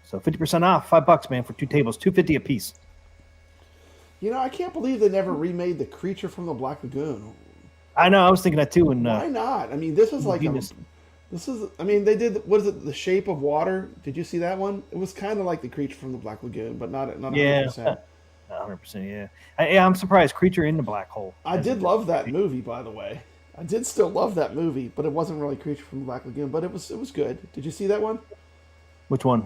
So 50% off, $5, man, for 2 tables, $2.50 a piece. You know, I can't believe they never remade the Creature from the Black Lagoon. I know. I was thinking that too. And why not? I mean, this is like I mean, they did, what is it, The Shape of Water? Did you see that one? It was kind of like the Creature from the Black Lagoon, but not 100%. Yeah, 100%, yeah. I'm surprised. Creature in the Black Hole. I did love that movie, by the way. I did still love that movie, but it wasn't really Creature from the Black Lagoon, but it was good. Did you see that one? Which one?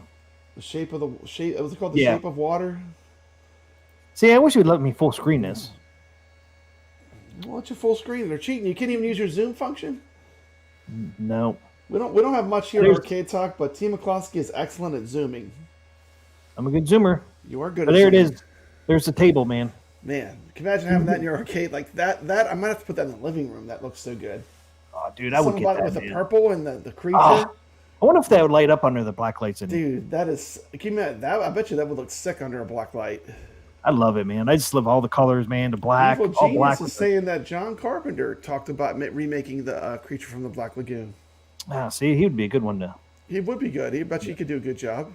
The Shape of the Shape. Was it called The Shape of Water? See, I wish you'd let me full screen this. Well, it's your full screen. They're cheating. You can't even use your zoom function. No. We don't have much here at Arcade Talk, but Team McCloskey is excellent at zooming. I'm a good zoomer. You are good. But there zooming. It is. There's the table, man. Man, can you imagine having that in your arcade like that? That I might have to put that in the living room. That looks so good. Oh, dude, I would get that, with the purple and the creature. Oh, I wonder if that would light up under the black lights. Dude, that is. Can you imagine that? I bet you that would look sick under a black light. I love it, man. I just love all the colors, man. The black. Evil all Genius black is saying that John Carpenter talked about remaking the Creature from the Black Lagoon. See, he would be a good one to. He would be good. He bet you he could do a good job.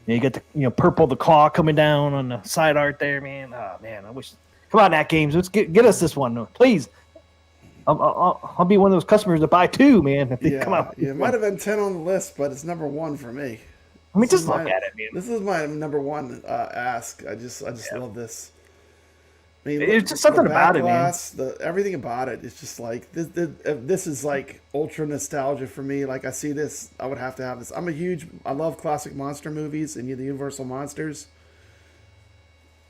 Yeah, you get the purple, the claw coming down on the side art there, man. Oh man, I wish. Come on, AtGames, let's get us this one, please. I'll be one of those customers to buy 2, man. If they come out. Yeah, it might have been 10 on the list, but it's number 1 for me. I mean, just look at it, man. This is my number 1 ask. I just love this. I mean, it's just something about it, man. Everything about it. It's just like this is like ultra nostalgia for me. Like I see this, I would have to have this. I love classic monster movies and the Universal monsters.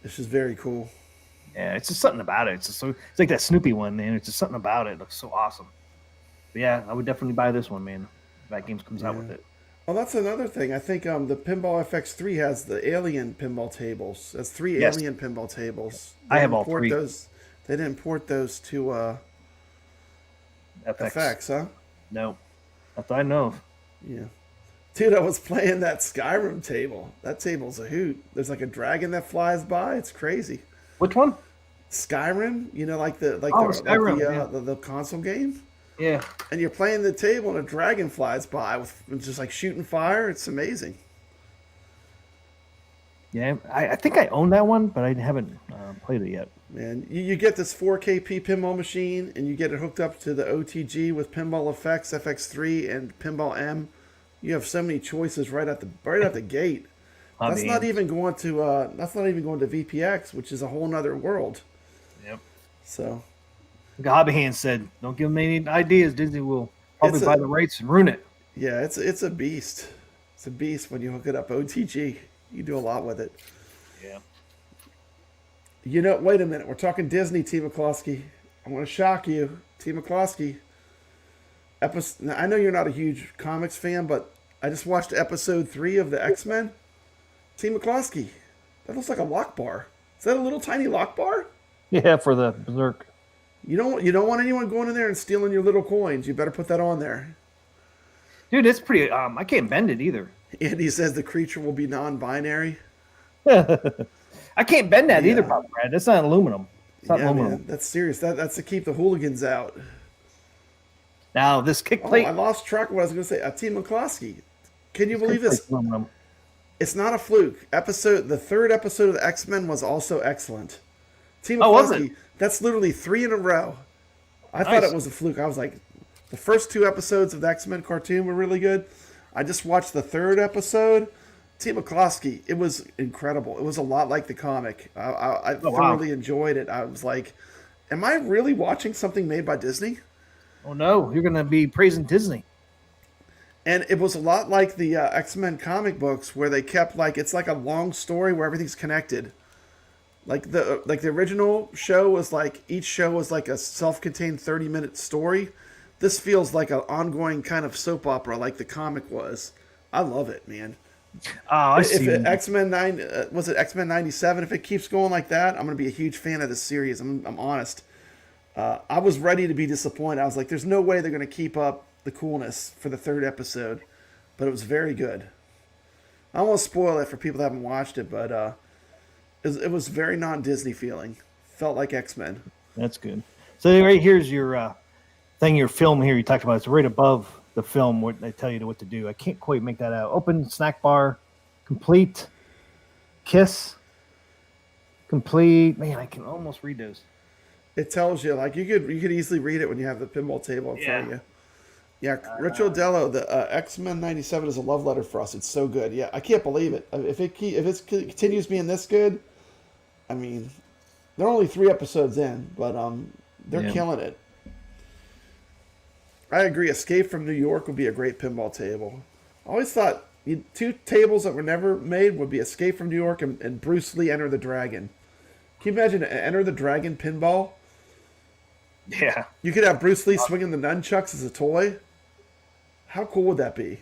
It's just very cool. Yeah, it's just something about it. It's like that Snoopy one, man. It's just something about it. It looks so awesome. But yeah, I would definitely buy this one, man. If AtGames comes out with it. Well, that's another thing. I think the Pinball FX3 has the alien pinball tables. That's 3 alien pinball tables. I have all 3. They didn't port those to FX, huh? No. That's what I know of. Yeah. Dude, I was playing that Skyrim table. That table's a hoot. There's like a dragon that flies by. It's crazy. Which one? Skyrim. You know, Skyrim, the console game. Yeah. And you're playing the table and a dragon flies by with just like shooting fire. It's amazing. Yeah, I think I own that one, but I haven't played it yet. Man, you get this 4KP pinball machine and you get it hooked up to the OTG with Pinball FX, FX3, and Pinball M. You have so many choices right at the gate. That's not even going to VPX, which is a whole nother world. Yep. So. Like Hobby Hand said, don't give them any ideas. Disney will probably buy the rights and ruin it. Yeah, it's a beast. It's a beast when you hook it up OTG. You do a lot with it. Yeah. You know, wait a minute. We're talking Disney, T. McCloskey. I want to shock you, T. McCloskey. Now, I know you're not a huge comics fan, but I just watched episode 3 of the X-Men. T. McCloskey. That looks like a lock bar. Is that a little tiny lock bar? Yeah, for the Berzek. You don't want anyone going in there and stealing your little coins. You better put that on there. Dude, it's pretty I can't bend it either. Andy says the creature will be non-binary. I can't bend that either, Papa Brad. That's not aluminum. It's not aluminum. Man, that's serious. That's to keep the hooligans out. Now this kick plate. I lost track of what I was going to say. Team McCloskey. Can you believe this? Aluminum. It's not a fluke. The 3rd episode of the X-Men was also excellent. Team McCloskey. Was it? That's literally 3 in a row. I thought it was a fluke. I was like, the first 2 episodes of the X-Men cartoon were really good. I just watched the 3rd episode. T. McCloskey, it was incredible. It was a lot like the comic. I thoroughly enjoyed it. I was like, am I really watching something made by Disney? Oh no, you're gonna be praising Disney. And it was a lot like the X-Men comic books, where they kept it's like a long story where everything's connected. Like the original show was each show was like a self-contained 30-minute story. This feels like an ongoing kind of soap opera, like the comic was. I love it, man. Oh, I see. If X-Men 9 was it X-Men 97? If it keeps going like that, I'm gonna be a huge fan of this series. I'm honest. I was ready to be disappointed. I was like, there's no way they're gonna keep up the coolness for the 3rd episode, but it was very good. I don't want to spoil it for people that haven't watched it, but it was very non-Disney feeling. Felt like X-Men. That's good. So right here's your thing, your film here you talked about. It's right above the film what they tell you what to do. I can't quite make that out. Open snack bar, complete, kiss, complete. Man, I can almost read those. It tells you you could easily read it when you have the pinball table in front of you. Yeah, Rich Odello, the X-Men 97 is a love letter for us. It's so good. Yeah, I can't believe it. If it continues being this good, I mean, they're only 3 episodes in, but they're killing it. I agree. Escape from New York would be a great pinball table. I always thought 2 tables that were never made would be Escape from New York and Bruce Lee Enter the Dragon. Can you imagine Enter the Dragon pinball? Yeah. You could have Bruce Lee swinging the nunchucks as a toy. How cool would that be?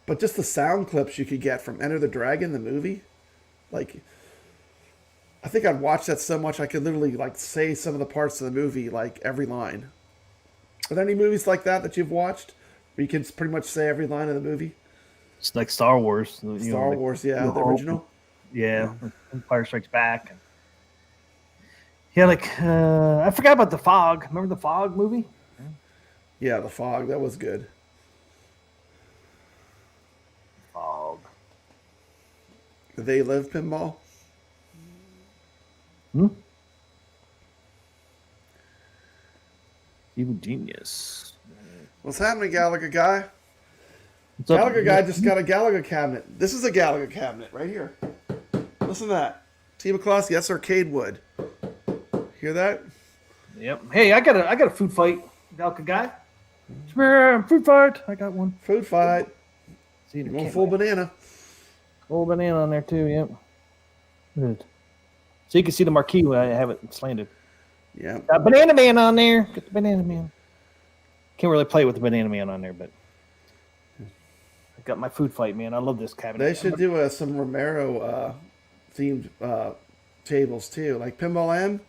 But just the sound clips you could get from Enter the Dragon, the movie. I think I'd watch that so much I could literally say some of the parts of the movie, every line. Are there any movies like that you've watched where you can pretty much say every line of the movie? It's like Star Wars. Star Wars, yeah, the original. Yeah, Empire Strikes Back. Yeah, I forgot about The Fog. Remember the Fog movie? Yeah, The Fog. That was good. Fog. They Live pinball? Evil Genius. What's happening, Gallagher guy? What's up? Gallagher guy just got a Gallagher cabinet. This is a Gallagher cabinet right here. Listen to that. T. McCloskey, that's arcade wood. Hear that? Yep. Hey, I got a food fight, Gallagher guy. Food fight. I got one. Food fight. See, you want full banana. Full banana on there too. Yep. Good. So you can see the marquee when I have it slanted. Yeah. Got Banana Man on there. Get the Banana Man. Can't really play with the Banana Man on there, but I got my food fight, man. I love this cabinet. They should do some Romero themed tables too, like Pinball M.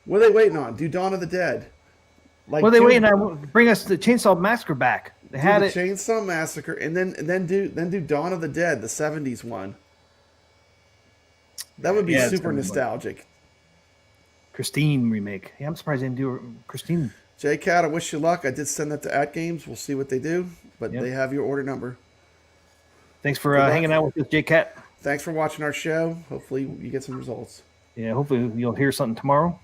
What are they waiting on? Do Dawn of the Dead. What are they waiting on? Bring us the Chainsaw Massacre back. They had it. Chainsaw Massacre, and then do Dawn of the Dead, the 70s one. That would be super nostalgic. Christine remake. Yeah, I'm surprised they didn't do Christine. J Cat, I wish you luck. I did send that to AtGames. We'll see what they do, but they have your order number. Thanks for hanging out with us, J Cat. Thanks for watching our show. Hopefully you get some results. Yeah, hopefully you'll hear something tomorrow.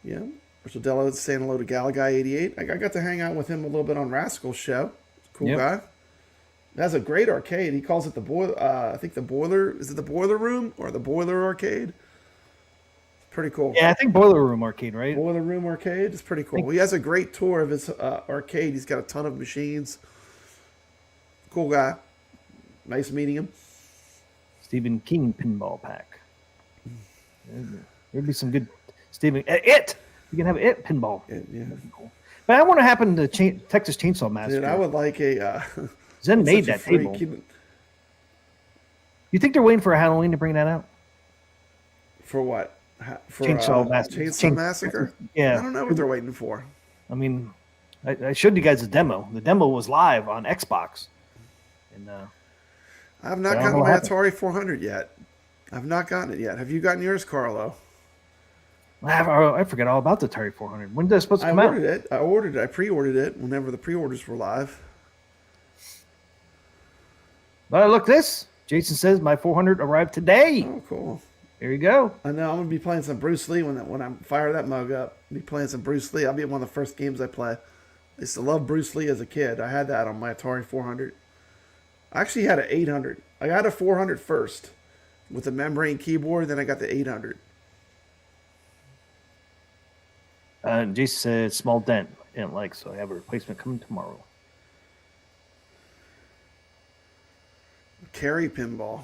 Yeah. Rachel Dello is saying hello to Galaguy88. I got to hang out with him a little bit on Rascal's show. Cool guy. That's a great arcade. He calls it the boiler. I think the boiler. Is it the boiler room or the boiler arcade? It's pretty cool. Yeah, I think Boiler Room Arcade, right? Boiler Room Arcade. It's pretty cool. He has a great tour of his arcade. He's got a ton of machines. Cool guy. Nice meeting him. Stephen King pinball pack. There'd be some good Stephen. It. You can have it pinball. Yeah. Cool. But I want to happen to Texas Chainsaw Massacre. Dude, I would like a. Zen made that table. You think they're waiting for a Halloween to bring that out? For what? For Chainsaw Massacre. Chainsaw Massacre? Yeah. I don't know what they're waiting for. I mean, I showed you guys the demo. The demo was live on Xbox. And I have not gotten my Atari 400 yet. I've not gotten it yet. Have you gotten yours, Carlo? I forgot all about the Atari 400. When did it supposed to come out? I ordered it. I pre-ordered it whenever the pre-orders were live. But look, this. Jason says my 400 arrived today. Oh, cool. There you go. I know. I'm going to be playing some Bruce Lee when I fire that mug up. I'll be playing some Bruce Lee. I'll be one of the first games I play. I used to love Bruce Lee as a kid. I had that on my Atari 400. I actually had an 800. I got a 400 first with a membrane keyboard. Then I got the 800. Jason said small dent. I didn't like, so I have a replacement coming tomorrow. Carry pinball.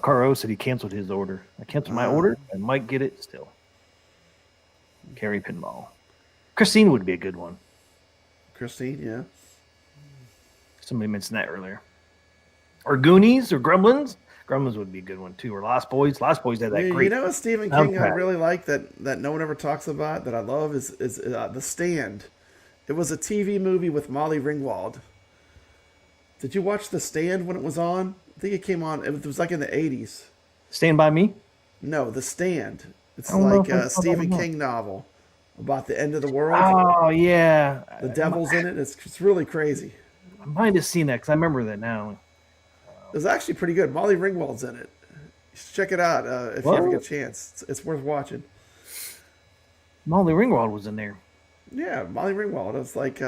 Caro said he canceled his order. I canceled my order and might get it still. Carry pinball. Christine would be a good one. Christine, yeah. Somebody mentioned that earlier. Or Goonies or Gremlins. Gremlins would be a good one too. Or Lost Boys. Lost Boys had that great. You know what Stephen King I really like that no one ever talks about that I love is The Stand. It was a TV movie with Molly Ringwald. Did you watch The Stand when it was on? I think it came on. It was like in the 80s. Stand By Me? No, The Stand. It's like a Stephen King novel about the end of the world. Oh, yeah. The devil's in it. It's really crazy. I might have seen that because I remember that now. It was actually pretty good. Molly Ringwald's in it. You should check it out if you ever get a chance. It's worth watching. Molly Ringwald was in there. Yeah, Molly Ringwald. It's like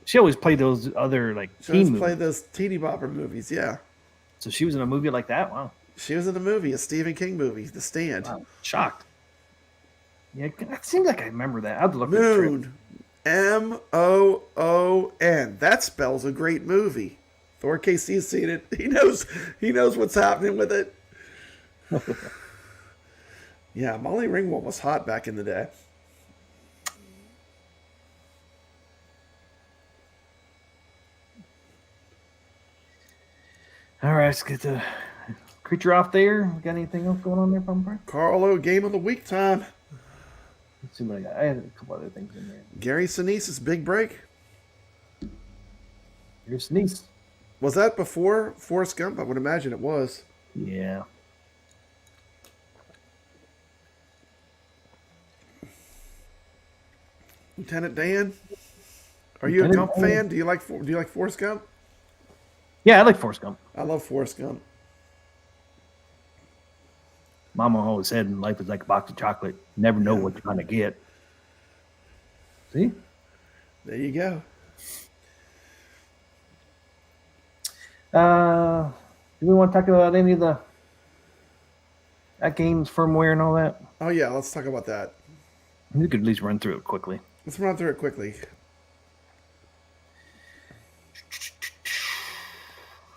she always played those other like she always played those teeny bopper movies. Yeah. So she was in a movie like that. Wow. She was in a movie, a Stephen King movie, The Stand. Wow. Shocked. Yeah, it seems like I remember that. I have to look Moon. Moon. That spells a great movie. Thor KC's seen it. He knows what's happening with it. Yeah, Molly Ringwald was hot back in the day. All right, let's get the creature off there. Got anything else going on there, Pumpkin? Carlo, game of the week time. Let's see what I got. I had a couple other things in there. Gary Sinise's big break. Here's Sinise. Was that before Forrest Gump? I would imagine it was. Yeah. Lieutenant Dan, are you a Gump fan? Do you like Forrest Gump? Yeah, I like Forrest Gump. I love Forrest Gump. Mama always said life is like a box of chocolate. You never know what you're going to get. See? There you go. Do we want to talk about any of the AtGames firmware and all that? Oh, yeah, let's talk about that. We could at least run through it quickly. Let's run through it quickly.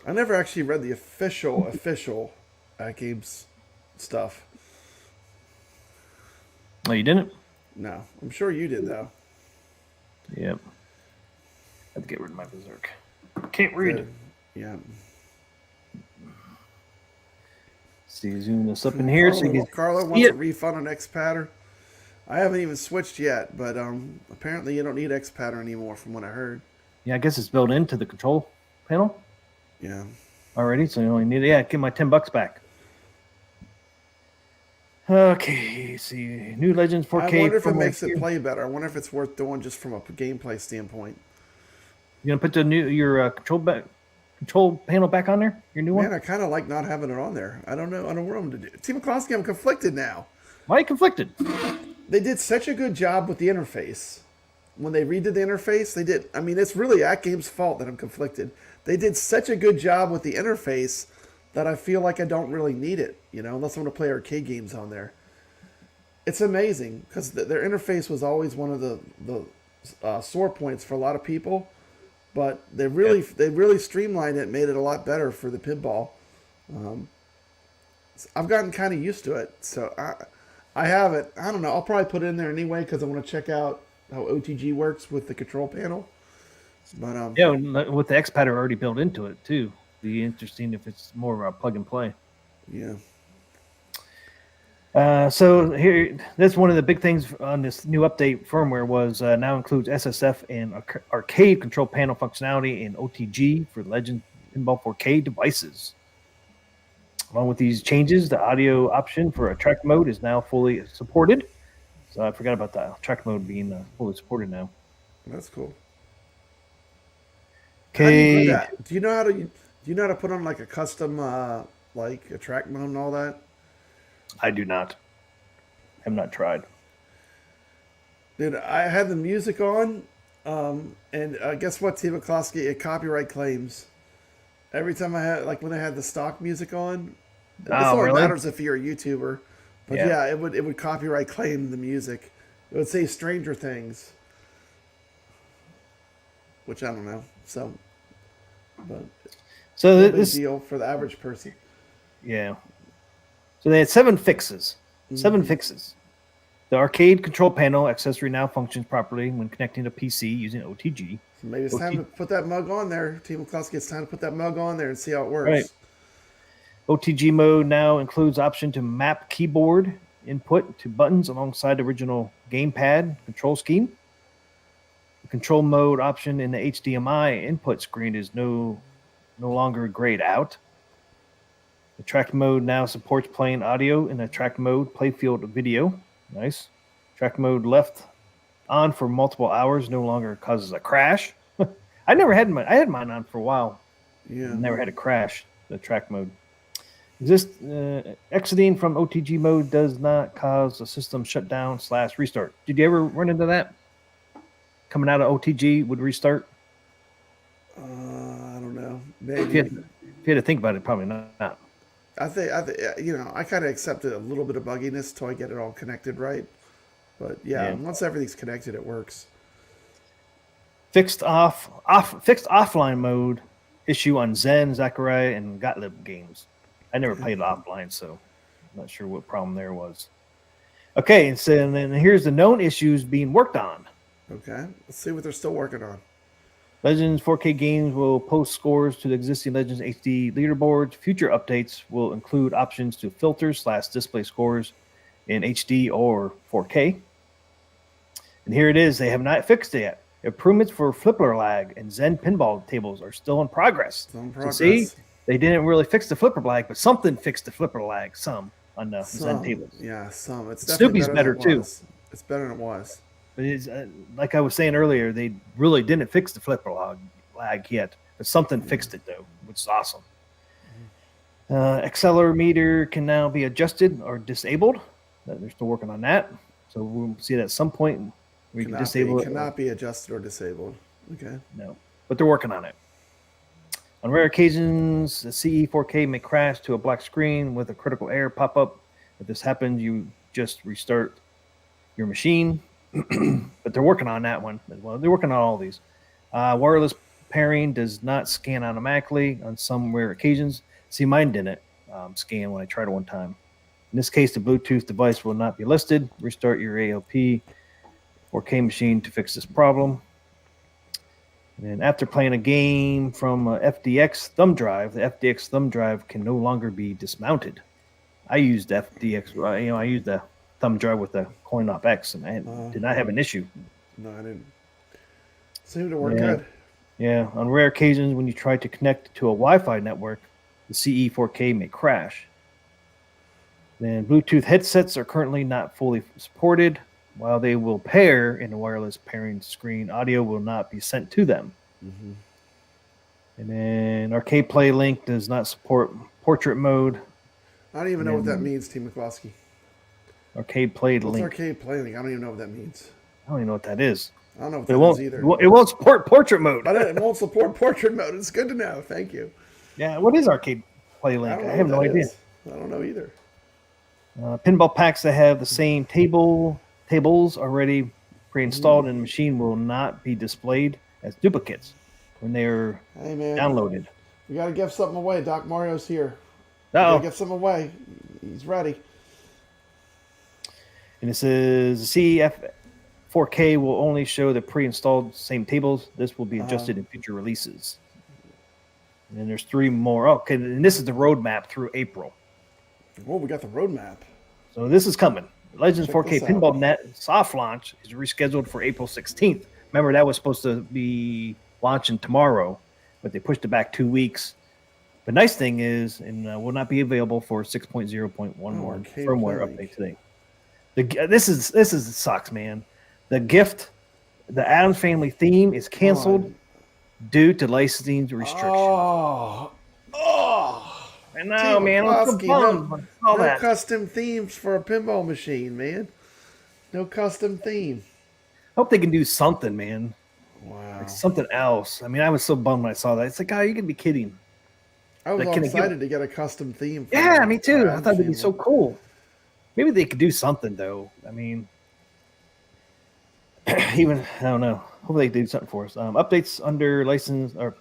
I never actually read the official AtGames stuff. Oh, you didn't? No, I'm sure you did, though. Yep. I have to get rid of my Berzek. Can't read. Yeah. See, zoom this up in here. Carlo wants a refund on X-Pattern. I haven't even switched yet, but apparently you don't need X-Pattern anymore from what I heard. Yeah, I guess it's built into the control panel. Yeah. Already, so you only need get my $10 back. Okay, see, new Legends 4K. I wonder if it makes it play better. I wonder if it's worth doing just from a gameplay standpoint. You gonna put your control panel back on there? Your new one? Man, I kind of like not having it on there. I don't know. I don't know what I'm to do. Team McCloskey, I'm conflicted now. Why are you conflicted? They did such a good job with the interface. When they redid the interface, they did. I mean, it's really AtGames' fault that I'm conflicted. They did such a good job with the interface that I feel like I don't really need it, unless I'm going to play arcade games on there. It's amazing because their interface was always one of the sore points for a lot of people, but they really streamlined it and made it a lot better for the pinball. I've gotten kind of used to it, so I have it. I don't know. I'll probably put it in there anyway because I want to check out how OTG works with the control panel. But with the X-Pattern already built into it too. Be interesting if it's more of a plug and play. Yeah. So here, that's one of the big things on this new update firmware was now includes SSF and arcade control panel functionality and OTG for Legend Pinball 4K devices. Along with these changes, the audio option for a track mode is now fully supported. So I forgot about that track mode being fully supported now. That's cool. Okay. Do you know how to put on like a custom like a track mode and all that? I do not. Have not tried. Dude, I had the music on, and guess what, Team McCloskey? It copyright claims Every time I had, like when I had the stock music on, this Oh, only really? matters if you're a YouTuber. But Yeah. yeah, it would copyright claim the music. It would say Stranger Things, which I don't know. So, but So no big this, deal for the average person. yeah. So they had 7 fixes. 7 fixes. The arcade control panel accessory now functions properly when connecting to PC using OTG. So maybe it's time to put that mug on there. Team McCluskey, it's time to put that mug on there and see how it works. Right. OTG mode now includes option to map keyboard input to buttons alongside the original gamepad control scheme. The control mode option in the HDMI input screen is no longer grayed out. The track mode now supports playing audio in the track mode playfield video. Nice. Track mode left on for multiple hours no longer causes a crash. I had mine on for a while. Yeah. Never had a crash. The track mode. Exiting from OTG mode does not cause a system shutdown / restart. Did you ever run into that? Coming out of OTG would restart? I don't know. If Maybe. you had to think about it, probably not. I think I kind of accepted a little bit of bugginess till I get it all connected right. But yeah, once everything's connected, it works. Fixed offline mode issue on Zen, Zachariah, and Gottlieb games. I never played offline, so I'm not sure what problem there was. Okay, and so and then here's the known issues being worked on. Okay, let's see what they're still working on. Legends 4K games will post scores to the existing Legends HD leaderboards. Future updates will include options to filter / display scores in HD or 4K. And here it is. They have not fixed it yet. Improvements for flipper lag and Zen pinball tables are still in progress. Still in progress. So see, they didn't really fix the flipper lag, but something fixed the flipper lag some on the Zen tables. Yeah, some. It's Snoopy's definitely better than it too. was. It's better than it was. But it's, like I was saying earlier, they really didn't fix the flipper lag yet, but something fixed it though, which is awesome. Accelerometer can now be adjusted or disabled. They're still working on that, so we'll see that at some point. We can disable it. Cannot be adjusted or disabled. Okay. No, but they're working on it. On rare occasions, the CE 4K may crash to a black screen with a critical error pop up. If this happens, you just restart your machine. But they're working on that one as well. They're working on all these. Wireless pairing does not scan automatically on some rare occasions. See, mine didn't scan when I tried it one time. In this case, the Bluetooth device will not be listed. Restart your AOP 4K machine to fix this problem. And then after playing a game from a FDX thumb drive, the FDX thumb drive can no longer be dismounted. I used FDX, I used the thumb drive with the Coin-Op X, and I did not have an issue. No, I didn't. Seemed to work good. Yeah, on rare occasions when you try to connect to a Wi-Fi network, the CE 4K may crash. Then Bluetooth headsets are currently not fully supported. While they will pair in a wireless pairing screen, audio will not be sent to them. Mm-hmm. And then Arcade Play Link does not support portrait mode. I don't even know what that means, Team McCloskey. Arcade Play What's Link. Arcade Play Link? I don't even know what that means. I don't even know what that is. I don't know what It that won't is either. It won't support portrait mode. But it won't support portrait mode. It's good to know. Thank you. Yeah, what is Arcade Play Link? I have no idea. I don't know either. Pinball packs that have the same tables already pre-installed in the machine will not be displayed as duplicates when they are downloaded. We got to give something away. Doc Mario's here. Uh-oh. Give something away. He's ready. And this is CF 4K will only show the pre-installed same tables. This will be adjusted in future releases. And then there's 3 more. Okay, and this is the roadmap through April. Oh, we got the roadmap. So this is coming. Legends Check 4K this out. Pinball Net soft launch is rescheduled for April 16th. Remember, that was supposed to be launching tomorrow, but they pushed it back 2 weeks. The nice thing is, and will not be available for 6.0.11 firmware update today. This is sucks, man. The gift, the Addams Family theme is canceled due to licensing restrictions. I know, man. I'm so bummed when I saw that. No custom themes for a pinball machine, man. No custom theme. Hope they can do something, man. Wow. Like something else. I mean, I was so bummed when I saw that. It's like, oh, you can be kidding. I was Like, all can it give- excited to get a custom theme. For Yeah, my me too. I Adams thought it'd be family. so cool. Maybe they could do something though. I mean, even I don't know. Hopefully they do something for us. Updates under license or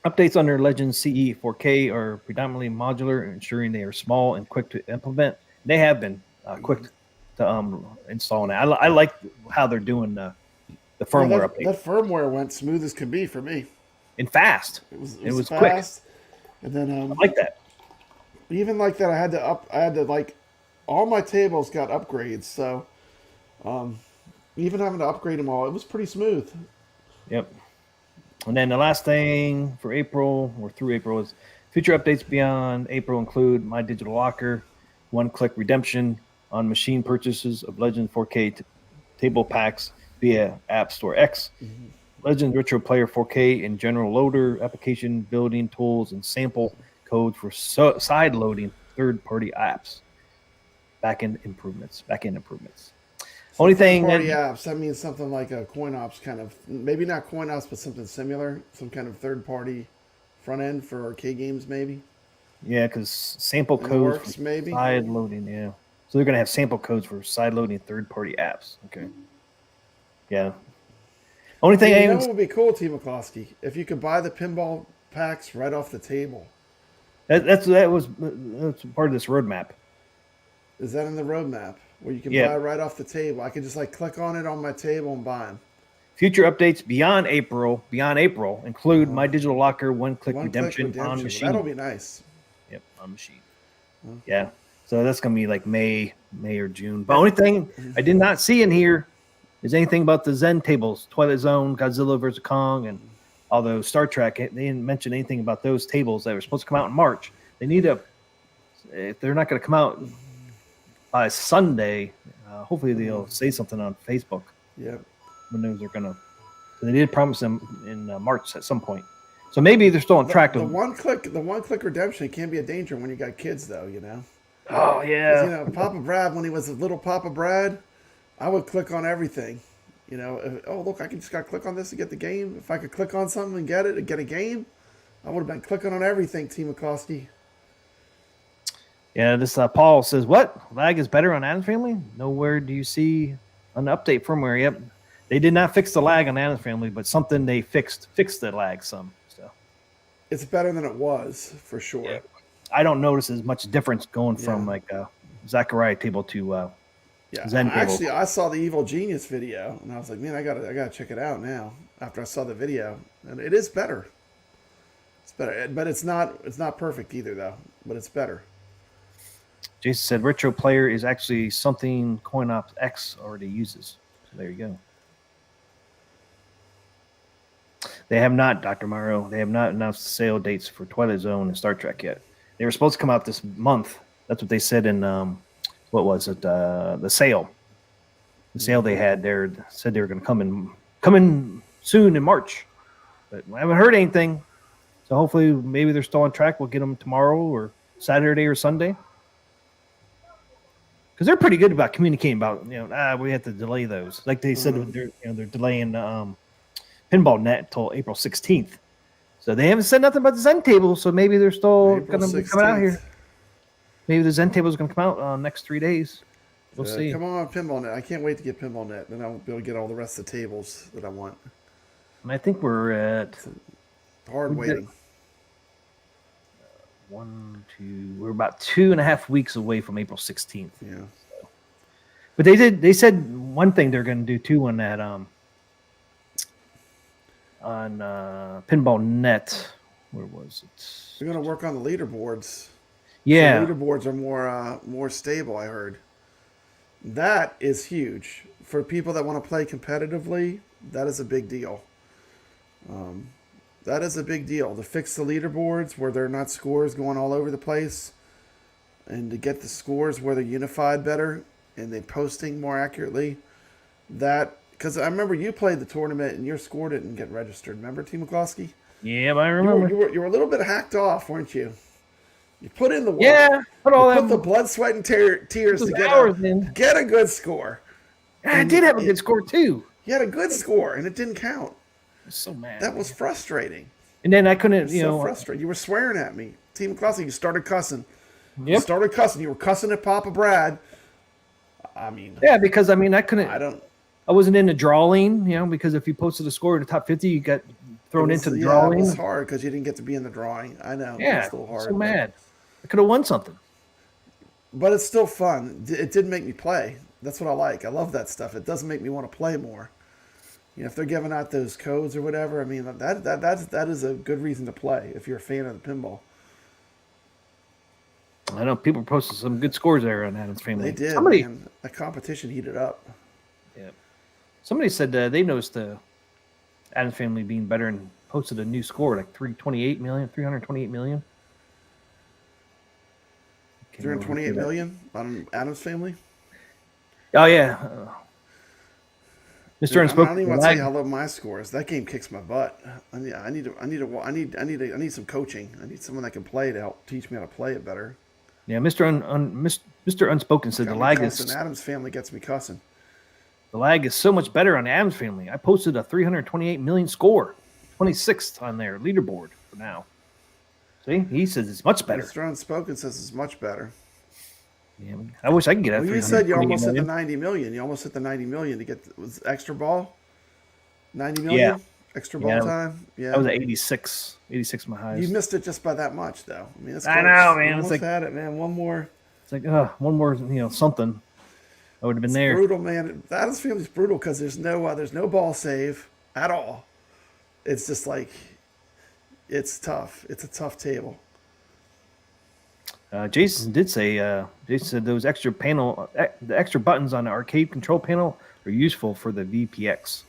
updates under Legends CE 4K are predominantly modular, ensuring they are small and quick to implement. They have been quick to install. Now I like how they're doing the firmware update that firmware went smooth as can be for me. and fast. It was quick. fast. And then I like that. even like that, I had to like all my tables got upgrades. So even having to upgrade them all, it was pretty smooth. Yep. And then the last thing for April or through April is future updates beyond April include My Digital Locker, one-click redemption on machine purchases of Legend 4K table packs via App Store X, Legend Retro Player 4K and general loader application building tools and sample code for side loading third-party apps. Back-end improvements. Only thing Party apps, that means something like a CoinOps kind of, maybe not CoinOps, but something similar, some kind of third-party front end for arcade games, maybe. Yeah, because sample In the codes works, for maybe? side loading. Yeah, so they're gonna have sample codes for side loading third-party apps. Okay. Yeah. Only thing You know what would be cool, T. McCloskey? If you could buy the pinball packs right off the table. that's part of this roadmap. Is that in the roadmap? Where you can Yeah. buy right off the table? I could just like click on it on my table and buy them. Future updates beyond April include My Digital Locker one-click redemption on machine. That'll be nice. Yep, on machine. Yeah. So that's gonna be like May or June. But only thing I did not see in here is anything about the Zen tables, Twilight Zone, Godzilla vs. Kong, and although Star Trek, they didn't mention anything about those tables that were supposed to come out in March. They need to, if they're not going to come out by Sunday, hopefully they'll say something on Facebook Yep. when those are going to. They did promise them in March at some point. So maybe they're still on track. The one click redemption can be a danger when you got kids, though. You know. Oh 'Cause, yeah. you know, Papa Brad, when he was a little Papa Brad, I would click on everything. You know, oh look, I can just got to click on this to get the game. If I could click on something and get a game, I would have been clicking on everything. T. McCloskey. Yeah, this Paul says, what? Lag is better on Adams Family? Nowhere do you see an update firmware. Yep. They did not fix the lag on Adams Family, but something they fixed the lag some. So It's better than it was, for sure. Yeah. I don't notice as much difference going from like Zachariah table to Zen table. Actually, I saw the Evil Genius video, and I was like, man, I gotta check it out now. After I saw the video, and it is better. It's better, but it's not perfect either, though. But it's better. Jason said Retro Player is actually something CoinOps X already uses. So there you go. They have not, Dr. Morrow. They have not announced sale dates for Twilight Zone and Star Trek yet. They were supposed to come out this month. That's what they said in what was it? The sale. The sale they had there said they were going to come in soon in March, but I haven't heard anything. So hopefully, maybe they're still on track. We'll get them tomorrow or Saturday or Sunday. Because they're pretty good about communicating about we have to delay those. Like they said, they're delaying Pinball Net until April 16th. So they haven't said nothing about the Zen table. So maybe they're still going to be coming out here. Maybe the Zen table is going to come out next 3 days. We'll see. Come on, Pinball Net. I can't wait to get Pinball Net. Then I'll be able to get all the rest of the tables that I want. And I think we're at Hard waiting. we're about 2.5 weeks away from April 16th. Yeah. But they said one thing they're going to do too on that on Pinball Net. Where was it? They're going to work on the leaderboards. Yeah. The leaderboards are more stable, I heard. That is huge. For people that want to play competitively, that is a big deal. That is a big deal. To fix the leaderboards where they're not scores going all over the place, and to get the scores where they're unified better and they're posting more accurately. That, because I remember you played the tournament and your score didn't get registered. Remember, T. McCloskey? Yeah, I remember. You were a little bit hacked off, weren't you? You put in the work. Yeah, put the blood, sweat, and tears to get a good score. Yeah, I did have a good score too. You had a good score, and it didn't count. I was so mad. That was frustrating. And then I couldn't, So frustrating. You were swearing at me. Team McCloskey, you started cussing. Yep. You started cussing. You were cussing at Papa Brad. I mean, Yeah, because I mean, I couldn't. I wasn't into drawing, because if you posted a score in the top 50, you got thrown into the drawing. It was hard because you didn't get to be in the drawing. I know. Yeah, it was a little hard. So mad. I could have won something. But it's still fun. It did make me play. That's what I like. I love that stuff. It does make me want to play more. If they're giving out those codes or whatever, I mean, that is a good reason to play if you're a fan of the pinball. I know people posted some good scores there on Adam's Family. They did. Man. The competition heated up. Yeah. Somebody said they noticed the Adam's Family being better and posted a new score like 328 million. 328 million on Adam's Family. Oh yeah, Mr. Unspoken. I don't even want to tell you how low my score is. That game kicks my butt. I need some coaching. I need someone that can play to help teach me how to play it better. Yeah, Mr. Unspoken said the lag is. Adam's Family gets me cussing. The lag is so much better on Adam's Family. I posted a 328 million score, 26th on their leaderboard for now. See, he says it's much better. Mr. Unspoken says it's much better. Yeah, I wish I could get. Well, you said you almost hit the 90 million. You almost hit the 90 million to get was extra ball. 90 million. Yeah. Extra ball time. Yeah, that was at 86. 86 my highest. You missed it just by that much, though. I mean, that's I know, man. It's like had it, man. One more. It's like one more, something. I would have been there. Brutal, man. Adam's Family's brutal because there's no ball save at all. It's just like it's tough. It's a tough table. Jason did say. Jason said those extra the extra buttons on the arcade control panel are useful for the VPX.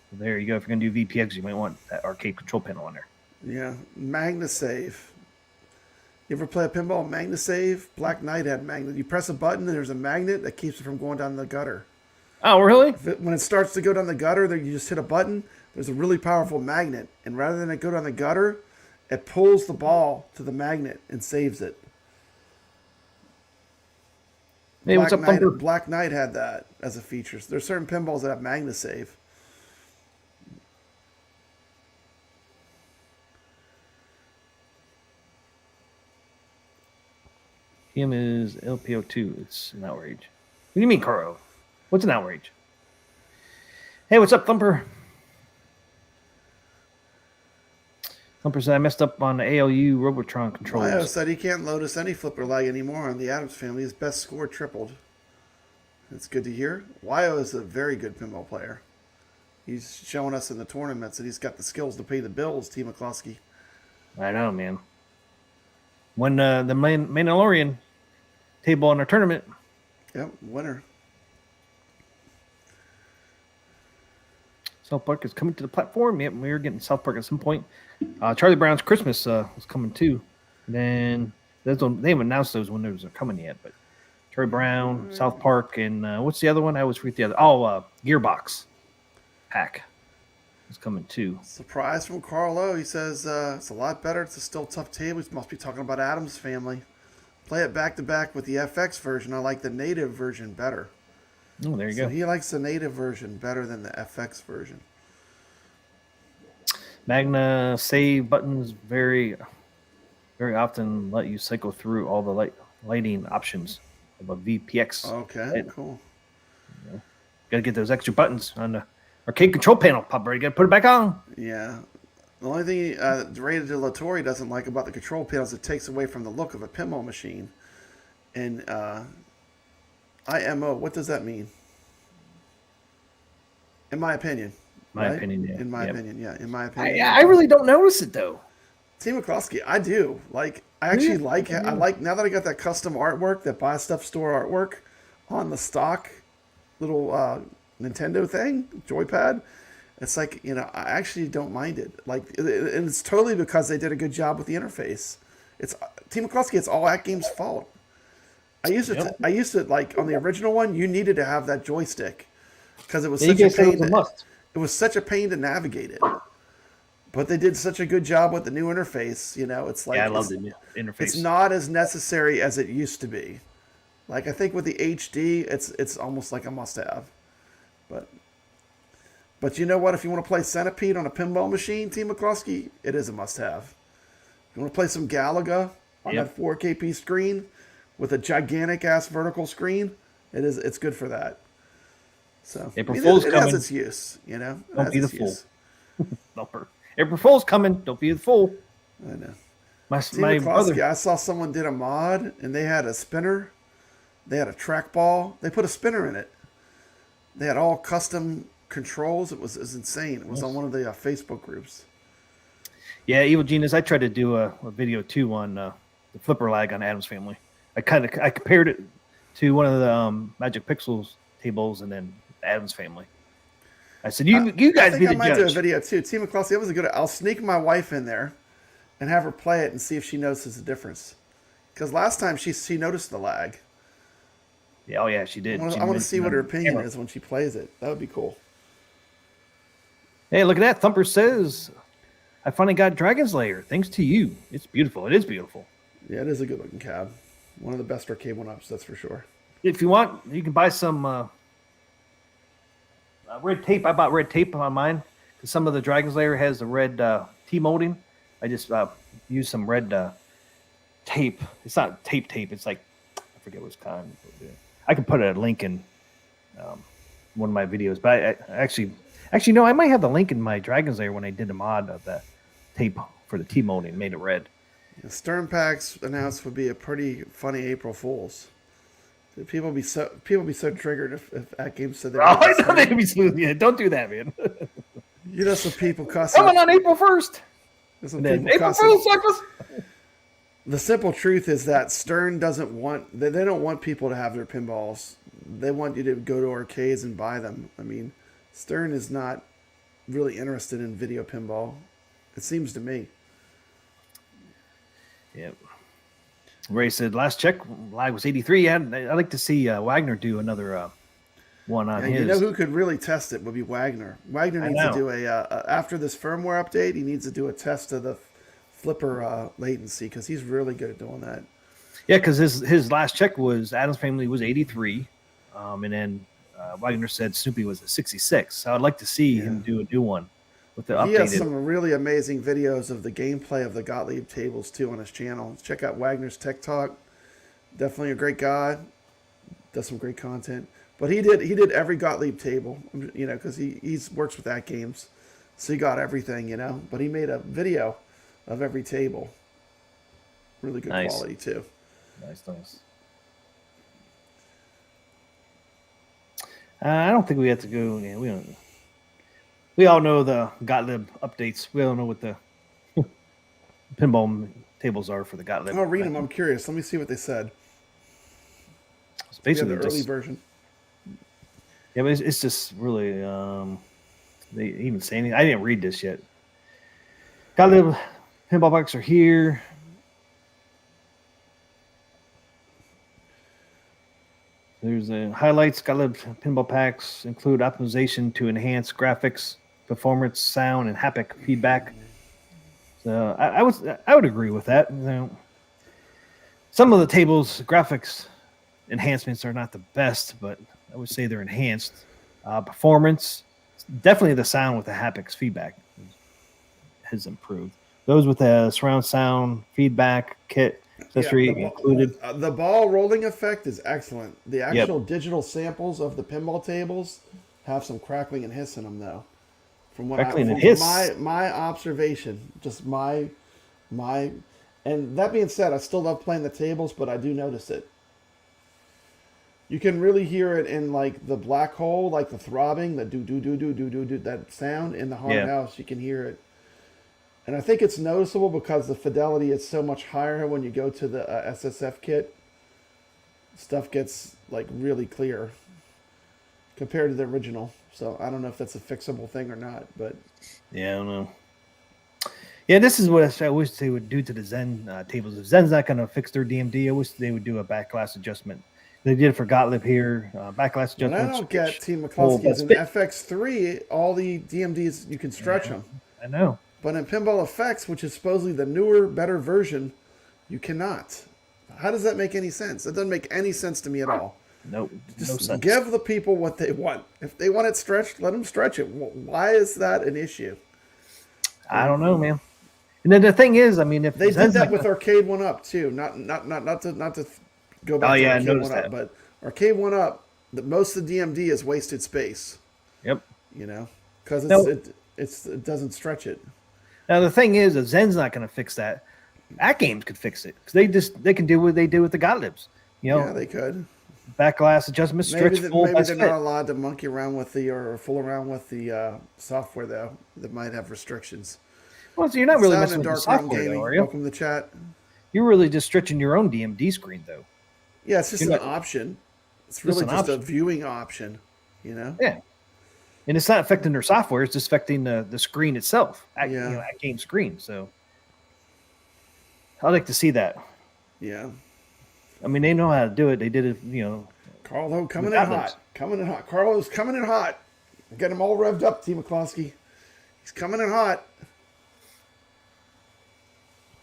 So there you go. If you're gonna do VPX, you might want that arcade control panel on there. Yeah, Magna Save. You ever play a pinball Magna Save? Black Knight had magnet. You press a button and there's a magnet that keeps it from going down the gutter. Oh, really? When it starts to go down the gutter, you just hit a button. There's a really powerful magnet, and rather than it go down the gutter, it pulls the ball to the magnet and saves it. Hey, what's up, Thumper? Black Knight had that as a feature. There's certain pinballs that have Magna Save. Him is LPO2. It's an outrage. What do you mean, Caro? What's an outrage? Hey, what's up, Thumper? Thumper said I messed up on the ALU Robotron controls. Lio said he can't load us any flipper lag anymore on the Adams Family. His best score tripled. That's good to hear. Lio is a very good pinball player. He's showing us in the tournaments that he's got the skills to pay the bills, T. McCloskey. I know, man. When the Mandalorian table in our tournament. Yep, winner. South Park is coming to the platform. Yep, we were getting South Park at some point. Charlie Brown's Christmas was coming too. And then they haven't announced those when those are coming yet. But Charlie Brown, South Park, and what's the other one? I always forget the other. Oh, Gearbox Pack is coming too. Surprise from Carlo. He says it's a lot better. It's a still tough table. He must be talking about Adam's Family. Play it back to back with the FX version. I like the native version better. Oh, there you go. He likes the native version better than the FX version. Magna save buttons very often let you cycle through all the lighting options of a VPX. Okay, cool. Got to get those extra buttons on the arcade control panel. Pop, ready? Got to put it back on. Yeah. The only thing Ray De La Torre doesn't like about the control panel is it takes away from the look of a pinball machine. And IMO, what does that mean? In my opinion. Opinion, yeah. In my opinion, yeah. In my opinion. I really don't notice it though. T. McCloskey, I do. Like, I actually like it. I like, now that I got that custom artwork, that Buy Stuff Store artwork on the stock little Nintendo thing, joypad, it's like, I actually don't mind it. Like, and it's totally because they did a good job with the interface. It's T. McCloskey, it's all AtGames' fault. I used to like on the original one, you needed to have that joystick because it was such a pain. It was such a pain to navigate it. But they did such a good job with the new interface. It's like I love the new interface. It's not as necessary as it used to be. Like I think with the HD, it's almost like a must-have. But you know what? If you want to play Centipede on a pinball machine, T. McCloskey, it is a must-have. You want to play some Galaga on Yep. that 4K screen with a gigantic ass vertical screen? It's good for that. So April Fool's it has coming. its use, you know. It Don't has be the its fool. use. Thumper. April Fool's coming. Don't be the fool. I know. My Team brother. McCloskey, I saw someone did a mod and they had a spinner, they had a trackball, they put a spinner in it. They had all custom controls. It was insane. It was on one of the Facebook groups. Yeah, Evil Genius. I tried to do a video too on the flipper lag on Adam's Family. I compared it to one of the Magic Pixels tables and then Adam's Family. I said, you guys I be think the I might do a judge. video too. Team McCloskey, that was a good. I'll sneak my wife in there and have her play it and see if she notices the difference. Because last time she noticed the lag. Yeah, oh yeah, she did. I want to see what her opinion is when she plays it. That would be cool. Hey, look at that. Thumper says, I finally got Dragon's Lair. Thanks to you. It's beautiful. It is beautiful. Yeah, it is a good looking cab. One of the best arcade one-ups, that's for sure. If you want, you can buy some red tape. I bought red tape on mine because some of the Dragon's Lair has the red T-molding. I just used some red tape. It's not tape. It's like, I forget what it's kind. I can put a link in one of my videos. But I actually, no, I might have the link in my Dragon's Lair when I did the mod of the tape for the T-molding, made it red. Yeah, Stern Packs announced would be a pretty funny April Fool's. People be so triggered if AtGames said they. Oh, I know they'd be smooth. Yeah, don't do that, man. You know, some people cussing. Coming on April 1st. Some And then people April cussing. Fool's suckers. The simple truth is that Stern doesn't want. They don't want people to have their pinballs. They want you to go to arcades and buy them. I mean, Stern is not really interested in video pinball. It seems to me. Yep. Ray said, last check, lag was 83. I'd like to see Wagner do another one on And his. you know who could really test it would be Wagner. Wagner needs to do after this firmware update, he needs to do a test of the flipper latency because he's really good at doing that. Yeah, because his last check was Adam's Family was 83. And then Wagner said Snoopy was at 66. So I'd like to see him do a new one with the updated. He has some really amazing videos of the gameplay of the Gottlieb tables too on his channel. Check out Wagner's Tech Talk. Definitely a great guy. Does some great content. But he did every Gottlieb table, you know, because he works with AtGames, so he got everything, you know. But he made a video of every table. Really good quality too. Nice. I don't think we have to go. Yeah, we don't. We all know the Gottlieb updates. We all know what the pinball tables are for the Gottlieb. I'll read them. I'm curious. Let me see what they said. It's basically the early just version. Yeah, but it's just really they even say anything. I didn't read this yet. Gottlieb pinball box are here. There's the highlights. Gottlieb pinball packs include optimization to enhance graphics, performance, sound, and haptic feedback. So I would agree with that. You know, some of the tables graphics enhancements are not the best, but I would say they're enhanced. Performance, definitely the sound with the haptics feedback has improved. Those with the surround sound feedback kit accessory included. The ball rolling effect is excellent. The actual digital samples of the pinball tables have some crackling and hiss in them, though. From what my observation, just my, and that being said, I still love playing the tables, but I do notice it. You can really hear it in like the black hole, like the throbbing, the do do do do do do do that sound in the hard house. You can hear it. And I think it's noticeable because the fidelity is so much higher when you go to the SSF kit. Stuff gets like really clear compared to the original. So I don't know if that's a fixable thing or not, but yeah, I don't know. Yeah, this is what I wish they would do to the Zen tables. If Zen's not going to fix their DMD, I wish they would do a backglass adjustment. They did it for Gottlieb here. Backlash adjustment. I don't get Team McCloskey's in FX3. All the DMDs you can stretch them. I know. But in Pinball Effects, which is supposedly the newer, better version, you cannot. How does that make any sense? It doesn't make any sense to me at all. Nope. Just give the people what they want. If they want it stretched, let them stretch it. Why is that an issue? I don't know, man. And then the thing is, I mean, if They did Zen's that not with gonna- Arcade 1-Up too. Not to go back Oh, to yeah, I Arcade noticed 1-Up, that. but Arcade 1-Up, most of the DMD is wasted space. Yep. Because No. it doesn't stretch it. Now the thing is, if Zen's not going to fix that, AtGames could fix it because they can do what they do with the Gottliebs. Yeah, they could. Back glass adjustment, stretch full. Maybe best they're fit. not allowed to monkey around with or fool around with the software though. That might have restrictions. Well, so you're not really Sound messing and with the Dark Realm software, though, Gaming. are you? Welcome to the chat. You're really just stretching your own DMD screen, though. Yeah, it's just You're an not- option. It's really an just a option. viewing option. Yeah. And it's not affecting their software; it's just affecting the screen itself. AtGames screen. So, I'd like to see that. Yeah. I mean, they know how to do it. They did it. Carlo coming with in Gottliebs. hot. Coming in hot. Carlo's coming in hot. Get him all revved up, T. McCloskey. He's coming in hot.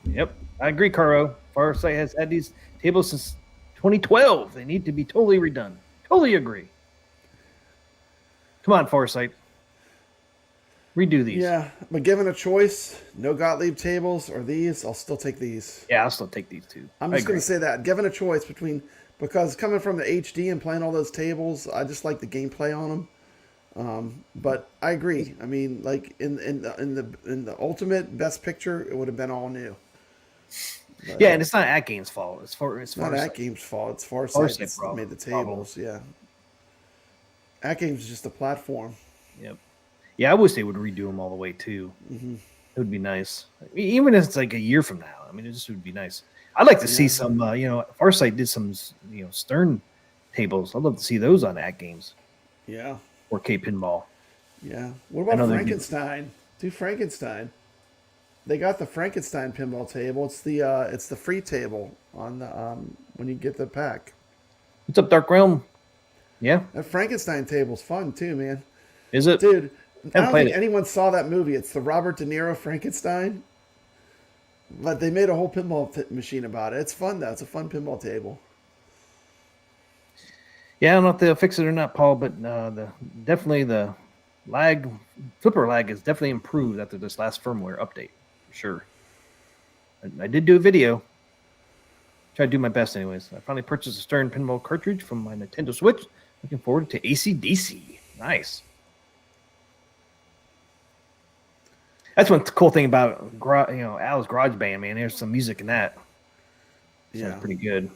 Yep, I agree, Caro. Farsight has had these tables since 2012. They need to be totally redone. Totally agree. Come on, Farsight. Redo these. Yeah, but given a choice, no Gottlieb tables or these, I'll still take these. Yeah, I'll still take these two. I'm I just going agree. to say that. Given a choice because coming from the HD and playing all those tables, I just like the gameplay on them. But I agree. I mean, like in the ultimate best picture, it would have been all new. But Yeah, and it's not AtGames' fault. It's not Farsight. AtGames' fault. It's Farsight Farsight that's problem. made the tables. Yeah, AtGames is just a platform. Yep. Yeah, I wish they would redo them all the way too. Mm-hmm. It would be nice, even if it's like a year from now. I mean, it just would be nice. I'd like to see some. Farsight did some, Stern tables. I'd love to see those on AtGames Yeah, or K Pinball. yeah. What I about know they do. Frankenstein? Do Frankenstein. They got the Frankenstein pinball table. It's the free table on the when you get the pack. What's up, Dark Realm? Yeah, That Frankenstein table's fun too, man. is it? Dude, I don't played think it. anyone saw that movie. It's the Robert De Niro Frankenstein. But they made a whole pinball machine about it. It's fun though. It's a fun pinball table. Yeah, I don't know if they'll fix it or not, Paul, but definitely the flipper lag is definitely improved after this last firmware update, for sure. I did do a video. Try to do my best anyways. I finally purchased a Stern pinball cartridge from my Nintendo Switch. Looking forward to AC/DC. Nice. That's one cool thing about Al's Garage Band, man. There's some music in that. Sounds pretty good.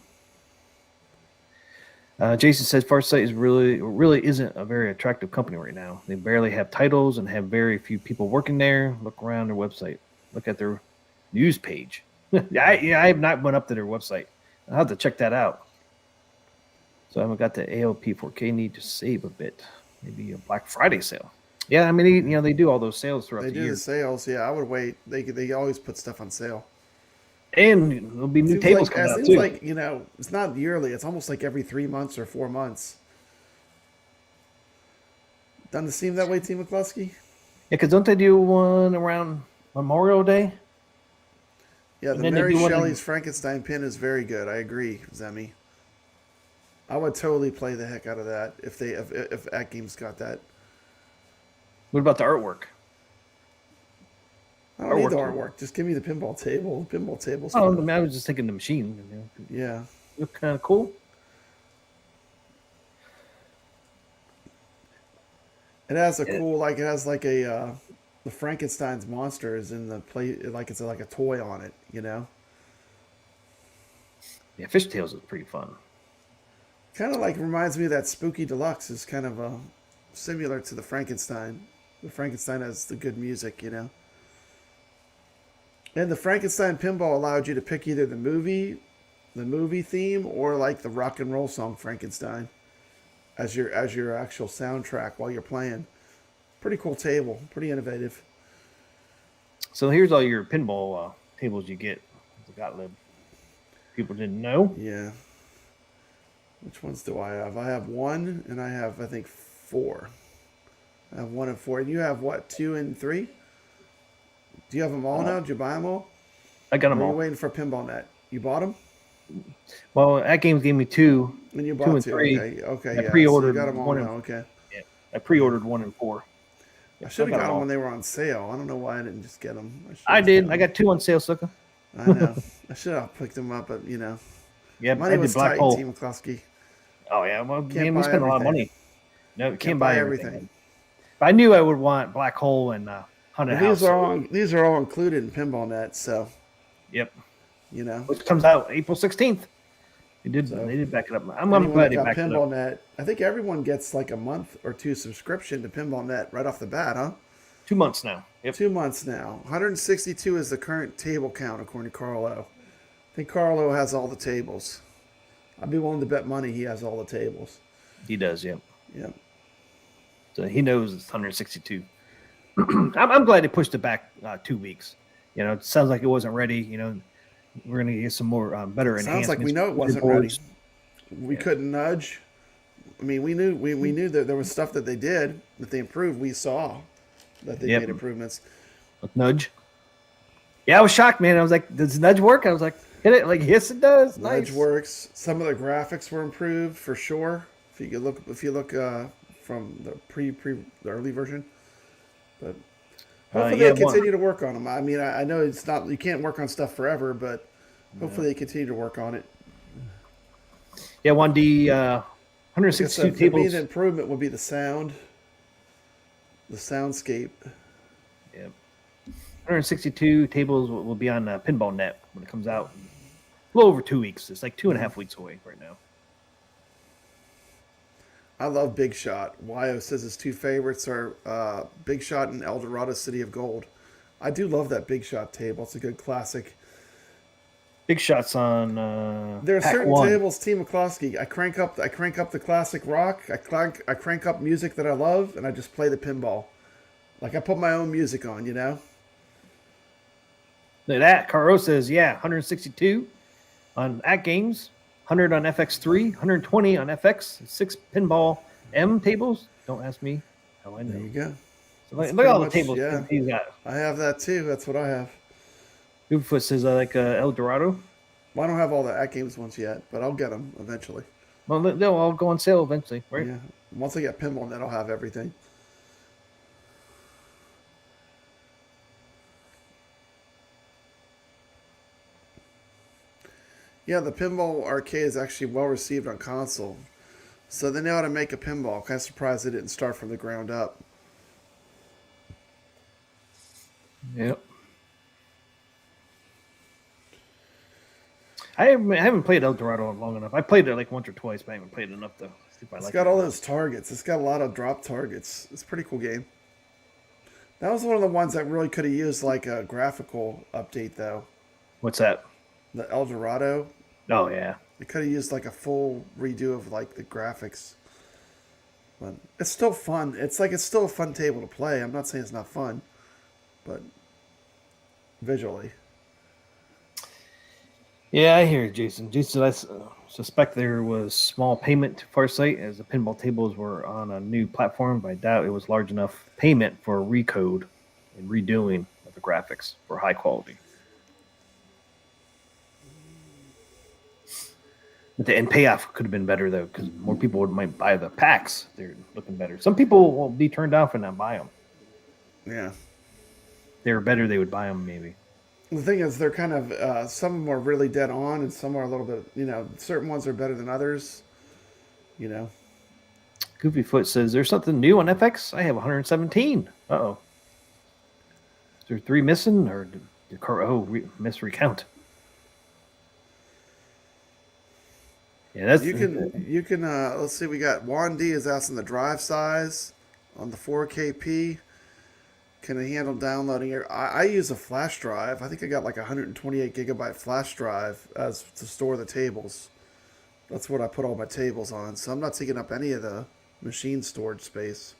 Jason says Farsight is really isn't a very attractive company right now. They barely have titles and have very few people working there. Look around their website. Look at their news page. I have not went up to their website. I'll have to check that out. So I haven't got the ALP 4K. Need to save a bit. Maybe a Black Friday sale. Yeah, I mean, they do all those sales throughout They the do year. the sales. Yeah, I would wait. They always put stuff on sale. And there'll be new tables coming out Seems too. like it's not yearly. It's almost like every 3 months or 4 months. Doesn't it seem that way, T. McCluskey? Yeah, because don't they do one around Memorial Day? Yeah, And the then they Mary do one in- Shelley's Frankenstein pin is very good. I agree, Zemi. I would totally play the heck out of that if AtGames got that. What about the artwork? I don't need the Artwork. artwork. Just give me the pinball table. The pinball table's Oh, I fun. mean, I was just thinking the machine. Yeah. Look kind of cool. It has a cool, it has like a, the Frankenstein's monster is in the play, like it's like a toy on it, Yeah, Fishtails is pretty fun. Kind of like reminds me of that Spooky Deluxe is kind of similar to the Frankenstein. The Frankenstein has the good music, And the Frankenstein pinball allowed you to pick either the movie theme or like the rock and roll song Frankenstein as your actual soundtrack while you're playing. Pretty cool table, pretty innovative. So here's all your pinball tables you get. The Gottlieb. People didn't know. Yeah. Which ones do I have? I have 1 and I have, I think, 4. I have 1 and 4. And you have what, 2 and 3? Do you have them all now? Did you buy them all? I got them Or are you all. waiting for Pinball Net? You bought them? Well, AtGames gave me 2. And you 2 bought and 2. 3. Okay, I yeah. pre-ordered So you got them all 1 now. and Okay. I pre-ordered 1 and 4. I should have got got them all. when they were on sale. I don't know why I didn't just get them. I did. I got 2 on sale, sucker. I know. I should have picked them up, but Yeah, money I did was Black tight. Hole. Team McCluskey. Oh yeah, well, Can't man, we buy spent a lot of everything. money. No, can't, Can't buy buy everything. everything. But I knew I would want Black Hole and Haunted Well, House. these are all included in Pinball Net, so Yep. you Which comes out April 16th. They did back it up. I'm anyone glad that they got backed it Pinball up. Net. I think everyone gets like a month or 2 subscription to Pinball Net right off the bat, huh? 2 months now. Yep. 2 months now. 162 is the current table count according to Carlo. I think Carlo has all the tables. I'd be willing to bet money he has all the tables. He does, yep. Yep. So he knows it's 162. I'm glad they pushed it back 2 weeks. It sounds like it wasn't ready. We're going to get some more better enhancements. Sounds like we know it wasn't ready. We couldn't nudge. I mean, we knew that there was stuff that they did, that they improved. We saw that they made improvements. With Nudge. Yeah, I was shocked, man. I was like, does Nudge work? I was like, hit it. Like, yes, it does. Nudge Nice. works. Some of the graphics were improved for sure. If you look from the early version, but hopefully they continue to work on them. I mean, I know it's not, you can't work on stuff forever, but hopefully they continue to work on it. Yeah, 1D 162 For me, tables. the improvement would be the soundscape. Yep. 162 tables will be on Pinball Net when it comes out. A little over 2 weeks. It's like 2.5 weeks away right now. I love Big Shot. Wyo says his 2 favorites are Big Shot and El Dorado City of Gold. I do love that Big Shot table. It's a good classic. Big Shots on There are Pack certain 1. tables, Team McCloskey. I crank up the classic rock. I crank up music that I love, and I just play the pinball. Like I put my own music on, Look at that. Caro says, 162 on AtGames, 100 on FX3, 120 on FX, 6 Pinball M tables. Don't ask me how I know. There you go. So look That's at all the pretty tables much, he's got. I have that too. That's what I have. Gooffoot says, I like El Dorado. Well, I don't have all the AtGames ones yet, but I'll get them eventually. Well, they'll all go on sale eventually, right? Yeah. Once I get Pinball Net, I'll have everything. Yeah, the Pinball Arcade is actually well received on console. So they know how to make a pinball. Kind of surprised they didn't start from the ground up. Yep. I haven't played El Dorado long enough. I played it like once or twice, but I haven't played it enough to see if I It's like got it. all those targets. It's got a lot of drop targets. It's a pretty cool game. That was one of the ones that really could have used like a graphical update, though. What's that? The El Dorado. Oh, yeah. It could have used like a full redo of like the graphics. But it's still fun. It's still a fun table to play. I'm not saying it's not fun, but visually. Yeah, I hear you, Jason. Jason, I suspect there was small payment to Farsight as the pinball tables were on a new platform, but I doubt it was large enough payment for a recode and redoing of the graphics for high quality. And payoff could have been better, though, because more people might buy the packs. They're looking better. Some people will be turned off and not buy them. Yeah. If they were better, they would buy them, maybe. The thing is, they're kind of, some of them are really dead on, and some are a little bit, certain ones are better than others, Goofy Foot says, there's something new on FX? I have 117. Uh-oh. Is there 3 missing, or did misrecount? Yeah, that's... You can, let's see, we got Juan D is asking the drive size on the 4KP. Can it handle downloading it? I use a flash drive. I think I got like a 128 gigabyte flash drive as to store the tables. That's what I put all my tables on. So I'm not taking up any of the machine storage space.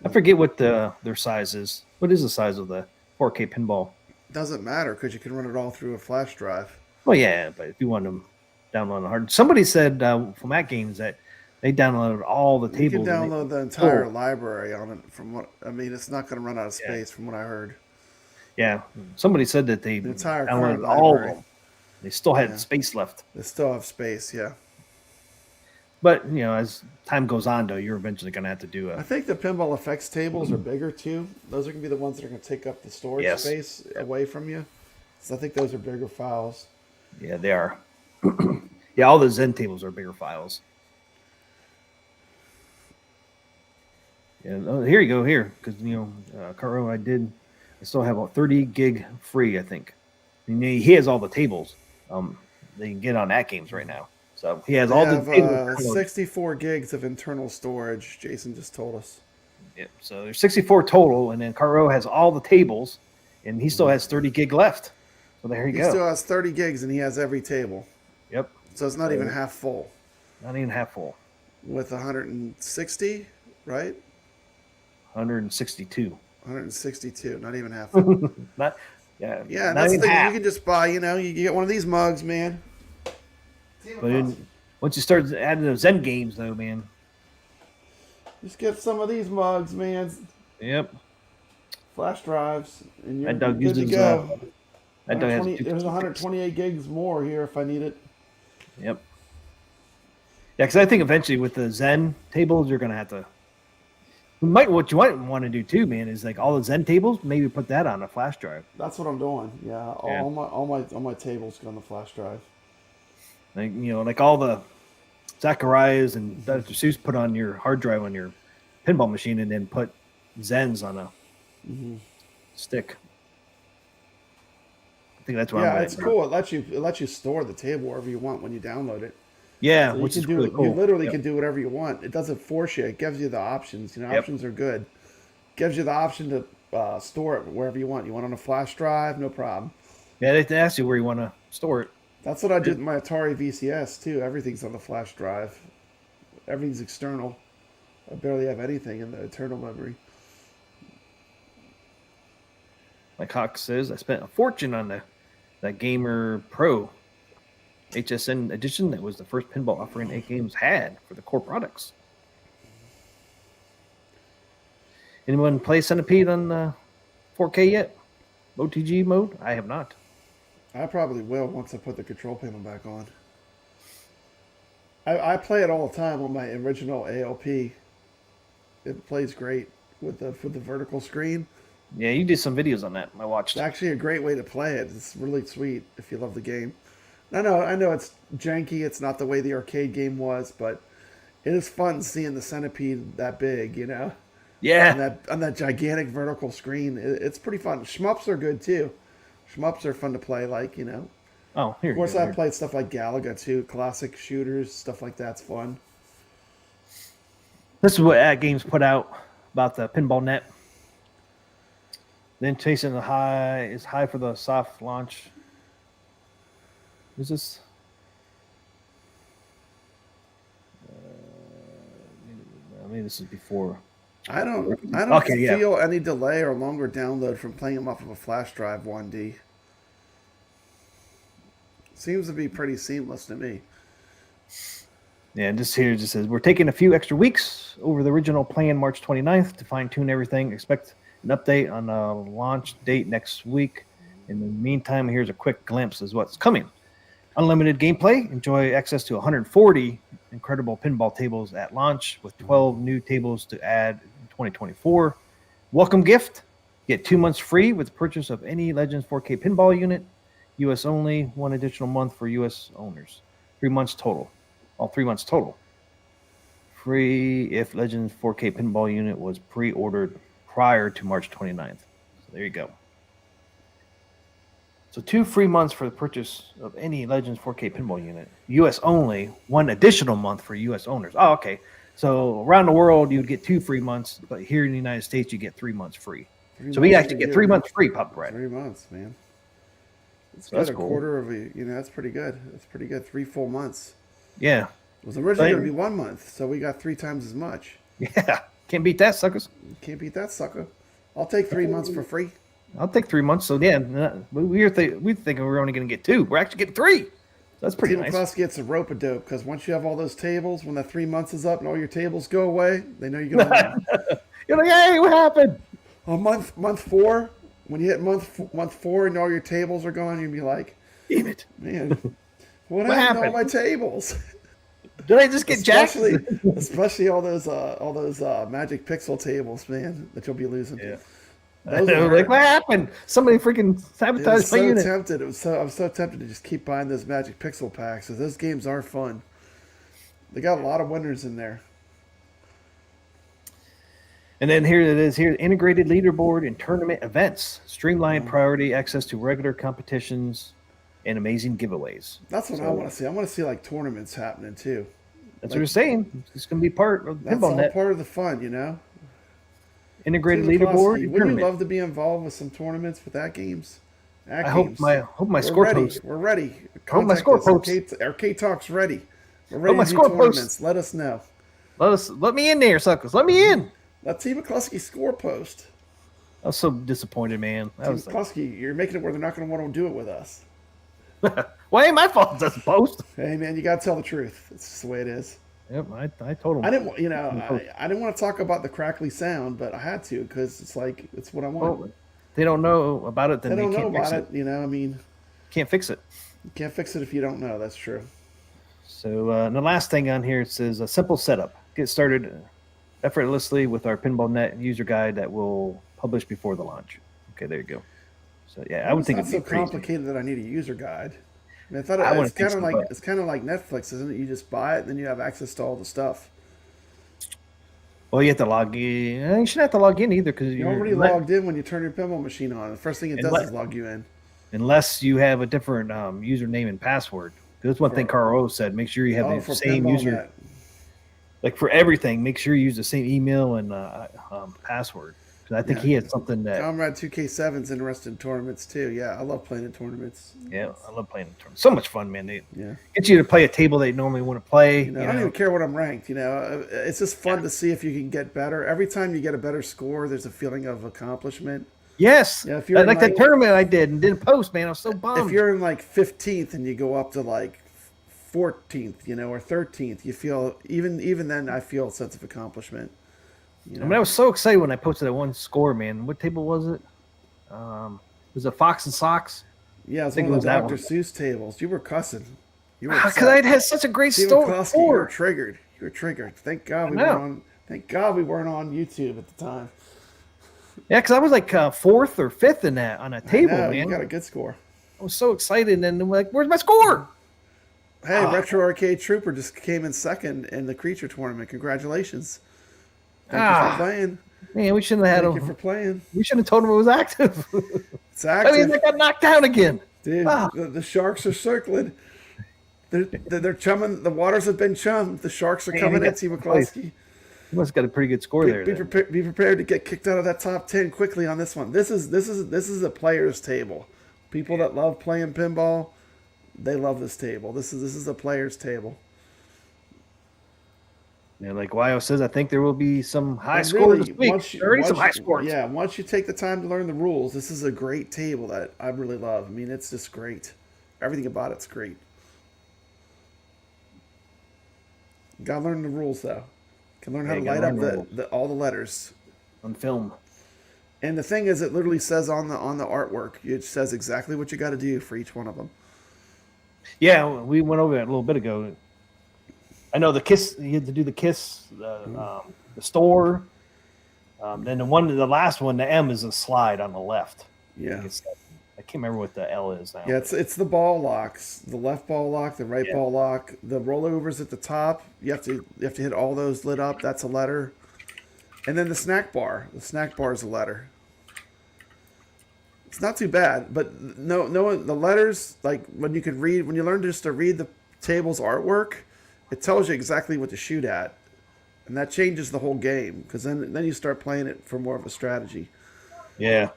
I forget what their size is. What is the size of the 4K pinball? Doesn't matter because you can run it all through a flash drive. Well, yeah, but if you want to download the hard... Somebody said from AtGames that they downloaded all the tables. You can download the entire library on it. From what I mean, it's not going to run out of space, from what I heard. Yeah, somebody said that they entire downloaded all of them. They still had space left. They still have space, yeah. But as time goes on, though, you're eventually going to have to do I a think the pinball effects tables are bigger too. Those are gonna be the ones that are gonna take up the storage Yes. space away from you. So I think those are bigger files. yeah, they are. Yeah, all the Zen tables are bigger files. Yeah, here you go here because Caro, I still have a 30 gig free, I think. And he has all the tables. They can get on AtGames right now. So he has I all have the tables. 64 gigs of internal storage. Jason just told us. Yeah, so there's 64 total, and then Caro has all the tables, and he still has 30 gig left. So there you He go. still has 30 gigs and he has every table. Yep, So it's not even half full. not even half full. With 160, right? 162. 162, not even half full. Not yeah. Yeah, not that's the even thing. half. You can just buy, you get one of these mugs, man. But then, once you start adding those Zen games, though, man. Just get some of these mugs, man. Yep. Flash drives, and you're That Doug good to uses. go. That Doug has there's 128 gigs more here if I need it. Yep. Yeah, because I think eventually with the Zen tables, you're gonna have to. What you might want to do too, man, is like all the Zen tables, maybe put that on a flash drive. That's what I'm doing. Yeah, Yeah. all my tables go on the flash drive. Like like all the Zacharias and Dr. Seuss put on your hard drive on your pinball machine, and then put Zens on a stick. I think that's what Yeah, I'm. it's cool. It lets you store the table wherever you want when you download it. Yeah, So which you is can do really cool. You literally Yep. can do whatever you want. It doesn't force you. It gives you the options. Yep. Options are good. Gives you the option to store it wherever you want. You want on a flash drive, no problem. Yeah, they ask you where you want to store it. That's what I did with my Atari VCS too. Everything's on the flash drive. Everything's external. I barely have anything in the internal memory. Like Hawk says, I spent a fortune on that Gamer Pro HSN edition. That was the first pinball offering AtGames had for the core products. Anyone play Centipede on 4K yet? OTG mode? I have not. I probably will once I put the control panel back on. I play it all the time on my original ALP. It plays great with the vertical screen. Yeah, you did some videos on that. I watched. It's actually a great way to play it. It's really sweet if you love the game. I know it's janky. It's not the way the arcade game was, but it is fun seeing the Centipede that big, Yeah. on that gigantic vertical screen. It's pretty fun. Shmups are good too. Shmups are fun to play, Oh, here. Of course, you go. I played stuff like Galaga too, classic shooters, stuff like that's fun. This is what AtGames put out about the pinball net. Then chasing the high is high for the soft launch. Is this? Maybe this is before. I don't Okay, yeah. feel any delay or longer download from playing them off of a flash drive 1D. Seems to be pretty seamless to me. Yeah, and this here just says we're taking a few extra weeks over the original plan, March 29th, to fine tune everything. Expect an update on a launch date next week. In the meantime, here's a quick glimpse of what's coming. Unlimited gameplay. Enjoy access to 140 incredible pinball tables at launch with 12 new tables to add in 2024. Welcome gift. Get 2 months free with the purchase of any Legends 4K pinball unit. U.S. only. 1 additional month for U.S. owners. 3 months total. All 3 months total. Free if Legends 4K pinball unit was pre-ordered prior to March 29th. So there you go. So 2 free months for the purchase of any Legends 4K pinball unit. U.S. only. 1 additional month for U.S. owners. Oh, okay. So around the world, you would get 2 free months, but here in the United States, you get 3 months free. So we actually get 3 months free, Pop Bread. 3 months, man. It's So that's good. A cool. quarter of a, that's pretty good. That's pretty good. 3 full months. Yeah. It was originally But- going to be 1 month, so we got 3 times as much. Yeah. Can't beat that, suckers. Can't beat that sucker. I'll take 3 months for free. I'll take 3 months. So yeah, we thinking we're only going to get 2. We're actually getting 3. That's pretty Team nice. Plus gets a rope-a-dope because once you have all those tables, when that 3 months is up and all your tables go away, they know you're going to You're like, hey, what happened? on month 4, when you hit month 4 and all your tables are gone, you'll be like, Damn it. man, what happened to all happened? my tables? Did I just get jacked? Especially all those Magic Pixel tables, man, that you'll be losing. Yeah. Those Like, what happened? Somebody freaking sabotaged my unit. I'm so tempted to just keep buying those Magic Pixel packs. Because those games are fun. They got a lot of winners in there. And then here it is. Here, integrated leaderboard and tournament events, streamlined priority access to regular competitions, and amazing giveaways. That's what I want to see. I want to see like tournaments happening too. That's what you're saying. It's going to be part of That's Pinball all Net. part of the fun, you know. Integrated leaderboard. And Would you tournament. love to be involved with some tournaments with AtGames? I hope my We're score ready. post. We're ready. Hope my Contact score us. post. Arcade Talk's ready. We're ready my to do score tournaments. post. Let us know. Let me in there, suckers. Let me in. Let Team McCluskey score post. I was so disappointed, man. I Team was like, McCluskey, you're making it where they're not going to want to do it with us. well, ain't my fault. It doesn't post. Hey, man, you got to tell the truth. It's just the way it is. Yep, I told him. I didn't, I didn't want to talk about the crackly sound, but I had to because it's like it's what I want. Well, they don't know about it, then They don't know can't fix about it. You know, I mean, Can't fix it. you can't fix it if you don't know. That's true. So and the last thing on here, it says a simple setup. Get started effortlessly with our Pinball Net user guide that will publish before the launch. Okay, there you go. So yeah, I would think it's it'd not be so crazy. complicated that I need a user guide. I mean, I thought I wouldn't it's think kind of so, like but- it's kind of like Netflix, isn't it? You just buy it, and then you have access to all the stuff. Well, you have to log in. You shouldn't have to log in either because You're already logged in when you turn your pinball machine on. The first thing it does is log you in. unless you have a different username and password. That's one thing Carl O said. Make sure you have the for same Pinball user. Net. Like for everything, make sure you use the same email and password. Because I think he had something that. Comrade 2K7's interested in tournaments too. Yeah, I love playing in tournaments. Yeah, I love playing in tournaments. So much fun, man. They Yeah. get you to play a table they normally want to play. I don't even care what I'm ranked. It's just fun to see if you can get better. Every time you get a better score, there's a feeling of accomplishment. Yes. Yeah, if you're like that tournament I did and didn't post, man. I was so bummed. If you're in like 15th and you go up to like 14th, or 13th, you feel even then I feel a sense of accomplishment. I mean, I was so excited when I posted that one score, man. What table was it? Was it Fox and Socks? Yeah, it's think one it of was the that Dr. one. Seuss tables. You were cussing. You were Because I had such a great Steve story. McCluskey, you were triggered. You were triggered. Thank God we know. weren't on. Thank God we weren't on YouTube at the time. Yeah, because I was like fourth or fifth in that on a table, No, man. you got a good score. I was so excited, and then I'm like, "Where's my score?" Hey, Retro Arcade Trooper just came in second in the Creature Tournament. Congratulations. Thank you for playing. Man, we shouldn't have had Thank him. you for playing. We shouldn't have told him it was active. It's I active. mean, they got knocked down again. Dude, the sharks are circling. They're chumming. The waters have been chummed. The sharks are coming at Team McCluskey. You must have got a pretty good score there. Be prepared to get kicked out of that top 10 quickly on this one. This is a player's table. People that love playing pinball, they love this table. This is a player's table. Yeah, like Wyo says, I think there will be some high And scores really, this week. Already some high scores. Yeah, once you take the time to learn the rules, this is a great table that I really love. I mean, it's just great. Everything about it's great. You gotta learn the rules though. You can learn how to light up all the letters on film. And the thing is, it literally says on the artwork. It says exactly what you got to do for each one of them. Yeah, we went over that a little bit ago. I know the kiss. You had to do the kiss, the store. Then the last one, the M is a slide on the left. Yeah. I can't remember what the L is now. Yeah, it's the ball locks, the left ball lock, the right ball lock, the rollovers at the top. You have to hit all those lit up. That's a letter. And then the snack bar. The snack bar is a letter. It's not too bad, but no, the letters, like when you learn just to read the table's artwork, it tells you exactly what to shoot at, and that changes the whole game because then you start playing it for more of a strategy. Yeah.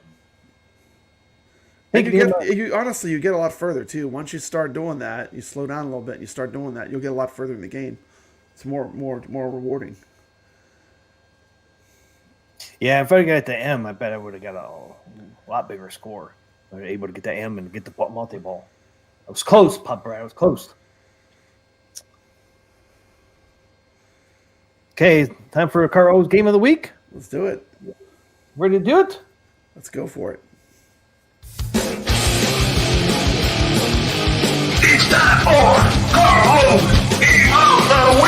And you get a lot further too. Once you start doing that, you slow down a little bit. And you start doing that, you'll get a lot further in the game. It's more rewarding. Yeah, if I got the M, I bet I would have got a lot bigger score. I was able to get the M and get the multi-ball. I was close, Pop Brad. I was close. Okay, time for Caro's Game of the Week. Let's do it. Ready to do it? Let's go for it. It's time for Carl Game of the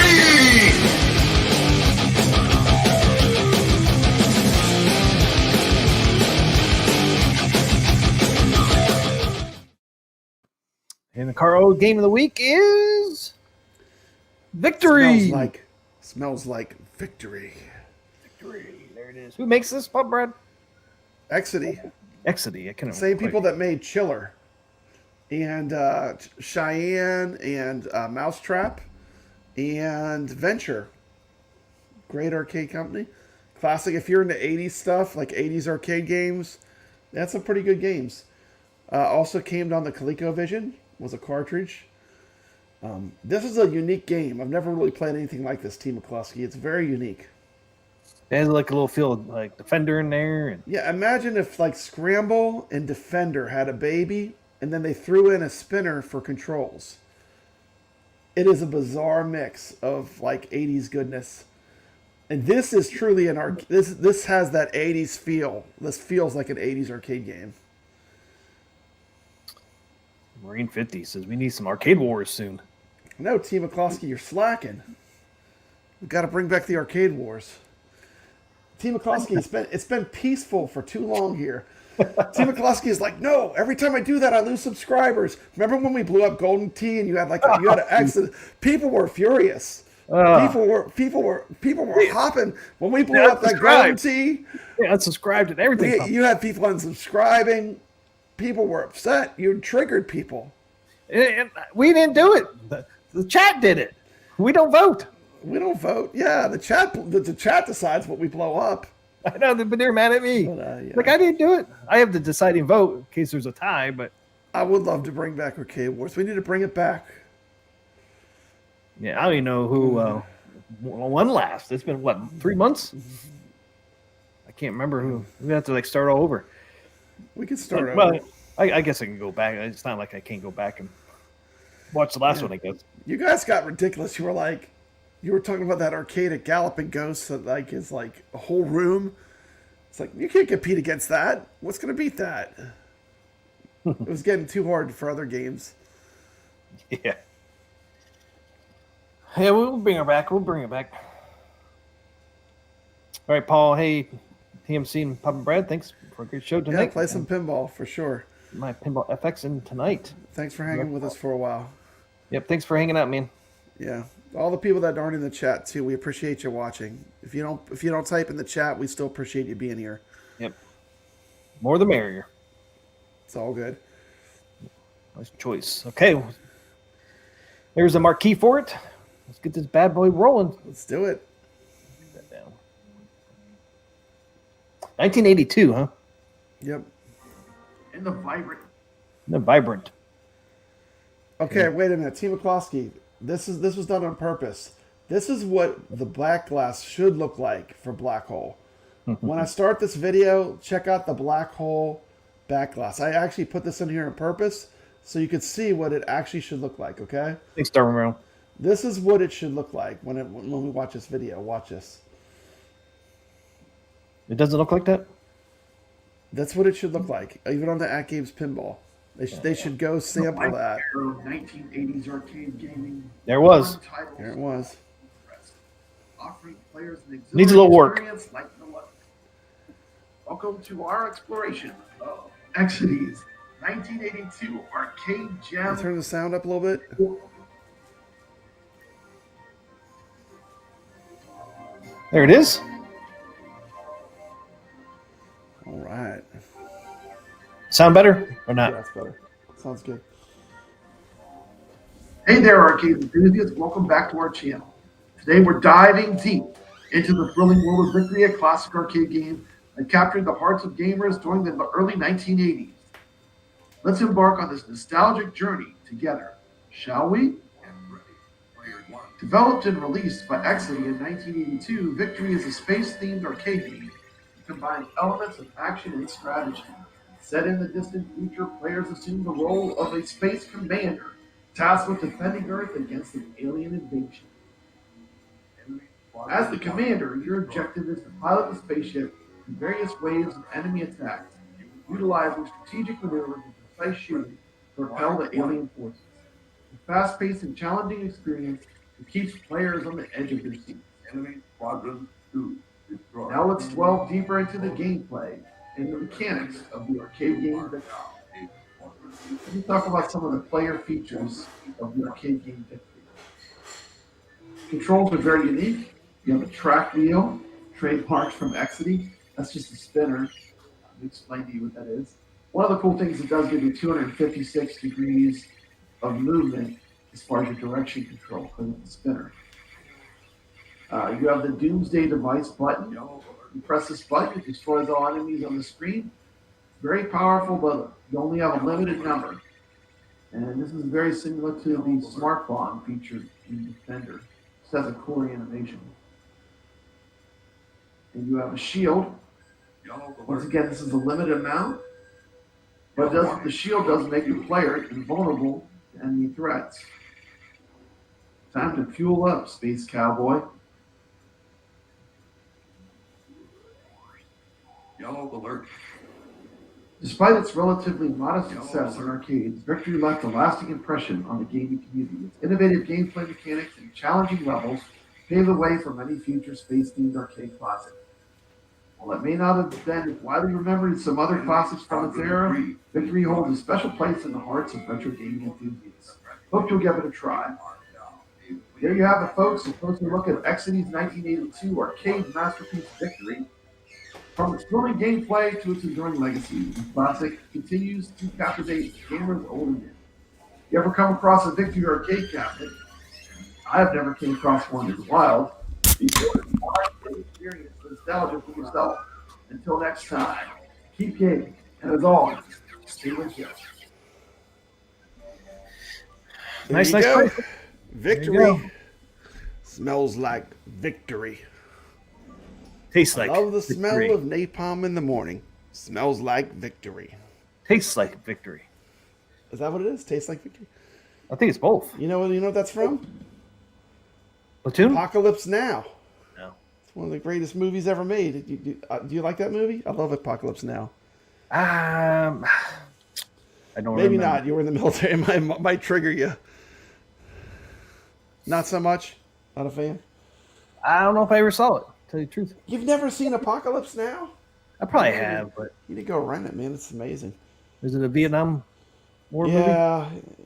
And the Caro game of the week is Victory. Smells like victory. Victory. There it is. Who makes this, Pub Brad? Exidy. Exidy. I can't Same people that made Chiller and Cheyenne and Mousetrap and Venture. Great arcade company. Classic. If you're into 80s stuff, like 80s arcade games, that's some pretty good games. Also came on the ColecoVision, was a cartridge. This is a unique game. I've never really played anything like this, Team McCluskey. It's very unique. It has like a little feel like Defender in there. And... yeah, imagine if like Scramble and Defender had a baby, and then they threw in a spinner for controls. It is a bizarre mix of like 80s goodness. And this is truly an this has that 80s feel. This feels like an 80s arcade game. Marine 50 says we need some arcade wars soon. No, Team McCloskey, you're slacking. We've got to bring back the arcade wars. Team McCloskey, it's been peaceful for too long here. Team McCloskey is like, no, every time I do that, I lose subscribers. Remember when we blew up Golden Tee and you had you had an exit? People were furious. People were hopping when we blew up that Golden Tee. Yeah, unsubscribed and everything. You had people unsubscribing. People were upset. You triggered people. And we didn't do it. The chat did it. We don't vote. We don't vote. Yeah, the chat decides what we blow up. I know, but they're mad at me. But, yeah. Like, I didn't do it. I have the deciding vote in case there's a tie, but... I would love to bring back Arcade Wars. We need to bring it back. Yeah, I don't even know who won last. It's been, what, 3 months? I can't remember who. We have to, like, start all over. We can start over. Well, I guess I can go back. It's not like I can't go back and watch the last one, I guess. You guys got ridiculous. You were talking about that arcade at Galloping Ghost that like is like a whole room. It's like you can't compete against that. What's going to beat that? It was getting too hard for other games. Yeah. Yeah, we'll bring her back. All right, Paul. Hey, TMC and Papa Brad. Thanks for a great show tonight. Yeah, play some pinball for sure. My Pinball FX in tonight. Thanks for hanging with us for a while. Yep, thanks for hanging out, man. Yeah. All the people that aren't in the chat too, we appreciate you watching. If you don't type in the chat, we still appreciate you being here. Yep. More the merrier. It's all good. Nice choice. Okay. There's a marquee for it. Let's get this bad boy rolling. Let's do it. Put that down. 1982, huh? Yep. In the vibrant. Okay, wait a minute. Team McCloskey, this was done on purpose. This is what the black glass should look like for Black Hole. When I start this video, check out the Black Hole back glass. I actually put this in here on purpose so you could see what it actually should look like, okay? Thanks, Darwin. This is what it should look like when we watch this video. Watch this. It doesn't look like that? That's what it should look like, even on the AtGames Pinball. They should go sample that. 1980s arcade gaming. There it was. There it was. Offering players an Needs a little work. experience like no other. Welcome to our exploration of Exidy's 1982 arcade Can I gem. turn the sound up a little bit? There it is. All right. Sound better or Yeah, not? that's better. Sounds good. Hey there, arcade enthusiasts. Welcome back to our channel. Today we're diving deep into the thrilling world of Victory, a classic arcade game that captured the hearts of gamers during the early 1980s. Let's embark on this nostalgic journey together, shall we? Developed and released by Exidy in 1982, Victory is a space-themed arcade game that combines elements of action and strategy. Set in the distant future, players assume the role of a space commander tasked with defending Earth against an alien invasion. As the commander, your objective is to pilot the spaceship through various waves of enemy attacks, utilizing strategic maneuvers and precise shooting to repel the alien forces. A fast-paced and challenging experience that keeps players on the edge of their seats. Now let's delve deeper into the gameplay and the mechanics of the arcade game Victory. Let me talk about some of the player features of the arcade game Victory. Controls are very unique. You have a track wheel, trademarked from Exidy. That's just a spinner. Let me explain to you what that is. One of the cool things it does give you 256 degrees of movement as far as your direction control because of the spinner. You have the Doomsday Device button. You press this button, it destroys all enemies on the screen. Very powerful, but you only have a limited number. And this is very similar to the Smart Bomb featured in Defender. This has a cool animation. And you have a shield. Once again, this is a limited amount, but the shield does make the player invulnerable to enemy threats. Time to fuel up, Space Cowboy. Yellow alert. Despite its relatively modest success in arcades, Victory left a lasting impression on the gaming community. Its innovative gameplay mechanics and challenging levels paved the way for many future space-themed arcade classics. While it may not have been as widely remembered as some other classics from its era, Victory holds a special place in the hearts of retro gaming enthusiasts. Hope you'll give it a try. There you have it, folks. A closer look at Exidy's 1982 arcade masterpiece Victory. From its thrilling gameplay to its enduring legacy, the classic continues to captivate gamers old and new. You ever come across a Victory arcade cabinet? I have never came across one in the wild. Be sure to experience nostalgia for yourself. Until next time, keep gaming, and as always, stay with you. Nice go. play. Victory smells like victory. Tastes like Love the smell victory. of napalm in the morning. Smells like victory. Tastes like victory. Is that what it is? Tastes like victory. I think it's both. You know what that's from? Platoon? Apocalypse Now. No. It's one of the greatest movies ever made. Do you like that movie? I love Apocalypse Now. I don't Maybe remember. not. You were in the military. It might trigger you. Not so much. Not a fan. I don't know if I ever saw it. Tell you the truth, You've never seen Apocalypse Now? I probably have, but You need to go rent it, man. It's amazing. is it a Vietnam War movie?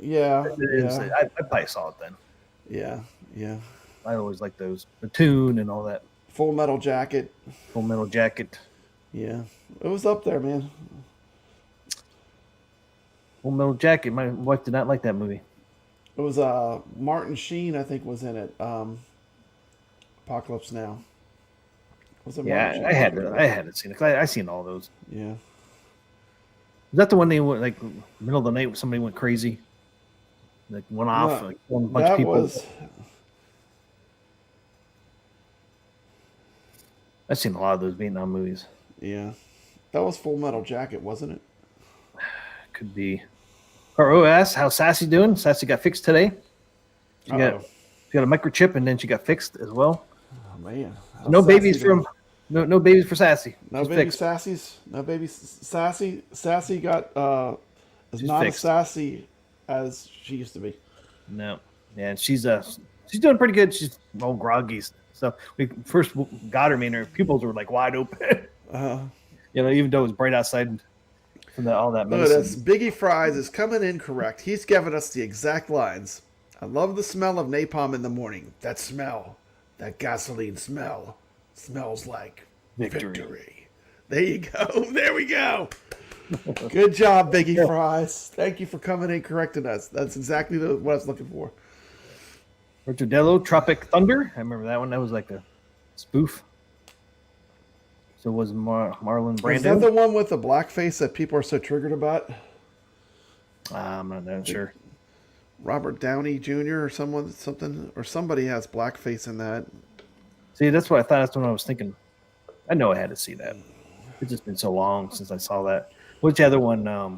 Yeah. It is. I probably saw it then. Yeah. I always like those Platoon and all that. Full Metal Jacket. Full Metal Jacket. Yeah. It was up there, man. Full Metal Jacket. My wife did not like that movie. It was Martin Sheen, I think, was in it. Apocalypse Now. Was it Martin Yeah, Sheen? I hadn't seen it. I seen all those. Yeah. Is that the one they went like middle of the night? Somebody went crazy, like went off, No, like one bunch of that people. was I've seen a lot of those Vietnam movies. yeah. That was Full Metal Jacket, wasn't it? Could be. ROS, how's Sassy doing? Sassy got fixed today. She got a microchip and then she got fixed as well. Oh man. How's No Sassy babies doing? no babies for Sassy. No She's baby fixed. Sassy's. No baby Sassy. Sassy got is She's not fixed. as sassy as she used to be. No, yeah, she's doing pretty good. She's all groggy. So we first got her, man. Her pupils were like wide open. Even though it was bright outside from all that Look at medicine. this. Biggie Fries is coming in correct. He's giving us the exact lines. I love the smell of napalm in the morning. That smell, that gasoline smell, smells like victory. There you go. There we go. Good job, Biggie Fries. Thank you for coming in correcting us. That's exactly what I was looking for. Rotodello, Tropic Thunder. I remember that one. That was like a spoof. So was Marlon Brando. Is that the one with the blackface that people are so triggered about? I'm not sure. Robert Downey Jr. or somebody has blackface in that. See, that's what I thought. That's what I was thinking. I know I had to see that. It's just been so long since I saw that. What's the other one? I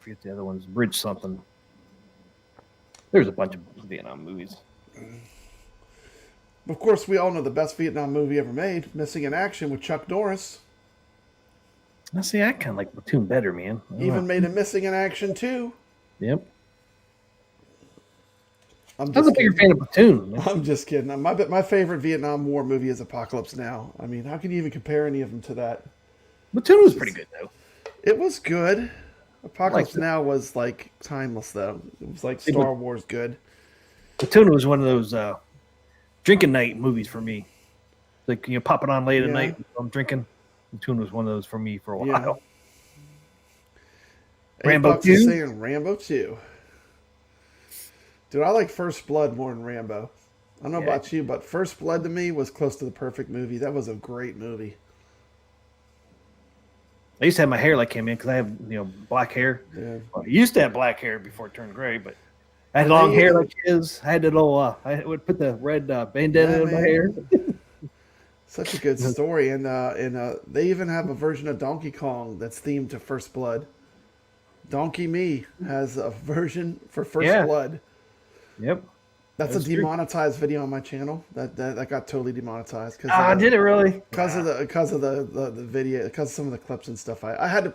forget the other one's Bridge something. There's a bunch of Vietnam movies. Of course, we all know the best Vietnam movie ever made, Missing in Action with Chuck Norris. Now, see, I kind of like Platoon better, man. I don't Even know. made a Missing in Action 2. Yep. I'm I was a just bigger kidding. fan of Platoon. Man. I'm just kidding. My favorite Vietnam War movie is Apocalypse Now. I mean, how can you even compare any of them to that? Platoon was pretty good, though. It was good. Apocalypse Like- Now was like timeless though. It was like Star Wars good. Platoon was one of those drinking night movies for me. Like, pop it on late at Yeah. night. I'm drinking. Platoon was one of those for me for a while. Yeah. Rambo $8 is 2? saying Rambo 2. Dude, I like First Blood more than Rambo. I don't know Yeah. about you, but First Blood to me was close to the perfect movie. That was a great movie. I used to have my hair like him, man, because I have black hair. Yeah. Well, I used to have black hair before it turned gray, but I had long hair like his. I had a little. I would put the red bandana in my man. hair. Such a good story, and they even have a version of Donkey Kong that's themed to First Blood. Donkey Me has a version for First Yeah. Blood. Yep. That's That's a true. demonetized video on my channel. That got totally demonetized Did it really? because of the video, because of some of the clips and stuff. I had to,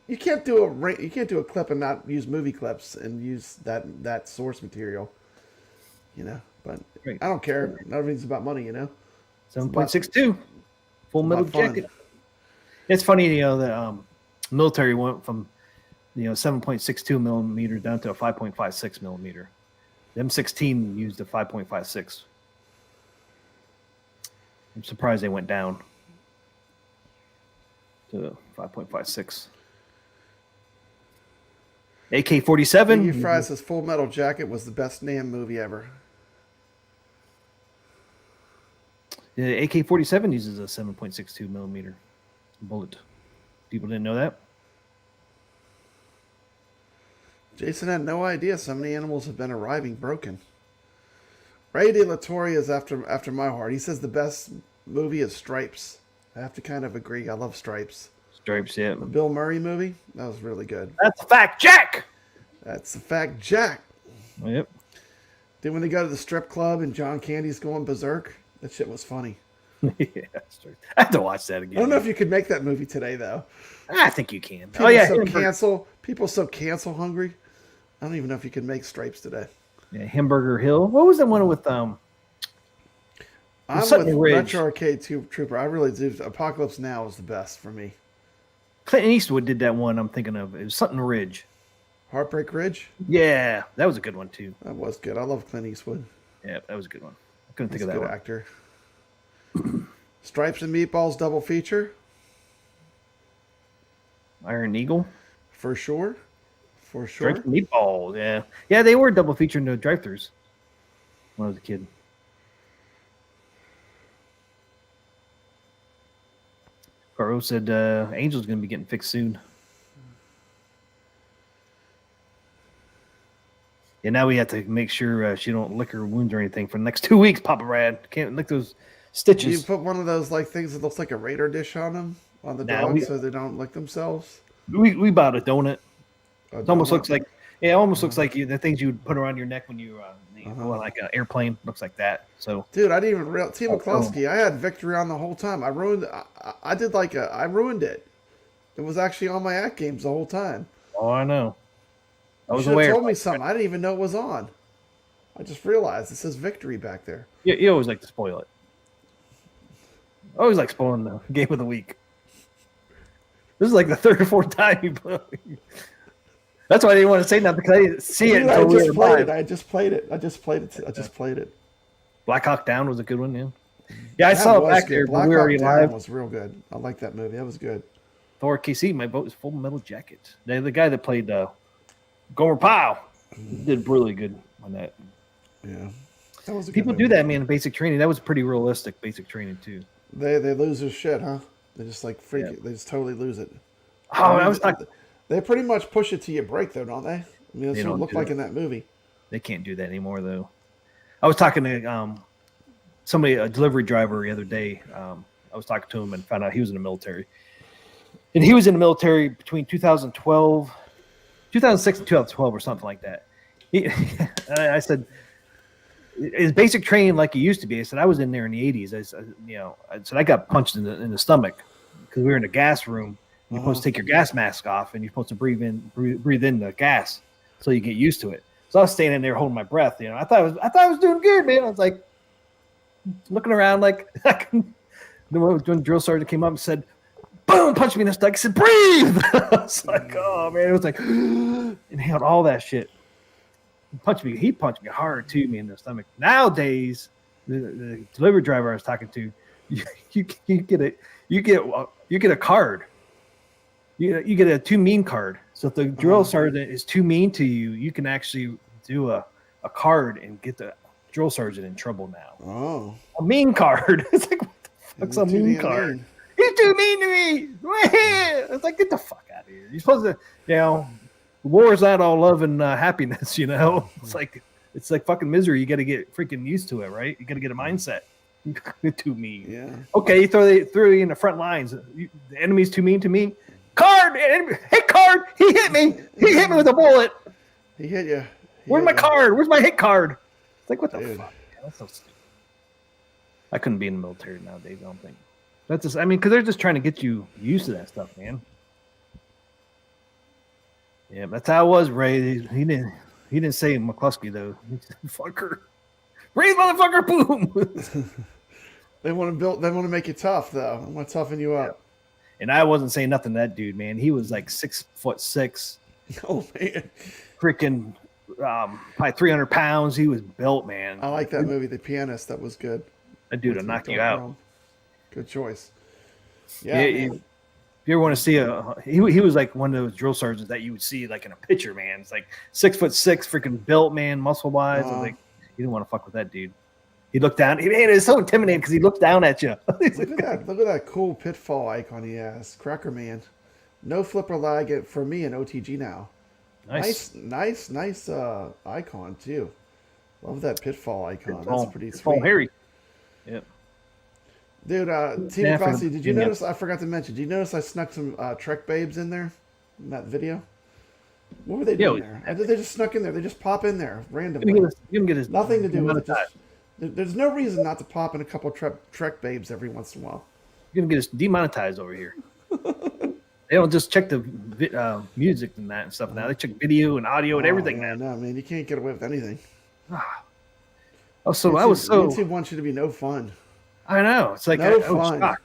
you can't do a clip and not use movie clips and use that source material. But Right. I don't care. Everything's about money, 7.62. Full metal about fun. jacket. It's funny, the military went from 7.62 millimeter down to a 5.56 millimeter. The M16 used a 5.56. I'm surprised they went down to 5.56. AK-47. Biggie Fry says Full Metal Jacket was the best damn movie ever. The AK-47 uses a 7.62 millimeter bullet. People didn't know that. Jason had no idea so many animals have been arriving broken. Ray De La Torre is after my heart. He says the best movie is Stripes. I have to kind of agree. I love Stripes. Stripes, yeah. The Bill Murray movie, that was really good. That's a fact, Jack. That's the fact, Jack. Yep. Then when they go to the strip club and John Candy's going berserk, that shit was funny. Yeah, I have to watch that again. I don't know if you could make that movie today, though. I think you can. People so cancel hungry. I don't even know if you could make Stripes today. Yeah, Hamburger Hill. What was the one with I'm Sutton with Ridge. Retro Arcade Trooper. I really do. Apocalypse Now is the best for me. Clint Eastwood did that one I'm thinking of. It was Sutton Ridge. Heartbreak Ridge. Yeah, that was a good one too. That was good. I love Clint Eastwood. Yeah, that was a good one. I couldn't He's think a of that good one. actor. Stripes and Meatballs double feature Iron Eagle. for sure. For sure. Stripes and Meatballs, yeah. Yeah, they were double featured in the drive-thrus when I was a kid. Caro said Angel's going to be getting fixed soon. Yeah, now we have to make sure she don't lick her wounds or anything for the next 2 weeks, Papa Rad. Can't lick those Do you stitches. put one of those like things that looks like a radar dish on them on the Nah, dogs so they don't lick themselves? We bought a donut. A It almost donut? looks like looks like the things you would put around your neck when you go on like an airplane. Looks like that. So Dude, I didn't even realize. T. McCloskey, I had Victory on the whole time. I ruined it. It was actually on my AtGames the whole time. oh, I know. I You was should have aware. told me something. I didn't even know it was on. I just realized it says Victory back there. You always like to spoil it. I always like spoiling the game of the week. This is like the third or fourth time you play. That's why I didn't want to say nothing because I didn't see it Dude, until we were played it. live. I just played it. Black Hawk Down was a good one, yeah. Yeah, I saw it back there, but Black we were already Hawk Down live. was real good. I like that movie. That was good. Thor KC, my vote is Full Metal Jacket. The guy that played Gomer Pyle did really good on that. Yeah. That was a good People movie. do that, man, in basic training. That was pretty realistic basic training, too. They lose their shit, huh? They just like freak Yeah. it. They just totally lose it. Oh, I was talking. They pretty much push it till you break, though, don't they? I mean, that's They what it don't looked do like that. in that movie. They can't do that anymore, though. I was talking to somebody, a delivery driver, the other day. I was talking to him and found out he was in the military. And he was in the military between 2006 and 2012 or something like that. I said, is basic training like it used to be? I said, I was in there in the 80s. I said, I got punched in the stomach because we were in a gas room. You're supposed to take your gas mask off and you're supposed to breathe in the gas so you get used to it. So I was standing there holding my breath. I thought I was doing good, man. I was like looking around like when drill sergeant came up and said, boom, punched me in the stomach. I said, breathe. I was like, oh man, it was like inhaled all that shit. He punched me hard too, me in the stomach. Nowadays, the delivery driver I was talking to, you get a card. You get a too mean card. So if the drill sergeant is too mean to you, you can actually do a card and get the drill sergeant in trouble now. Oh, A mean card. It's like, what the fuck's a mean card? Mean. He's too mean to me. It's like, get the fuck out of here. You're supposed to, war is not all love and happiness, It's like fucking misery. You got to get freaking used to it, right? You got to get a mindset. You're too mean. Yeah. Okay, you throw you in the front lines. The enemy's too mean to me. Card, hit card. He hit me. He hit me with a bullet. He hit you. Where's my card? Where's my hit card? It's like, what the Dude. fuck? Man, that's so stupid. I couldn't be in the military nowadays, I don't think. That's just, because they're just trying to get you used to that stuff, man. Yeah, that's how it was, Ray. He didn't say McCluskey though. He said, fucker. Breathe, motherfucker, boom. They want to make you tough though. They want to toughen you up. And I wasn't saying nothing to that dude, man. He was like 6'6". Oh man. Freaking probably 300 pounds. He was built, man. I like that movie, The Pianist. That was good. That dude will knock you out. Good choice. Yeah. Man. If you ever want to see he was like one of those drill sergeants that you would see like in a picture, man. It's like 6'6", freaking built, man, muscle wise. I was like, you didn't want to fuck with that dude. He looked down. Man, it's so intimidating because he looked down at you. Look at that cool pitfall icon he has. Cracker Man. No flipper lag for me in OTG now. Nice icon too. Love that pitfall icon. That's pretty sweet. Pitfall Harry. Yep. Dude, Tina Frosty, did you notice? I forgot to mention. Did you notice I snuck some Trek babes in there in that video? What were they doing there? They just snuck in there. They just pop in there randomly. Nothing to do with it. There's no reason not to pop in a couple Trek babes every once in a while. You're gonna get us demonetized over here. They don't just check the music and that and stuff now. They check video and audio and everything now. No, man, you can't get away with anything. YouTube wants you to be no fun. I know. It's like no fun.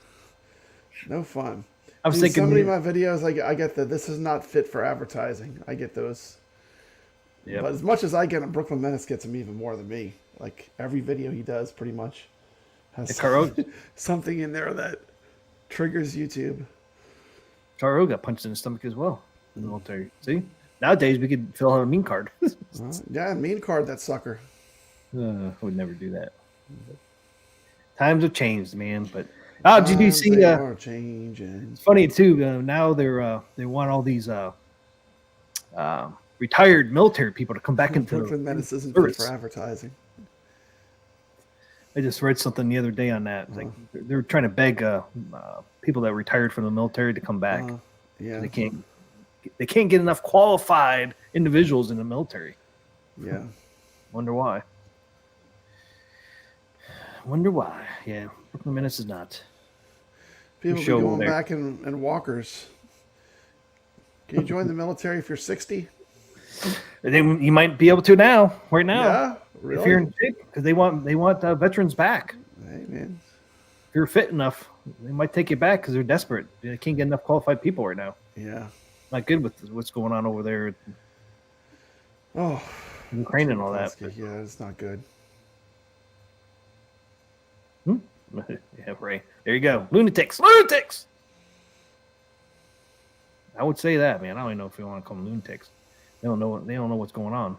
No fun. I was thinking so many of my videos, I get that this is not fit for advertising. I get those. Yeah. But as much as I get them, Brooklyn Menace gets them even more than me. Like every video he does pretty much has something in there that triggers YouTube. Charo got punched in the stomach as well in the military. See? Nowadays we could fill out a mean card. Yeah, mean card that sucker. I would never do that. Times have changed, man. But did you see? Are changing. It's funny too. Now they want all these retired military people to come back into Brooklyn Menace isn't fit for advertising. I just read something the other day on that. Like they're trying to beg people that retired from the military to come back. Yeah, they can't get enough qualified individuals in the military. Yeah, wonder why. Yeah, Brooklyn Menace is not. People be going back in walkers. Can you join the military if you're 60? You might be able to right now. Yeah, really? If you're in shape, because they want veterans back. Hey, man. If you're fit enough, they might take you back because they're desperate. They can't get enough qualified people right now. Yeah. Not good with what's going on over there. Oh, Ukraine and all that. Yeah, it's not good. Yeah, right. There you go. Lunatics. I would say that, man. I don't even know if you want to call them lunatics. They don't know what's going on.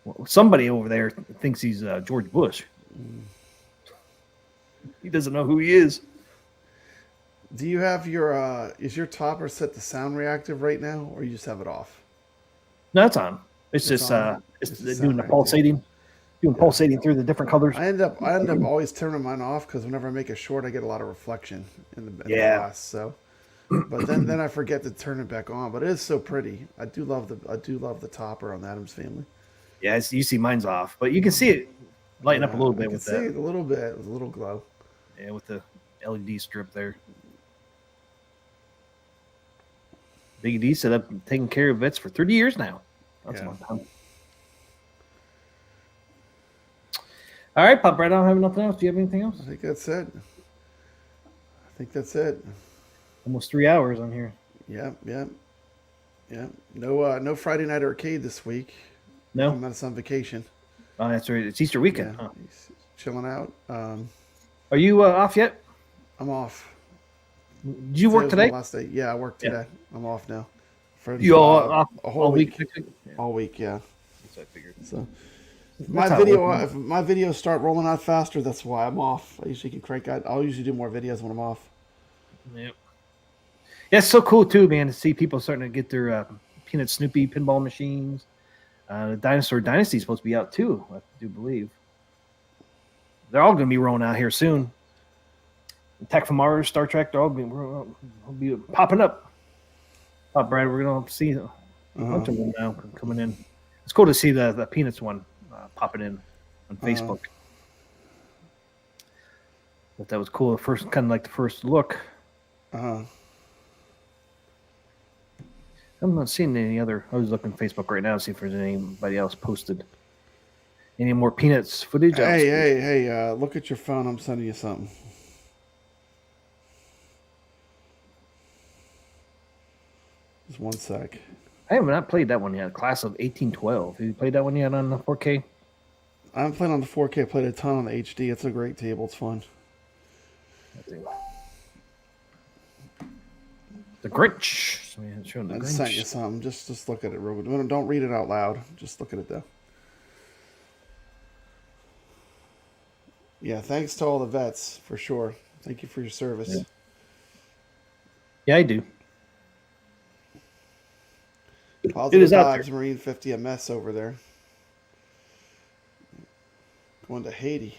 Well, somebody over there thinks he's George Bush. He doesn't know who he is. Do you have is your topper set to sound reactive right now, or you just have it off? No, it's on. It's doing the pulsating. Doing pulsating through the different colors. I end up always turning mine off because whenever I make a short, I get a lot of reflection in the glass. So, but then I forget to turn it back on. But it is so pretty. I do love the topper on the Addams Family. Yeah, you see mine's off, but you can see it lighten up a little bit with that. See it a little bit with a little glow. Yeah, with the LED strip there. Big D set up taking care of vets for 30 years now. That's a long time. All right, Pop, I don't have nothing else. Do you have anything else? I think that's it. Almost 3 hours on here. Yep. No Friday night arcade this week. No? I'm on vacation. Oh, that's right. It's Easter weekend. Yeah, Huh? chilling out. Are you off yet? I'm off. Did you work was my today? last day. Yeah, I worked today. I'm off now. For You all off a whole all week. week? Yeah, All week, yeah. that's what I figured. So if That's how it works. if my videos start rolling out faster, that's why I'm off. I usually can crank out. I'll usually do more videos when I'm off. Yep. Yeah, it's so cool too, man, to see people starting to get their Peanut Snoopy pinball machines. The Dinosaur Dynasty is supposed to be out too, I do believe. They're all going to be rolling out here soon. Attack from Mars, Star Trek, they're all will be popping up. Oh, Brad, we're going to see a bunch of them now coming in. It's cool to see the Peanuts one popping in on Facebook. But that was cool. First, kind of like the first look. I'm not seeing any other. I was looking on Facebook right now to see if there's anybody else posted any more Peanuts footage. Hey! Look at your phone. I'm sending you something. Just one sec. I have not played that one yet. Class of 1812. Have you played that one yet on the 4K? I haven't played on the 4K. I played a ton on the HD. It's a great table. It's fun. The Grinch. I just sent you something. Just look at it real good. Don't read it out loud. Just look at it though. Yeah, thanks to all the vets for sure. Thank you for your service. Yeah, I do. Positive It is out vibes, there. Marine 50, a mess over there. Going to Haiti.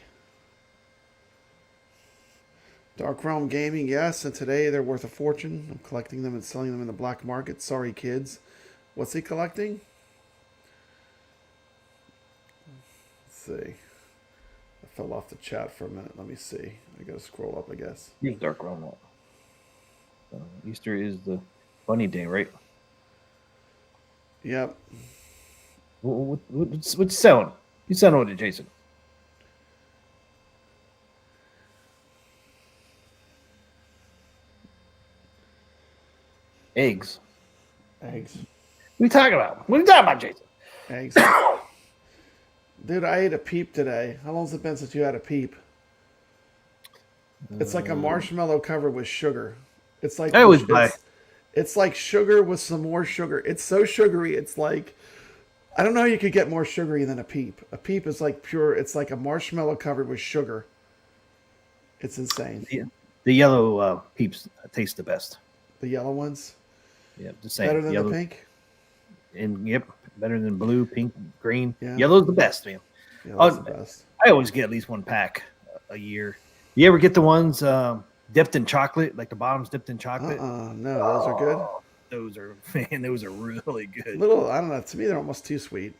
Dark Realm Gaming, yes, and today they're worth a fortune. I'm collecting them and selling them in the black market. Sorry, kids. What's he collecting? Let's see. I fell off the chat for a minute. Let me see. I gotta scroll up, I guess. Here's Dark Realm. Easter is the bunny day, right? Yep. What's you selling? You selling with it, Jason? Eggs. Eggs. What are you talking about? What are you talking about, Jason? Eggs. Dude, I ate a peep today. How long's it been since you had a peep? It's like a marshmallow covered with sugar. It's like I always buy. It's like sugar with some more sugar. It's so sugary. It's like, I don't know how you could get more sugary than a peep. A peep is like pure. It's like a marshmallow covered with sugar. It's insane. The yellow peeps taste the best. The yellow ones? Yeah, the same. Better than yellow, the pink? And yep, better than blue, pink, green. Yeah. Yellow's the best, man. Yellow's the best. I always get at least one pack a year. You ever get the ones dipped in chocolate, like the bottom's dipped in chocolate? No, those are good. Those are, man, those are really good. Little, I don't know. To me, they're almost too sweet.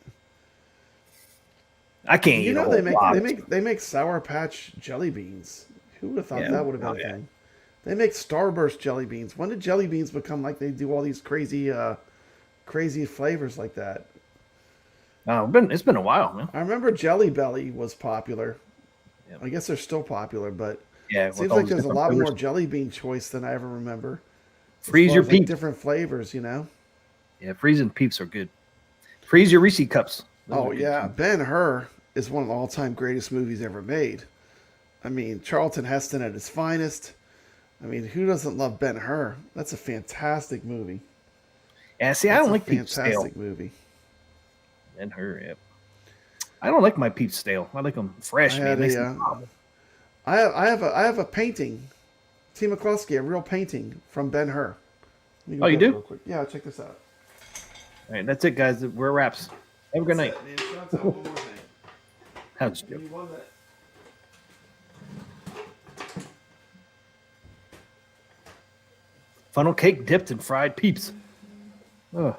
I can't eat. You know, a whole they make Sour Patch jelly beans. Who would have thought that would have been a thing? They make Starburst jelly beans. When did jelly beans become like they do all these crazy flavors like that? It's been a while, man. I remember Jelly Belly was popular. Yeah. I guess they're still popular, but Yeah, it seems like there's a lot more jelly bean choice than I ever remember. Freeze your peeps. Different flavors, you know? Yeah, freezing peeps are good. Freeze your Reese cups. Those yeah. Ben-Hur is one of the all-time greatest movies ever made. I mean, Charlton Heston at his finest. I mean, who doesn't love Ben-Hur? That's a fantastic movie. Yeah, see, I don't like peeps stale. Fantastic movie. Ben-Hur, yeah. I don't like my peeps stale. I like them fresh, man. I have a painting, T. McCluskey, a real painting from Ben-Hur. Oh, you do? Real quick. Yeah, check this out. All right, that's it, guys. We're wraps. Have a good night. One more thing. How's it? Funnel cake dipped in fried peeps. Ugh.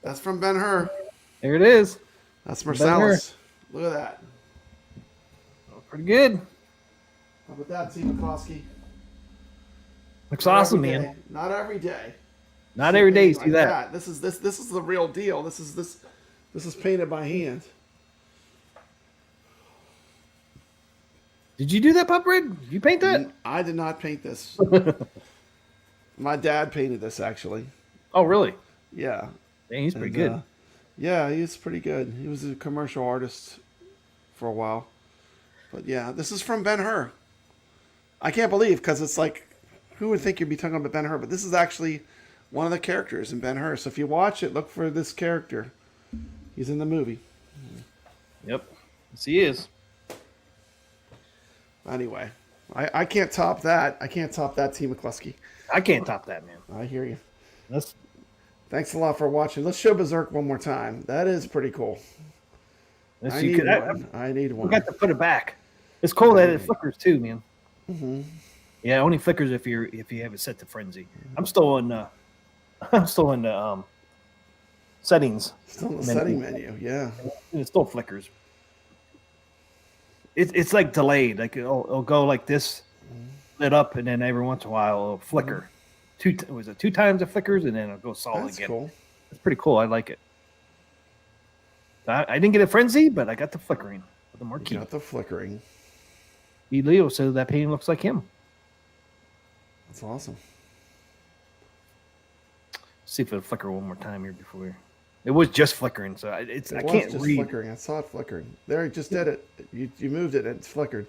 That's from Ben-Hur. There it is. That's Marsalis. Look at that. Oh, pretty good. How about that, T. McCluskey? Looks awesome, man. Not every day. Not every day you see that. This is the real deal. This is painted by hand. Did you do that, Pop Red? You paint that? I did not paint this. My dad painted this, actually. Oh, really? Yeah. Dang, he's pretty And, good. yeah, he's pretty good. He was a commercial artist for a while. But yeah, this is from Ben-Hur. I can't believe, because it's like, who would think you'd be talking about Ben-Hur? But this is actually one of the characters in Ben-Hur. So if you watch it, look for this character. He's in the movie. Yep. Yes, he is. Anyway, I can't top that. I can't top that, T. McCluskey. I can't top that, man. I hear you. That's Thanks a lot for watching. Let's show Berzek one more time. That is pretty cool. that's I you need could. one. I need one. Forgot to put it back. It's cool that it flickers too, man. Mm-hmm. Yeah, it only flickers if you have it set to frenzy. I'm still in the settings. Still in the setting menu. Yeah. And it still flickers. It's like delayed. Like it'll go like this, lit up, and then every once in a while it'll flicker. Two times it flickers, and then it'll go solid That's again. cool. It's pretty cool. I like it. I didn't get a frenzy, but I got the flickering with the You marquee. got the flickering. E. Leo said that painting looks like him. That's awesome. See if it'll flicker one more time here before. It was just flickering, so I It can't was just read. flickering. I saw it flickering. There, it just did it. You moved it, and it's flickered.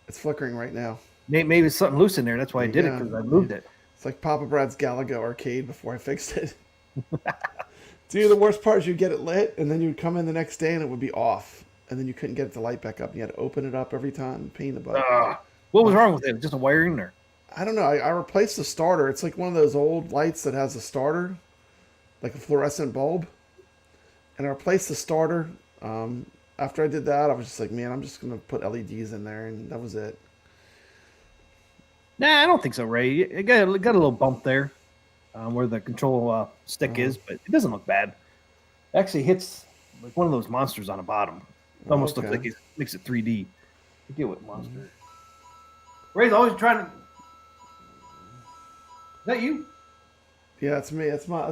It's flickering right now. Maybe it's something loose in there. That's why I did it, Yeah. because I moved it. It's like Papa Brad's Galaga arcade before I fixed it. Dude, the worst part is you'd get it lit, and then you'd come in the next day, and it would be off. And then you couldn't get the light back up. You had to open it up every time and paint the button. What was wrong with it? Just a wiring there? I don't know. I replaced the starter. It's like one of those old lights that has a starter, like a fluorescent bulb. And I replaced the starter. After I did that, I was just like, man, I'm just going to put LEDs in there, and that was it. Nah, I don't think so, Ray. It got a little bump there where the control stick is, but it doesn't look bad. It actually hits like one of those monsters on the bottom. It almost looks Okay. like it makes it 3D. I forget what monster. Ray's always trying to. Is that you? Yeah, it's me. It's my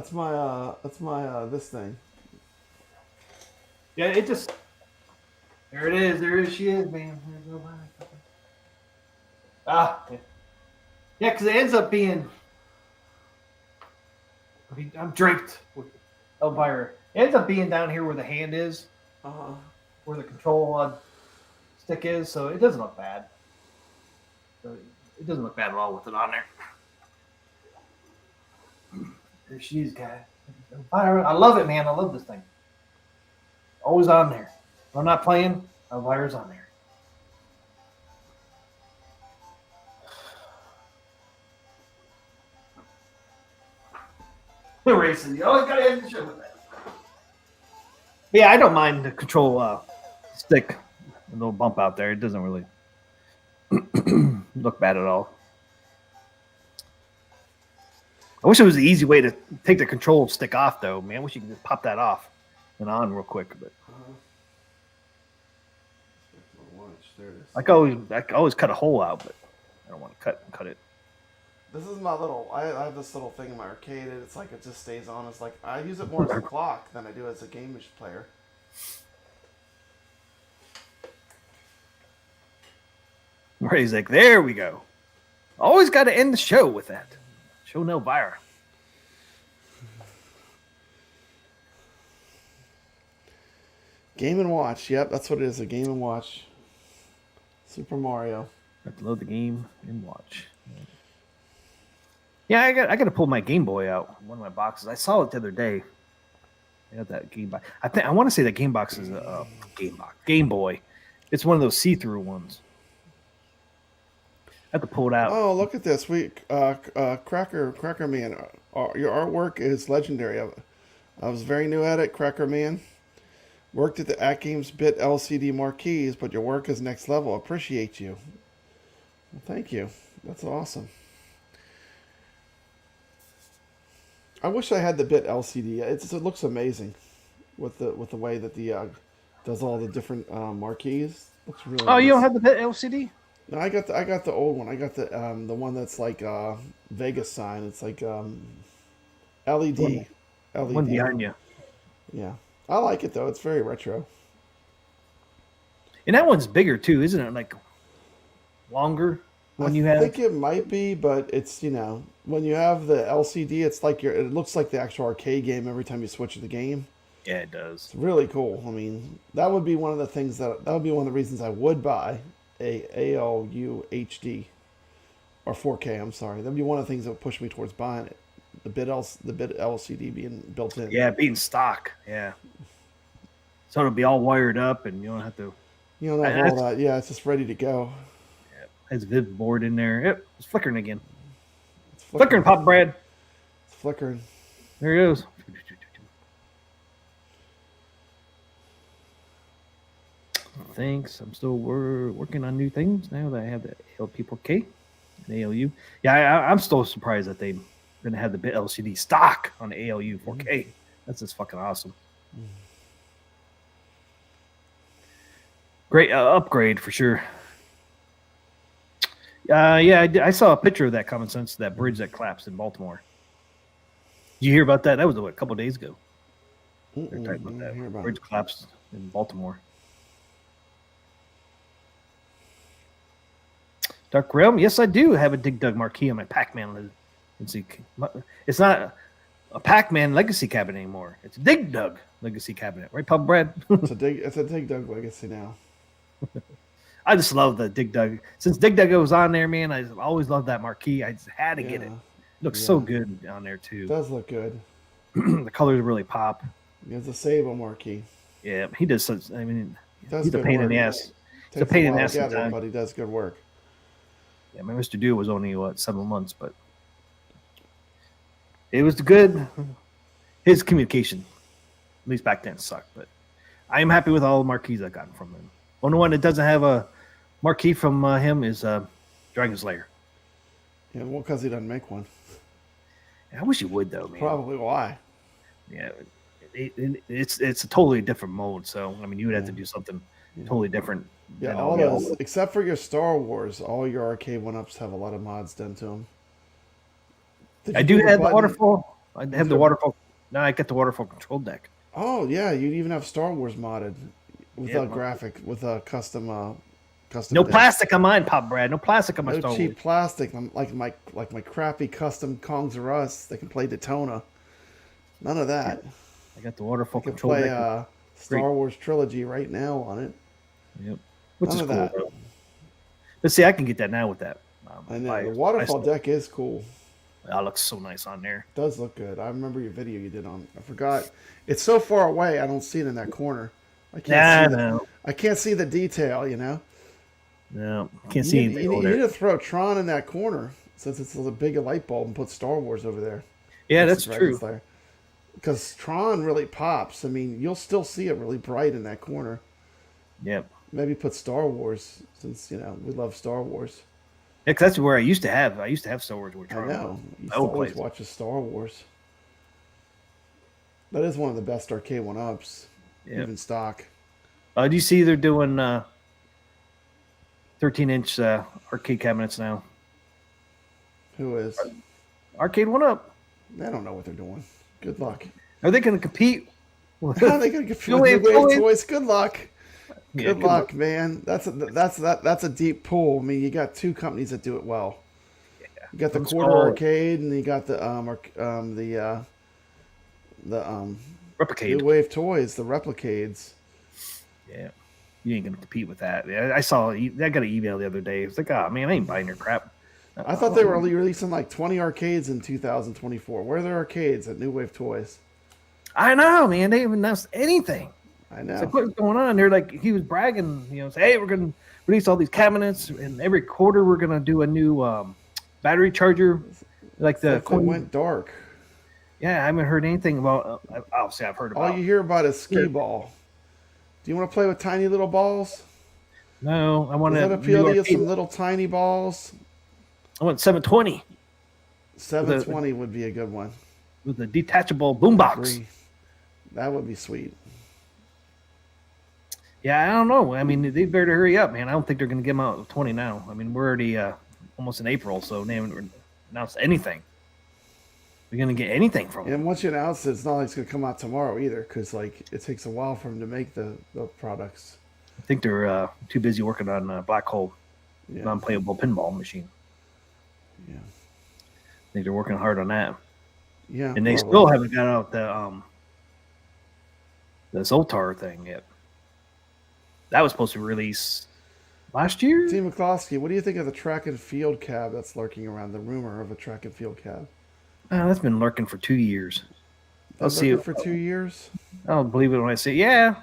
this thing. Yeah, it just. There it is. There she is, man. There's nobody. Yeah, because it ends up being. I'm draped with Elvira. It ends up being down here where the hand is, where the control stick is, so it doesn't look bad. So it doesn't look bad at all with it on there. There she is, guy. Elvira, I love it, man. I love this thing. Always on there. When I'm not playing, Elvira's on there. Racing. You always got to end the show with that. Yeah, I don't mind the control stick. A little bump out there. It doesn't really look bad at all. I wish it was the easy way to take the control stick off, though, man. I wish you could just pop that off and on real quick. But There it is. I can always cut a hole out, but I don't want to cut it. This is my little. I have this little thing in my arcade, and it's like it just stays on. It's like I use it more as a clock than I do as a game player. Ray's like, there we go. Always got to end the show with that. Show Elvira. Game and Watch. Yep, that's what it is. A Game and Watch. Super Mario. Have to load the game and watch. Yeah, I got to pull my Game Boy out. One of my boxes. I saw it the other day. I got that Game Box. I want to say that Game Box is a Game Boy. It's one of those see-through ones. I have to pull it out. Oh, look at this. Cracker Man. Your artwork is legendary. I was very new at it, Cracker Man. Worked at the AtGames Bit LCD marquees, but your work is next level. Appreciate you. Well, thank you. That's awesome. I wish I had the Bit LCD. It looks amazing with the way that the does all the different marquees. Looks really. Oh, you don't nice. have the LCD? No, I got the old one. I got the one that's like Vegas sign. It's like LED. One behind you. Yeah, I like it though. It's very retro. And that one's bigger too, isn't it? Like longer when I you have. think it might be, but it's when you have the LCD, it's like it looks like the actual arcade game every time you switch the game. Yeah, it does. It's really cool. I mean, that would be one of the things that would be one of the reasons I would buy a ALU HD or 4K. I'm sorry, that'd be one of the things that would push me towards buying it. The bit LCD being built in. Yeah, being stock. Yeah. So it'll be all wired up, and you don't have to. You don't have all that. Yeah, it's just ready to go. Yeah, has a vivid board in there. Yep, it's flickering again. It's flickering, Pop Brad. It's flickering. There it goes. Thanks. I'm still working on new things now that I have the ALP4K and ALU. Yeah, I'm still surprised that they're going to have the bit LCD stock on the ALU 4K. That's just fucking awesome. Great upgrade for sure. Yeah, I saw a picture of that Common Sense, that bridge that collapsed in Baltimore. Did you hear about that? That was a couple of days ago. They're talking about that bridge collapsed in Baltimore. Dark Realm, yes, I do have a Dig Dug marquee on my Pac-Man. It's not a Pac-Man Legacy cabinet anymore. It's a Dig Dug Legacy cabinet, right, Pub Brad? It's a Dig Dug Legacy now. I just love the Dig Dug. Since Dig Dug was on there, man, I always loved that marquee. I just had to get it. It looks so good on there too. It does look good. The colors really pop. It's a Sable marquee. Yeah, he does such. I mean, he's a pain in the ass. He's a pain in the ass sometimes, but he does good work. Yeah, my Mr. Do was only 7 months, but it was good. His communication, at least back then, sucked. But I am happy with all the marquees I got from him. Only one that doesn't have a marquee from him is Dragon Slayer. Yeah, well, because he doesn't make one. I wish he would, though, man. Probably why. Yeah, it's a totally different mode. So I mean, you would have to do something totally different. Yeah, all those except for your Star Wars, all your arcade 1-ups have a lot of mods done to them. I do have the waterfall. I have the waterfall. Now I get the waterfall control deck. Oh yeah, you even have Star Wars modded with a graphic, with a custom. No deck. plastic on mine, Pop Brad. No plastic on my Star Wars. No cheap plastic. Like my crappy custom Kongs R Us. They can play Daytona. None of that. I got the waterfall I can control play deck. Star Wars trilogy right now on it. Yep. Which None is of cool, that. bro. Let's see, I can get that now with that. I know. The waterfall deck is cool. That looks so nice on there. It does look good. I remember your video you did on. I forgot. It's so far away. I don't see it in that corner. I can't see the detail. No, can't see anything. You need to throw Tron in that corner since it's a big light bulb and put Star Wars over there. Yeah, that's true. Because Tron really pops. I mean, you'll still see it really bright in that corner. Yep. Maybe put Star Wars since we love Star Wars. Yeah, because that's where I used to have Star Wars. I know. You always watch a Star Wars. That is one of the best arcade 1-ups, even stock. Do you see they're doing 13-inch arcade cabinets now? Who is? Arcade 1-up. They don't know what they're doing. Good luck. Are they going to compete? How are they going to compete with Wave Toys? Good luck. Good luck, man. That's a deep pool. I mean, you got two companies that do it well. Yeah. You got the Quarter Arcade, and you got the Replicade. New Wave Toys, the Replicades. Yeah, you ain't gonna compete with that. I got an email the other day. It's like, oh man, I ain't buying your crap. I thought they were releasing like 20 arcades in 2024. Where are their arcades at New Wave Toys? I know, man. They haven't announced anything. I know. It's like, what's going on? They're like, he was bragging, say, hey, we're going to release all these cabinets, and every quarter we're going to do a new battery charger. Like the coin went dark. Yeah, I haven't heard anything about. Obviously, I've heard about. All you hear about is skee ball. Do you want to play with tiny little balls? No, I want to. Does that appeal to you? Some little tiny balls. I want 720. 720 would be a good one. With a detachable boombox. That would be sweet. Yeah, I don't know. I mean, they better hurry up, man. I don't think they're going to give them out with 20 now. I mean, we're already almost in April, so they haven't announced anything. We're going to get anything from them. And once you announce it, it's not like it's going to come out tomorrow either, because it takes a while for them to make the products. I think they're too busy working on Black Hole. non-playable pinball machine. Yeah. I think they're working hard on that. Yeah. And they probably. still haven't got out the Zoltar thing yet. That was supposed to release last year. Team McCloskey, what do you think of the track and field cab that's lurking around? The rumor of a track and field cab. That's been lurking for 2 years. I'll see it for 2 years. I'll believe it when I see it. Yeah.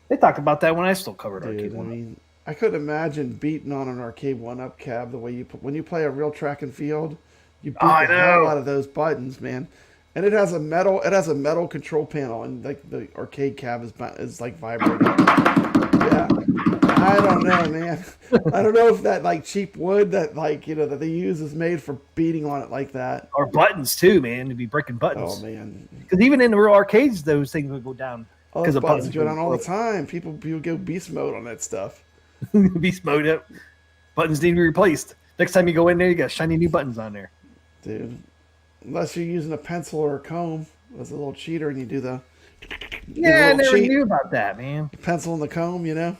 They talked about that when I still covered Arcade I One. mean, I couldn't imagine beating on an Arcade 1-Up cab the way when you play a real track and field, you beat the hell out of those buttons, man. And it has a metal control panel, and like the arcade cab is like vibrating. Yeah, I don't know, man. I don't know if that like cheap wood that that they use is made for beating on it like that. Or buttons too, man. To be breaking buttons. Oh man, because even in the real arcades, those things would go down. Because the buttons go down all the time. People go beast mode on that stuff. Beast mode up. Buttons need to be replaced. Next time you go in there, you got shiny new buttons on there. Dude, unless you're using a pencil or a comb as a little cheater and you do the I never knew about that, man. Pencil and the comb, Yeah,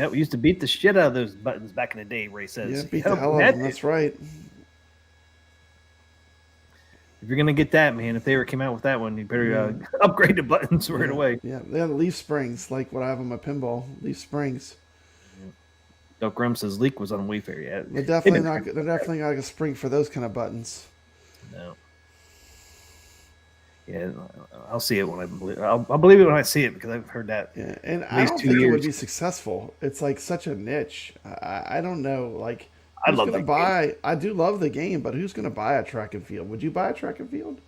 we used to beat the shit out of those buttons back in the day, Ray says. Yeah, beat the hell out of them. That's right. If you're gonna get that, man, if they ever came out with that one, you better upgrade the buttons right away. Yeah, they have leaf springs, like what I have on my pinball. Leaf springs. Doc Grum says leak was on Wayfair yet. They're definitely not like a spring for those kind of buttons. No. Yeah, I'll see it when I believe. I'll believe it when I see it because I've heard that. Yeah, and I don't think it would be successful. It's like such a niche. I don't know. Like, I do love the game, but who's going to buy a track and field? Would you buy a track and field?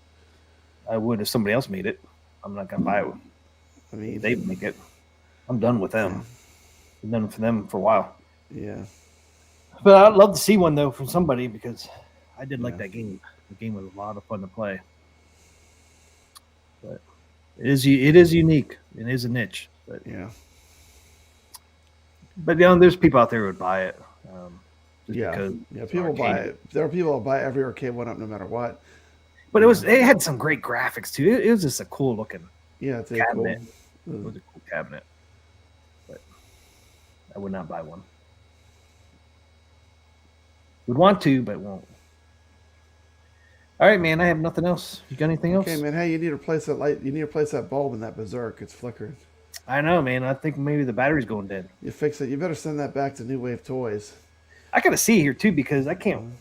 I would if somebody else made it. I'm not going to buy it. I mean, they make it. I'm done with them. I've done for them for a while. Yeah. But I'd love to see one though from somebody because I did like that game. The game was a lot of fun to play. But it is unique. It is a niche. But yeah. But there's people out there who would buy it. People buy it. There are people who buy every arcade 1-Up no matter what. But it had some great graphics too. It was just a cool looking it's cabinet. Cool. It was a cool cabinet. But I would not buy one. Would want to, but won't. All right, man. I have nothing else. You got anything else? Okay, man. Hey, you need to replace that light. You need to replace that bulb in that Berzek. It's flickering. I know, man. I think maybe the battery's going dead. You fix it. You better send that back to New Wave Toys. I gotta see here too because I can't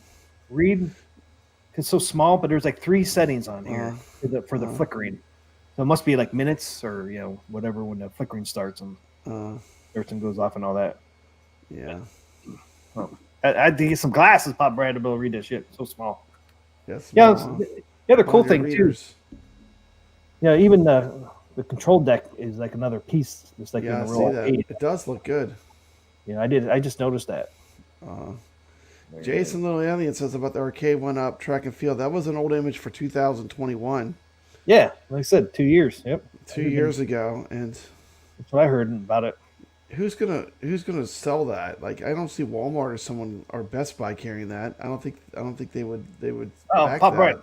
read. It's so small, but there's like 3 settings on here for the flickering. So it must be like minutes or whatever when the flickering starts and everything goes off and all that. Yeah. Well, I had to get some glasses, Pop Brad, to be able to read that shit. So small. Yes. Yeah. The other cool thing too. Even the control deck is like another piece. It's like in the real arcade. It does look good. Yeah, I just noticed that. Jason Little Alien says about the arcade 1-Up track and field. That was an old image for 2021. Yeah, like I said, 2 years. Yep. 2 years ago, and that's what I heard about it. Who's gonna sell that? Like, I don't see Walmart or someone or Best Buy carrying that. I don't think they would. Oh, Pop right.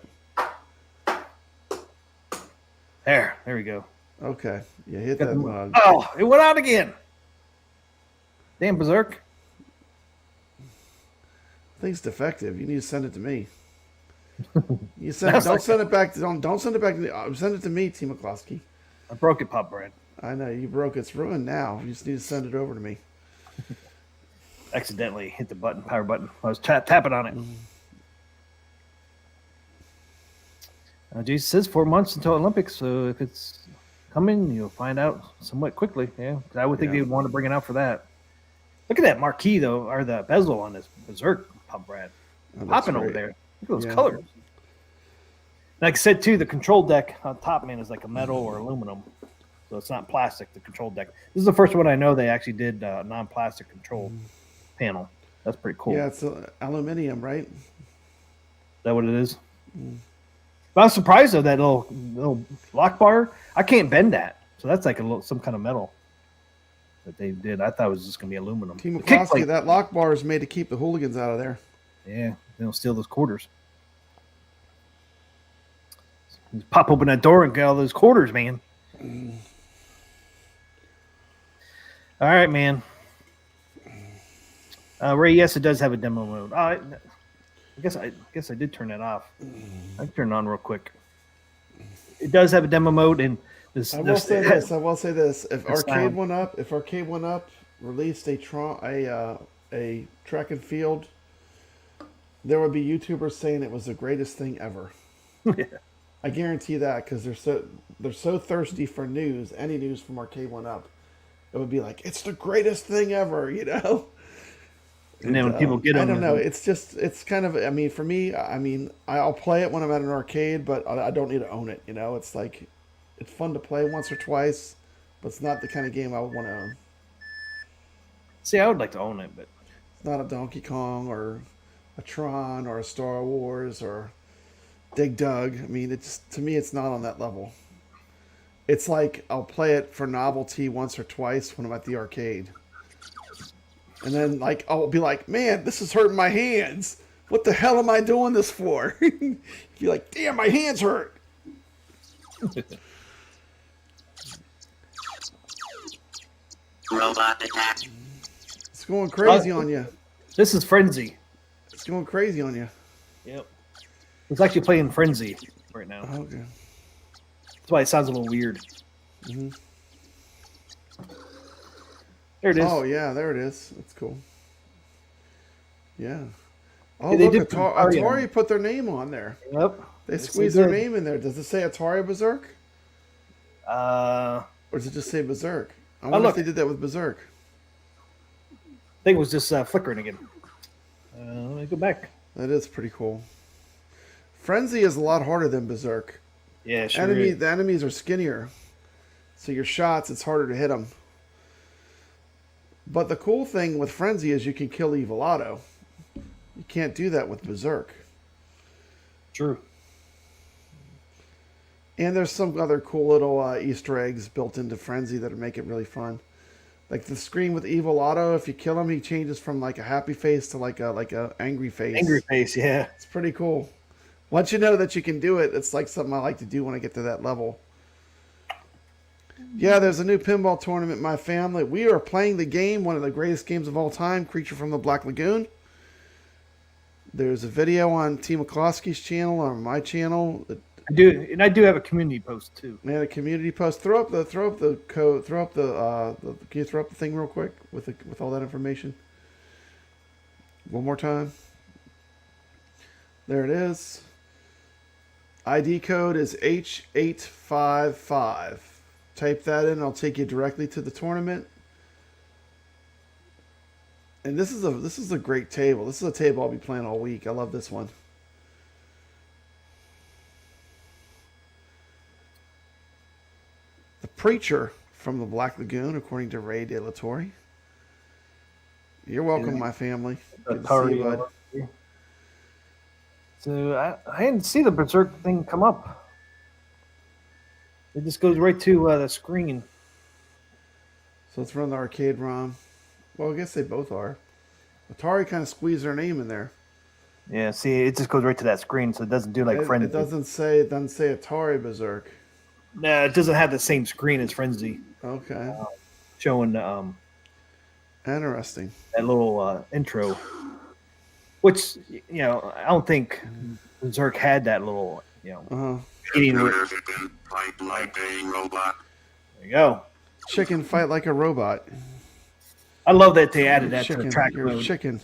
There we go. Okay, yeah, hit that mug. Oh, it went out again. Damn Berzek. Thing's defective. You need to send it to me. Don't send it back. Don't send it back to me. Send it to me, Team McCloskey. I broke it, Pop Brad. I know you broke it. It's ruined now. You just need to send it over to me. Accidentally hit the power button. I was tapping on it. Jason says 4 months until Olympics, so if it's coming, you'll find out somewhat quickly. Yeah, I would think they would want to bring it out for that. Look at that marquee though, or the bezel on this Berzek, Pop Brad, popping over there. Look at those colors. Like I said too, the control deck on top, man, is like a metal or aluminum, so it's not plastic. The control deck. This is the first one I know they actually did non-plastic control panel. That's pretty cool. Yeah, it's aluminum, right? Is that what it is? But I'm surprised though that little lock bar. I can't bend that, so that's like some kind of metal that they did. I thought it was just gonna be aluminum. Team McCloskey, that lock bar is made to keep the hooligans out of there. Yeah, they don't steal those quarters. Just pop open that door and get all those quarters, man. All right, man. Ray, yes, it does have a demo mode. I guess I did turn that off. I can turn it on real quick. It does have a demo mode, and I will say this. If Arcade One Up released a track and field, there would be YouTubers saying it was the greatest thing ever. Yeah. I guarantee that, because they're so thirsty for news, any news from Arcade One Up, it would be like, it's the greatest thing ever, you know. And then when people get them, I don't know. It's kind of. I mean, for me, I'll play it when I'm at an arcade, but I don't need to own it. You know, it's like, it's fun to play once or twice, but it's not the kind of game I would want to own. See, I would like to own it, but it's not a Donkey Kong or a Tron or a Star Wars or Dig Dug. I mean, to me, it's not on that level. It's like I'll play it for novelty once or twice when I'm at the arcade. And then, like, I'll be like, man, this is hurting my hands. What the hell am I doing this for? You're like, damn, my hands hurt. Robot attack. It's going crazy on you. This is Frenzy. It's going crazy on you. Yep. It's actually playing Frenzy right now. Okay. That's why it sounds a little weird. Mm-hmm. There it is. Oh, yeah, there it is. That's cool. Yeah. Oh, Yeah, look, Atari put their name on there. Yep. They squeezed their name in there. Does it say Atari Berserk? Or does it just say Berserk? I wonder if they did that with Berserk. I think it was just flickering again. Let me go back. That is pretty cool. Frenzy is a lot harder than Berserk. Yeah, sure. The enemies are skinnier. So your shots, it's harder to hit them. But the cool thing with Frenzy is you can kill Evil Otto. You can't do that with Berserk. True. And there's some other cool little Easter eggs built into Frenzy that make it really fun. Like the screen with Evil Otto, if you kill him, he changes from like a happy face to like a angry face. Angry face, yeah. It's pretty cool. Once you know that you can do it, it's like something I like to do when I get to that level. Yeah, there's a new pinball tournament in my family. We are playing the game, one of the greatest games of all time, Creature from the Black Lagoon. There's a video on T. McCloskey's channel, on my channel. I do have a community post too. Man, a community post. Throw up the code. Can you throw up the thing real quick with all that information? One more time. There it is. ID code is H855. Type that in, I'll take you directly to the tournament. And this is a great table. This is a table I'll be playing all week. I love this one. The Preacher from the Black Lagoon, according to Ray De La Torre. You're welcome, my family. Good to see you, bud. So I didn't see the Berserk thing come up. It just goes right to the screen. So let's run the arcade ROM. Well, I guess they both are. Atari kind of squeezed their name in there. Yeah, see, it just goes right to that screen, so it doesn't do like Frenzy. It doesn't say Atari Berserk. No, it doesn't have the same screen as Frenzy. Okay. Showing interesting. That little intro. Which, you know, I don't think Berserk had that little, you know, eating. Fight like a robot. There you go. Chicken fight like a robot. I love that they added that to the track mode. Chicken.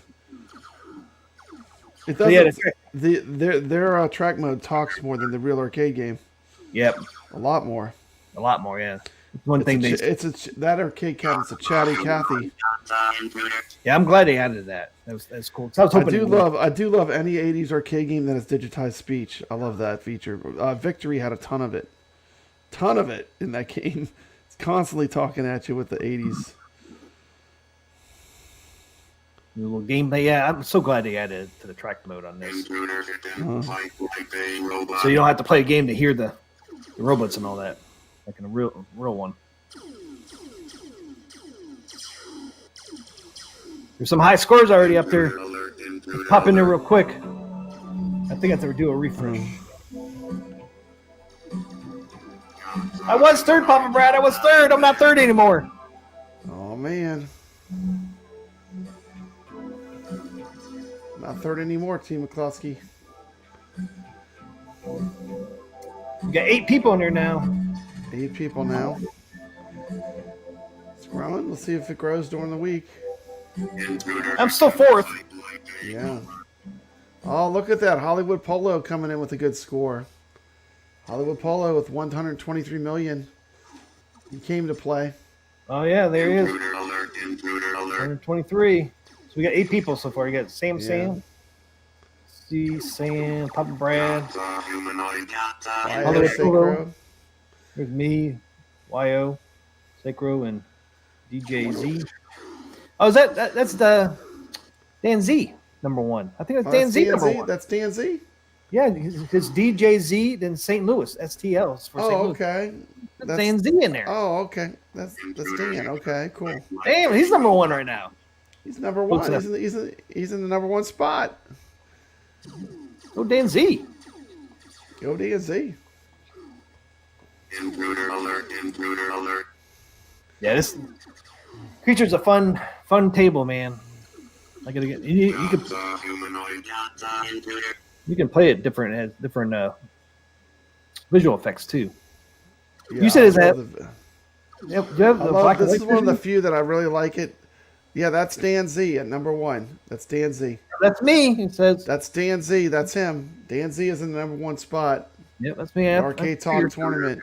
It doesn't. Their track mode talks more than the real arcade game. Yep. A lot more. A lot more, yeah. That arcade cabinet's a chatty Cathy. Yeah, I'm glad they added that. That's cool. I do love any 80s arcade game that has digitized speech. I love that feature. Victory had a ton of it in that game. It's constantly talking at you with the 80s. Little gameplay. Yeah, I'm so glad they added it to the track mode on this. So you don't have to play a game to hear the robots and all that, like in a real one. There's some high scores already up there. Let's pop in there real quick. I think I have to do a refresh. I was third, Papa Brad. I was third. I'm not third anymore. Oh, man. Not third anymore, Team McCluskey. We got 8 people in there now. 8 people now. It's growing. Let's see if it grows during the week. I'm still 4th. Yeah. Oh, look at that. Hollywood Polo coming in with a good score. Hollywood Polo with 123 million. He came to play. Oh, yeah, there he is. 123. So we got 8 people so far. You got Sam, C, Sam, Papa Brad, Yo, Sacro. There's me, YO, Sacro, and DJ Z. Oh, is that's the Dan Z #1. I think that's Dan Z #1. That's Dan Z? Yeah, it's DJ Z, then St. Louis. STL is for St. Louis. Okay. That's Dan Z in there. Oh, okay. That's Dan. Okay, cool. Damn, he's #1 right now. He's #1. He's in the #1 spot. Oh, Dan Z. Go Dan Z. Intruder alert. Yeah, this Creature's a fun table, man. I gotta get you can play it different. It has different visual effects too. Yeah, you said is that? Yep, do you have the black and this is white one of the version? few that I really like it. Yeah, that's Dan Z at #1. That's Dan Z. That's me. It says That's Dan Z. That's him. Dan Z is in the #1 spot. Yep, that's me. Arcade Talk Tournament.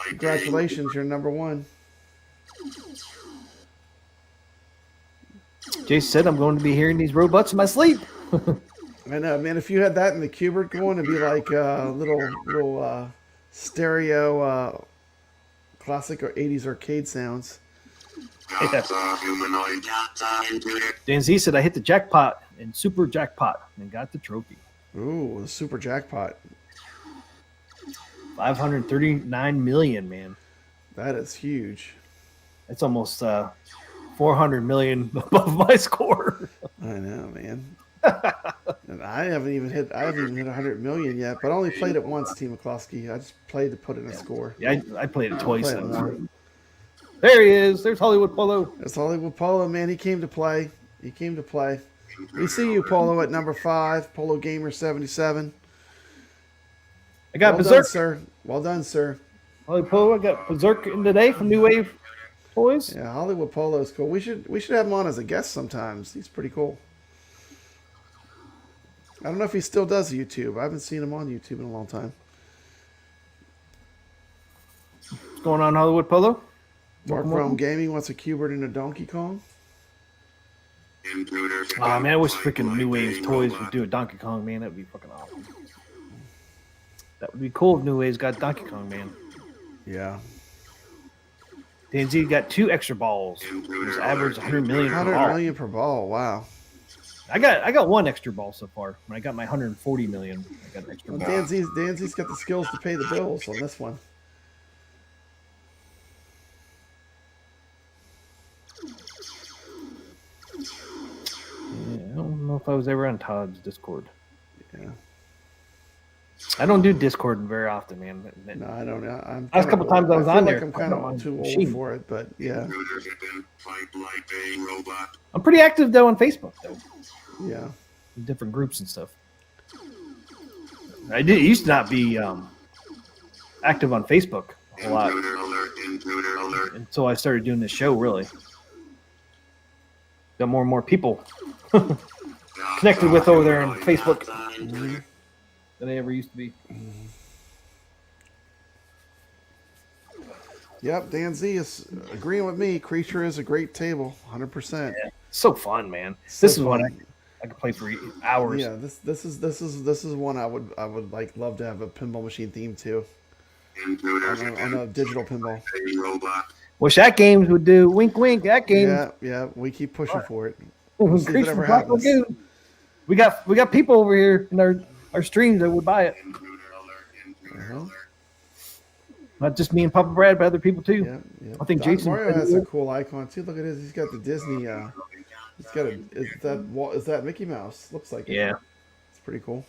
Congratulations, you're #1. Jason said I'm going to be hearing these robots in my sleep. I know, man. If you had that in the Cubert going, it'd be like a little stereo classic or 80s arcade sounds. Dan Z said I hit the jackpot and super jackpot and got the trophy. Ooh, the super jackpot. 539 million, man. That is huge. That's almost 400 million above my score. I know, man. And I haven't even hit 100 million yet, but I only played it once, Team McCluskey. I just played to put in a score. Yeah, I played it twice. Play it more. There he is. There's Hollywood Polo. That's Hollywood Polo, man. He came to play. We see you, Polo, at #5. Polo Gamer 77. I got Well Berzek. done, sir. Well done, sir. Hollywood Polo. I got Berzek in today from New Wave Toys. Yeah, Hollywood Polo is cool. We should have him on as a guest sometimes. He's pretty cool. I don't know if he still does YouTube. I haven't seen him on YouTube in a long time. What's going on, Hollywood Polo? Dark Realm Gaming wants a Cubert and a Donkey Kong. Oh man, I wish freaking New Wave Toys would do a Donkey Kong, man. That would be fucking awesome. That would be cool if New Wave's got Donkey Kong, man. Yeah. DNZ got 2 extra balls. It's average 100 million per 100 ball. million per ball. Wow. I got 1 extra ball so far. When I got my 140 million, I got an extra Well, ball. Danzy's got the skills to pay the bills on this one. Yeah, I don't know if I was ever on Todd's Discord. Yeah. I don't do Discord very often, man. No, I don't know. Last couple times I was on there, I'm kind of too old for it, but yeah. I'm pretty active though on Facebook though. Yeah. Different groups and stuff. I used to not be active on Facebook a lot until I started doing this show. Really, got more and more people connected with over there on Facebook than I ever used to be. Yep, Dan Z is agreeing with me. Creature is a great table, 100%. Yeah, so fun, man. So This is what fun. I could play for hours. Yeah, this is one I would like love to have a pinball machine theme to. On a digital pinball. Wish AtGames would do wink wink. AtGames. Yeah, we keep pushing for it. We'll see if it Creature ever Black happens. Lagoon. We got people over here in our streams that would buy it. Uh-huh. Not just me and Papa Brad, but other people too. Yeah. I think Don Jason Mario has a cool icon too. Look at this. He's got the Disney. He's got is that Mickey Mouse? Looks like it. Yeah. It's pretty cool.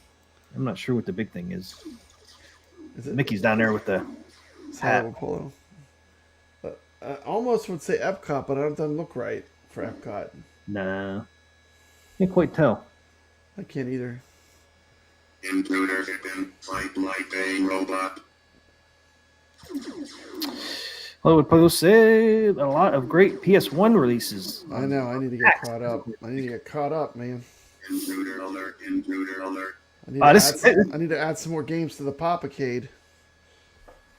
I'm not sure what the big thing is. Is it Mickey's down there with the hat. Hollywood Polo? I almost would say Epcot, but it doesn't look right for Epcot. Nah. Can't quite tell. I can't either. Intruder hidden, fight like a robot. Well, would post a lot of great PS1 releases. I know. I need to get caught up. I need to get caught up, man. Intruder alert, intruder alert. I need to add some more games to the Popacade.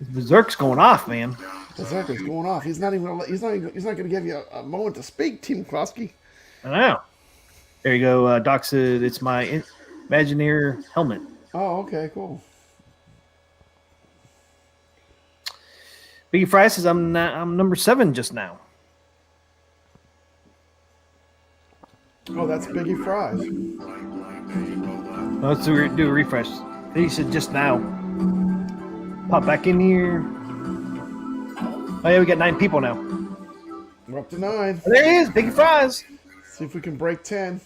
Berserk's going off, man. Exactly, it's going off. He's not going to give you a moment to speak, Team McCloskey. I know. There you go. Doc said it's my Imagineer helmet. Oh, okay, cool. Biggie Fry says I'm number 7 just now. Oh, that's Biggie Fries. Let's do a refresh. He said just now. Pop back in here. Oh yeah, we got 9 people now. We're up to 9. Oh, there he is, Biggie Fries. See if we can break 10.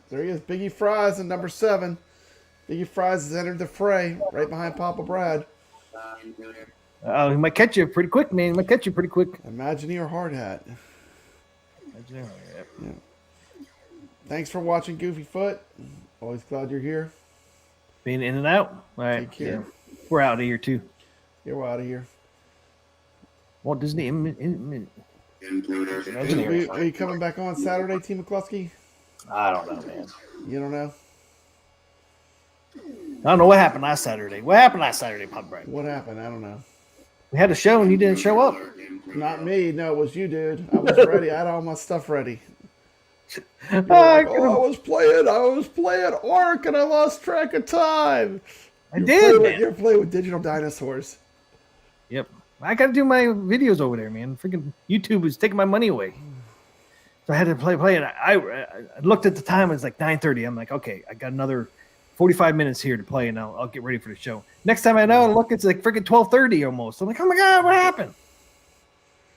There he is, Biggie Fries in number 7. Biggie Fries has entered the fray, right behind Papa Brad. Oh, he might catch you pretty quick, man. He might catch you pretty quick. Imagineer hard hat. Yeah. Yeah. Thanks for watching, Goofy Foot. Always glad you're here. Being in and out. All right. Take care. Yeah. We're out of here too. Yeah, we're out of here. Walt Disney. Intruder hidden. Are you coming back on Saturday, Team McCluskey? I don't know, man. You don't know? I don't know what happened last Saturday. What happened last Saturday, Pop Bright? What happened? I don't know. We had a show and you didn't show up. Not me. No, it was you, dude. I was ready. I had all my stuff ready. Like, I was playing Ark and I lost track of time. You're playing with digital dinosaurs. Yep. I got to do my videos over there, man. Freaking YouTube was taking my money away. So I had to play it. I looked at the time. It was like 9:30. I'm like, okay, I got another 45 minutes here to play, and I'll get ready for the show. Next time I know, look, it's like freaking 12:30 almost. I'm like, oh my God, what happened?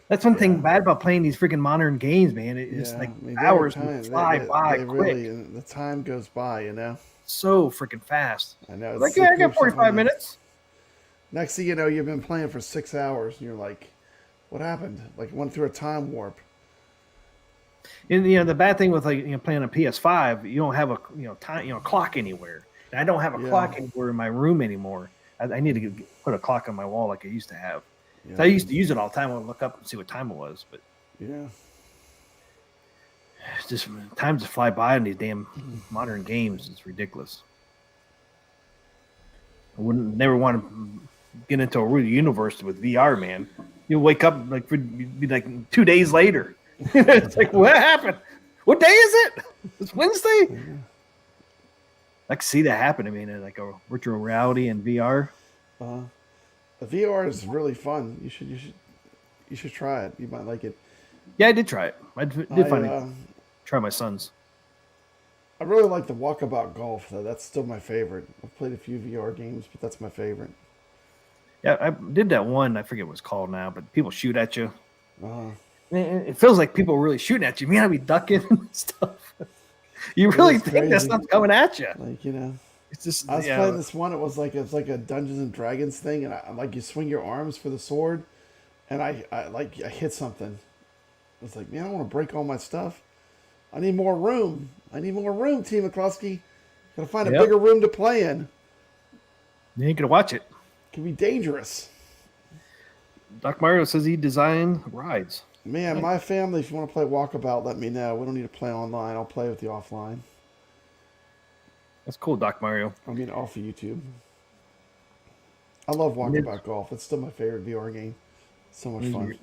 That's one thing bad about playing these freaking modern games, man. It's like hours fly by quick. Really, the time goes by, you know. So freaking fast. I know. Like, yeah, I got 45 minutes. Next thing you know, you've been playing for 6 hours, and you're like, what happened? Like, went through a time warp. And the bad thing with playing on PS5, you don't have a clock anywhere. And I don't have a clock anywhere in my room anymore. I need to put a clock on my wall like I used to have. Yeah. So I used to use it all the time. I would look up and see what time it was, but yeah, it's just time just fly by in these damn modern games. It's ridiculous. I never want to get into a real universe with VR, man. You'll wake up be like 2 days later. It's like, what happened? What day is it? It's Wednesday. Yeah. I can see that happen. I mean, like a virtual reality and VR. The VR is really fun. You should try it. You might like it. Yeah, I did try it. I did find it. Try my son's. I really like the Walkabout Golf, though. That's still my favorite. I've played a few VR games, but that's my favorite. Yeah, I did that one. I forget what it's called now, but people shoot at you. It feels like people are really shooting at you. You gotta be ducking and stuff. You really think that stuff's coming at you? Like, you know, it's just. I was playing this one. It was like a Dungeons and Dragons thing, and I like you swing your arms for the sword, and I hit something. I was like, man, I don't want to break all my stuff. I need more room. Team McCluskey. Gotta find a bigger room to play in. You ain't gonna watch it. It can be dangerous. Doc Mario says he designed rides. Man, my family, if you want to play Walkabout, let me know. We don't need to play online. I'll play with you offline. That's cool, Doc Mario. I mean, off of YouTube. I love Walkabout Golf. It's still my favorite VR game. So much fun.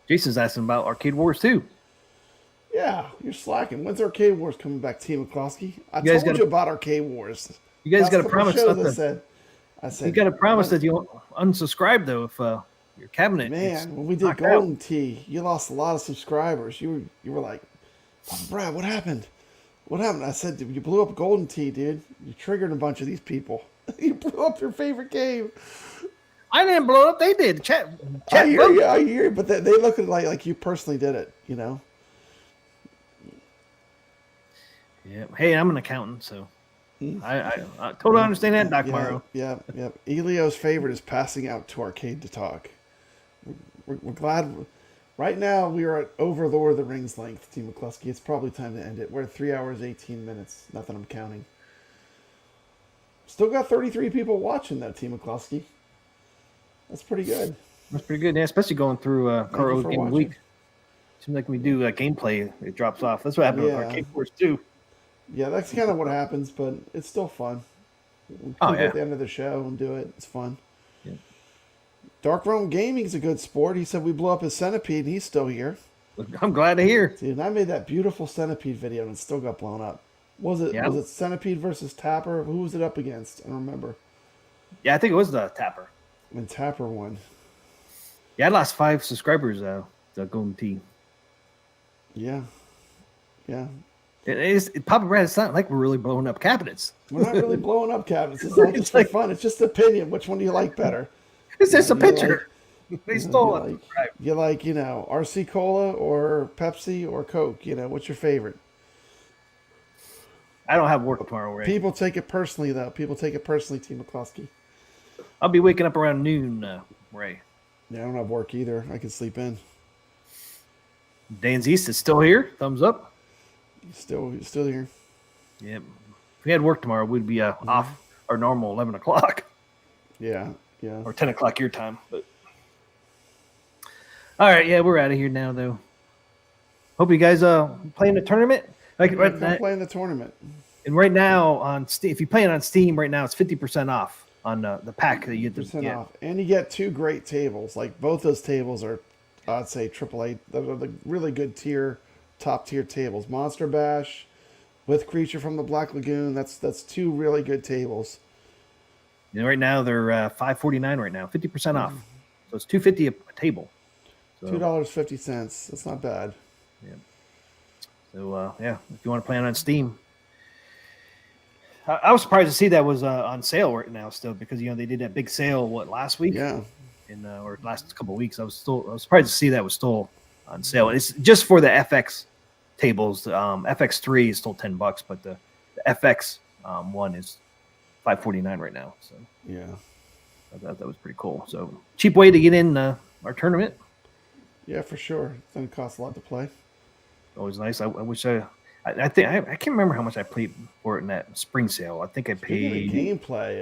Jason's asking about Arcade Wars too. Yeah, you're slacking. When's Arcade Wars coming back, Team McCloskey? I told you about Arcade Wars. You guys got to promise I said, you got to promise that you won't unsubscribe though if your cabinet. Man, when we did Golden Tee, you lost a lot of subscribers. You were like, Brad, what happened? What happened? I said, you blew up Golden Tee, dude. You triggered a bunch of these people. You blew up your favorite game. I didn't blow it up. They did. Chat I hear you, but they look at it like you personally did it, you know? Yeah. Hey, I'm an accountant, so I totally understand that, Doc Mario. Yeah. Elio's favorite is passing out to Arcade to talk. We're glad Right now, we are at over the Lord of the Rings length, Team McCluskey. It's probably time to end it. We're at 3 hours, 18 minutes. Not that I'm counting. Still got 33 people watching, though, Team McCluskey. That's pretty good. That's pretty good, yeah, especially going through Carl for Game watching. Week. Seems like when we do gameplay, it drops off. That's what happened with Arcade Force too. Yeah, that's kind of what happens, but it's still fun. We Oh, can go yeah. at the end of the show and do it. It's fun. Yeah. Dark Rome Gaming's a good sport. He said we blew up his centipede, and he's still here. I'm glad to hear. Dude, and I made that beautiful centipede video, and it still got blown up. Was it Centipede versus Tapper? Who was it up against? I don't remember. Yeah, I think it was the Tapper. And Tapper won. Yeah, I lost 5 subscribers, the Golden Tee. Yeah. It Papa Brad, it's not like we're really blowing up cabinets. We're not really blowing up cabinets. It's all just for fun. It's just opinion. Which one do you like better? It's just a picture. They stole it. You like, RC Cola or Pepsi or Coke? What's your favorite? I don't have work tomorrow, Ray. People take it personally, though. People take it personally, Team McCluskey. I'll be waking up around noon, Ray. Yeah, I don't have work either. I can sleep in. Dan's East is still here. Thumbs up. Still here. Yep. If we had work tomorrow, we'd be off our normal 11 o'clock. Yeah. Or 10 o'clock your time. But all right, yeah, we're out of here now, though. Hope you guys playing the tournament. Come play in the tournament. And right now on Steam, if you play it on Steam right now, it's 50% off on the pack that you get to get. Off. And you get 2 great tables. Like both those tables are, I'd say, AAA. Those are the really good top tier tables. Monster Bash with Creature from the Black Lagoon. That's 2 really good tables. And right now they're $5.49 right now, 50% off. So it's $2.50 a table. So, $2.50. That's not bad. Yeah. So if you want to play it on Steam. I was surprised to see that was on sale right now still, because they did that big sale last week? Yeah. Or last couple of weeks. I was surprised to see that was still on sale. And it's just for the FX tables. FX3 is still $10, but the FX one is $5.49 right now. So yeah, I thought that was pretty cool. So cheap way to get in our tournament. Yeah, for sure. It doesn't cost a lot to play. Always nice. I wish I can't remember how much I paid for it in that spring sale. I think I paid gameplay.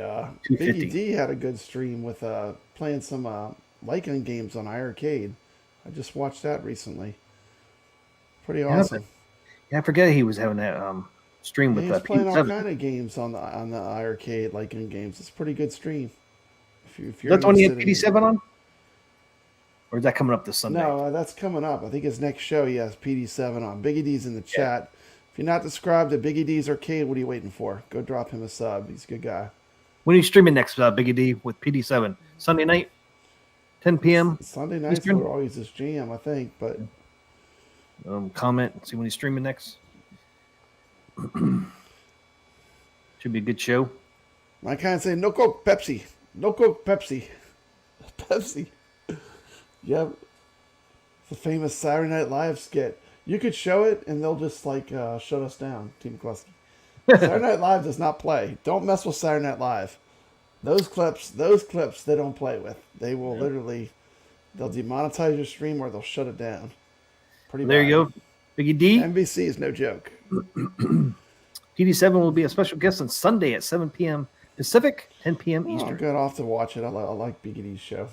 $2.50. Biggie D had a good stream with playing some Lycan games on iArcade. I just watched that recently. Pretty awesome. Yeah, I forget he was having that stream with he's playing all PD7. kind of games on the iArcade Lycan games. It's a pretty good stream. If you're That's when he had PD7 on? Or is that coming up this Sunday? No, that's coming up. I think his next show he has PD7 on. Biggie D's in the chat. If you're not subscribed to Biggie D's Arcade, what are you waiting for? Go drop him a sub. He's a good guy. When are you streaming next, Biggie D, with PD7? Sunday night, 10 p.m. Sunday nights Eastern? are always his jam, I think. But comment, see when he's streaming next. Should be a good show. I kind of say no Coke, Pepsi. No Coke, Pepsi. Pepsi. Yep. The famous Saturday Night Live skit. You could show it, and they'll just shut us down, Team McCluskey. Saturday Night Live does not play. Don't mess with Saturday Night Live. Those clips they don't play with. They will they'll demonetize your stream or they'll shut it down. Pretty There bad. you go. Biggie D. NBC is no joke. PD7 will be a special guest on Sunday at 7 p.m. Pacific, 10 p.m. Oh, Eastern. good. I'll have to watch it. I like Biggie D's show.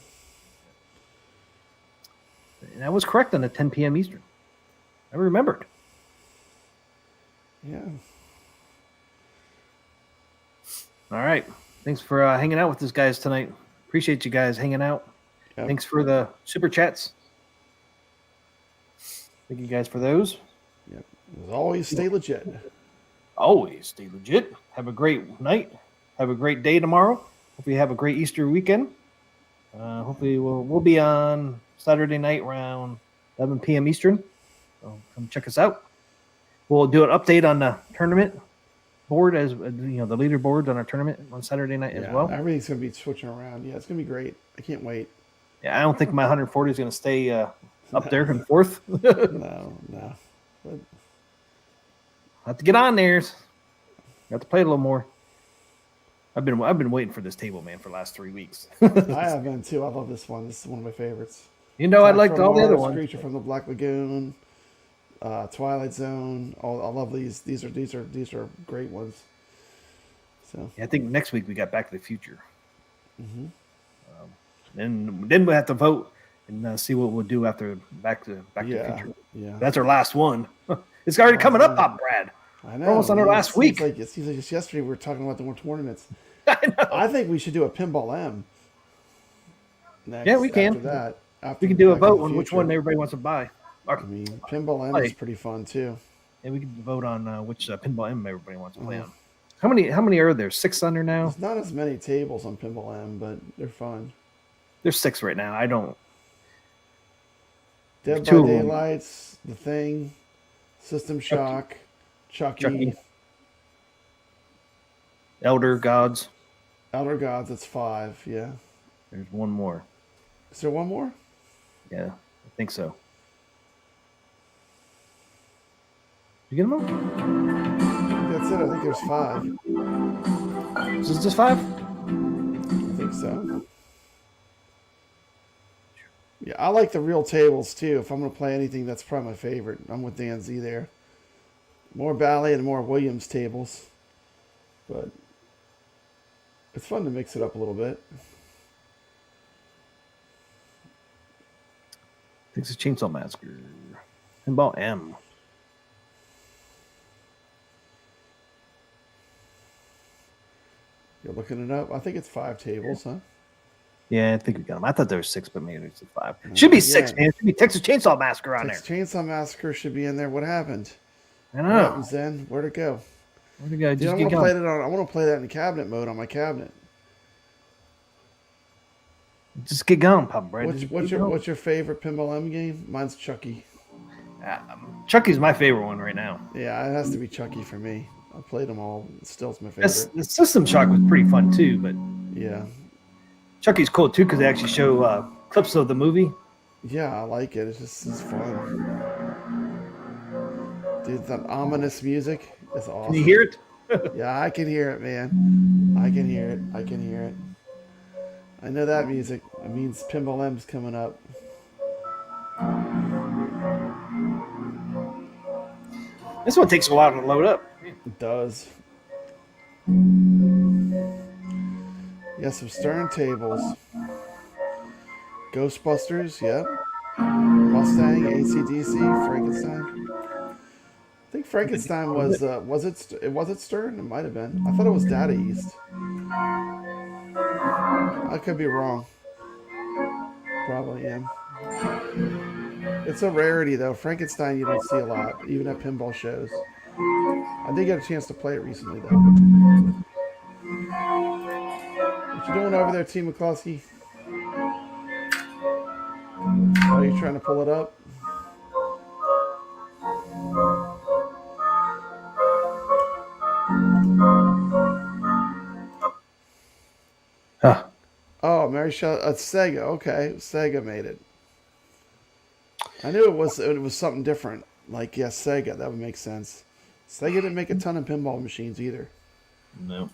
And I was correct on the 10 p.m. Eastern. I remembered. Yeah. All right. Thanks for hanging out with us guys tonight. Appreciate you guys hanging out. Yep. Thanks for the super chats. Thank you guys for those. Yep. As always, stay legit. Always stay legit. Have a great night. Have a great day tomorrow. Hope you have a great Easter weekend. Hopefully we'll be on Saturday night around 11 p.m. Eastern. So come check us out. We'll do an update on the tournament board, as the leaderboard on our tournament on Saturday night as well. Everything's gonna be switching around. Yeah, it's gonna be great. I can't wait. Yeah, I don't think my 140 is going to stay up there and forth. No. But I'll have to get on there. Got to play a little more. I've been waiting for this table, man, for the last 3 weeks. I have been too. I love this one. This is one of my favorites. You know, I Attack liked from all the other Mars, ones. Creature from the Black Lagoon, Twilight Zone. I love these. These are great ones. So Yeah, I think next week we got Back to the Future. Then we have to vote and see what we'll do after Back to the Future. Yeah. That's our last one. It's already coming up, Pop Brad. I know. We're almost on our man. last week. It seems like just yesterday we were talking about the more tournaments. I know. I think we should do a Pinball M. Next, Yeah, we can. After that, after We can do a Back to the vote on which Future. one everybody wants to buy. I mean, Pinball M is pretty fun too. And we can vote on which Pinball M everybody wants to play on. How many are there? 6 under now? There's not as many tables on Pinball M, but they're fun. There's 6 right now. I don't. Dead by two of them. Daylights, The Thing, System Shock, Chucky. Elder Gods. Elder Gods. It's 5. Yeah. There's one more. Is there one more? Yeah, I think so. You get them all? That's it. I think there's 5. Is this just 5? I think so. Yeah, I like the real tables too. If I'm going to play anything, that's probably my favorite. I'm with Dan Z there. More Bally and more Williams tables. But it's fun to mix it up a little bit. Texas Chainsaw Massacre. Pinball M. You're looking it up? I think it's 5 tables, huh? Yeah, I think we got them. I thought there was 6, but maybe it's 5. Should be 6, man. Should be Texas Chainsaw Massacre on Texas Chainsaw Massacre should be in there. What happened? there. I What know. happens then? Where'd it go? Where'd it go? Dude, Just I get want to play going. that on. I want to play that in cabinet mode on my cabinet. Just get going, Pop Brad. Just What's get going. your favorite Pinball M game? Mine's Chucky. Chucky's my favorite one right now. Yeah, it has to be Chucky for me. I played them all. It still's my favorite. The System Shock was pretty fun too, but Yeah. Chucky's cool too because they actually show clips of the movie. Yeah, I like it. It's fun. Dude, the ominous music is awesome. Can you hear it? Yeah, I can hear it, man. I can hear it. I can hear it. I know that music. It means Pinball M's coming up. This one takes a while to load up. It does. Yeah, some Stern tables. Ghostbusters, yep. Mustang, AC/DC, Frankenstein. I think Frankenstein was it Stern? It might have been. I thought it was Data East. I could be wrong. Probably am. It's a rarity though. Frankenstein you don't see a lot, even at pinball shows. I did get a chance to play it recently though. What you doing over there, T. McCloskey? Oh, you trying to pull it up? Huh. Oh, Mary Shelley, Sega. Okay, Sega made it. I knew it was something different. Like, yeah, Sega. That would make sense. Sega didn't make a ton of pinball machines either. No.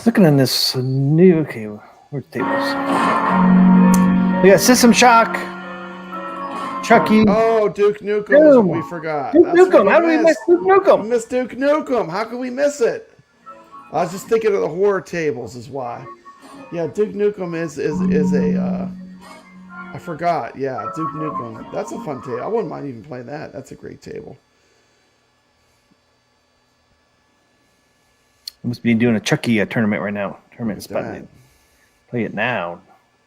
Looking at this new. Okay, where's the tables? We got System Shock, Chucky. Oh, Duke Nukem is Boom. what we forgot. Duke That's what Nukem. How do we miss Duke We Nukem? missed Duke Nukem. How could we miss it? I was just thinking of the horror tables is why. Yeah, Duke Nukem is a I forgot. Yeah, Duke Nukem. That's a fun table. I wouldn't mind even playing that. That's a great table. We must be doing a Chucky tournament right now. Tournament Look at spotlight. Play it now.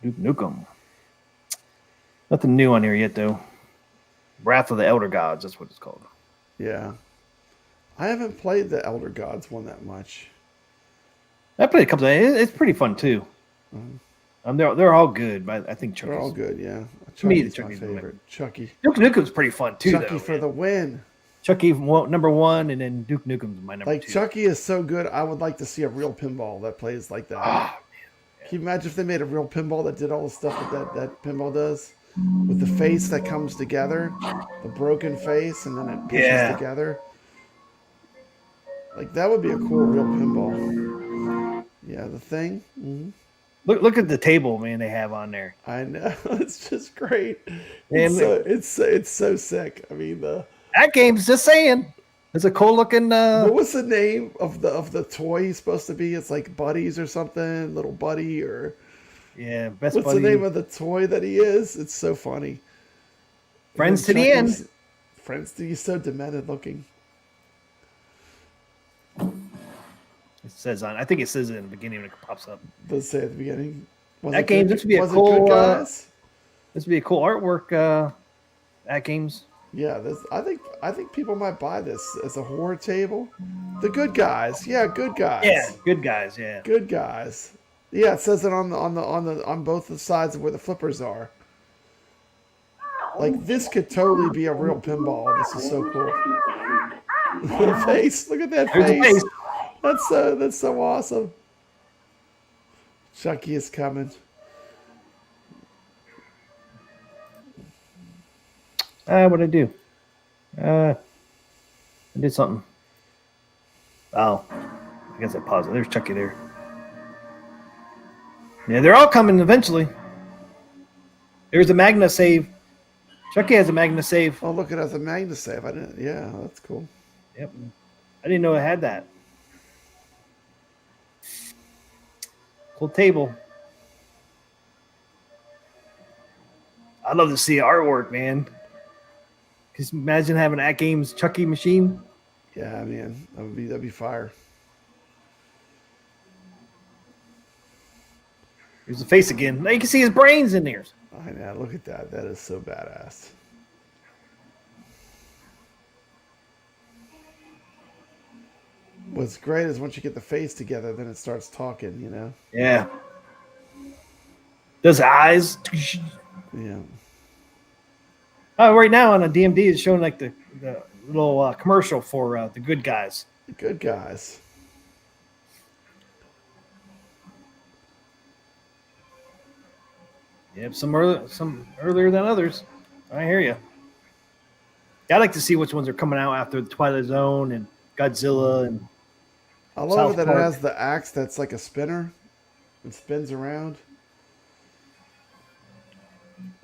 Duke Nukem. Nothing new on here yet, though. Wrath of the Elder Gods. That's what it's called. Yeah. I haven't played the Elder Gods one that much. I played a couple of. It's pretty fun too. They're all good, but I think Chucky's. They're all good, yeah. To me, Chucky's my Chucky's the favorite. Chucky. Duke Nukem's pretty fun too. Chucky though, for man. the win. Chucky number 1, and then Duke Nukem's my number Like 2. Chucky is so good. I would like to see a real pinball that plays like that. Ah, Can you imagine if they made a real pinball that did all the stuff that pinball does? With the face that comes together, the broken face, and then it pushes together. Like, that would be a cool real pinball. Yeah, the thing. Mm-hmm. Look at the table, man. They have on there. I know. It's just great. And It's so sick. I mean, that game's just saying. It's a cool looking. what was the name of the toy he's supposed to be? It's like Buddies or something, little Buddy or Yeah, best what's buddy. the name of the toy that he is? It's so funny. Friends to the end. Friends to he's so demented looking. It says on. I think it says it in the beginning when it pops up. Does say at the beginning. Was That it game, good- this would be a was it cool, good guys? This would be a cool artwork. At games. Yeah, I think people might buy this as a horror table. The Good Guys, yeah, Good Guys. Yeah, good guys. Yeah. Good Guys. Yeah, it says it on both the sides of where the flippers are. Like this could totally be a real pinball. This is so cool. The face, look at that There's a face. face. That's so awesome. Chucky is coming. What'd I do? I did something. Oh, I guess I paused it. There's Chucky there. Yeah, they're all coming eventually. There's a Magna save. Chucky has a Magna save. Oh, look, it has a Magna save. I didn't. Yeah, that's cool. Yep. I didn't know it had that. Cool table. I'd love to see artwork, man. Just imagine having an AtGames Chucky machine. Yeah, man, that'd be fire. There's the face again. Now you can see his brains in there. I know. Look at that. That is so badass. What's great is once you get the face together, then it starts talking. You know. Yeah. Those eyes. Yeah. Oh, right now on a DMD, it's showing like the little commercial for the good guys. Good guys. Yep, some earlier than others. I hear you. I like to see which ones are coming out after the Twilight Zone and Godzilla and. I love South it that Park. it has the axe that's like a spinner. It spins around.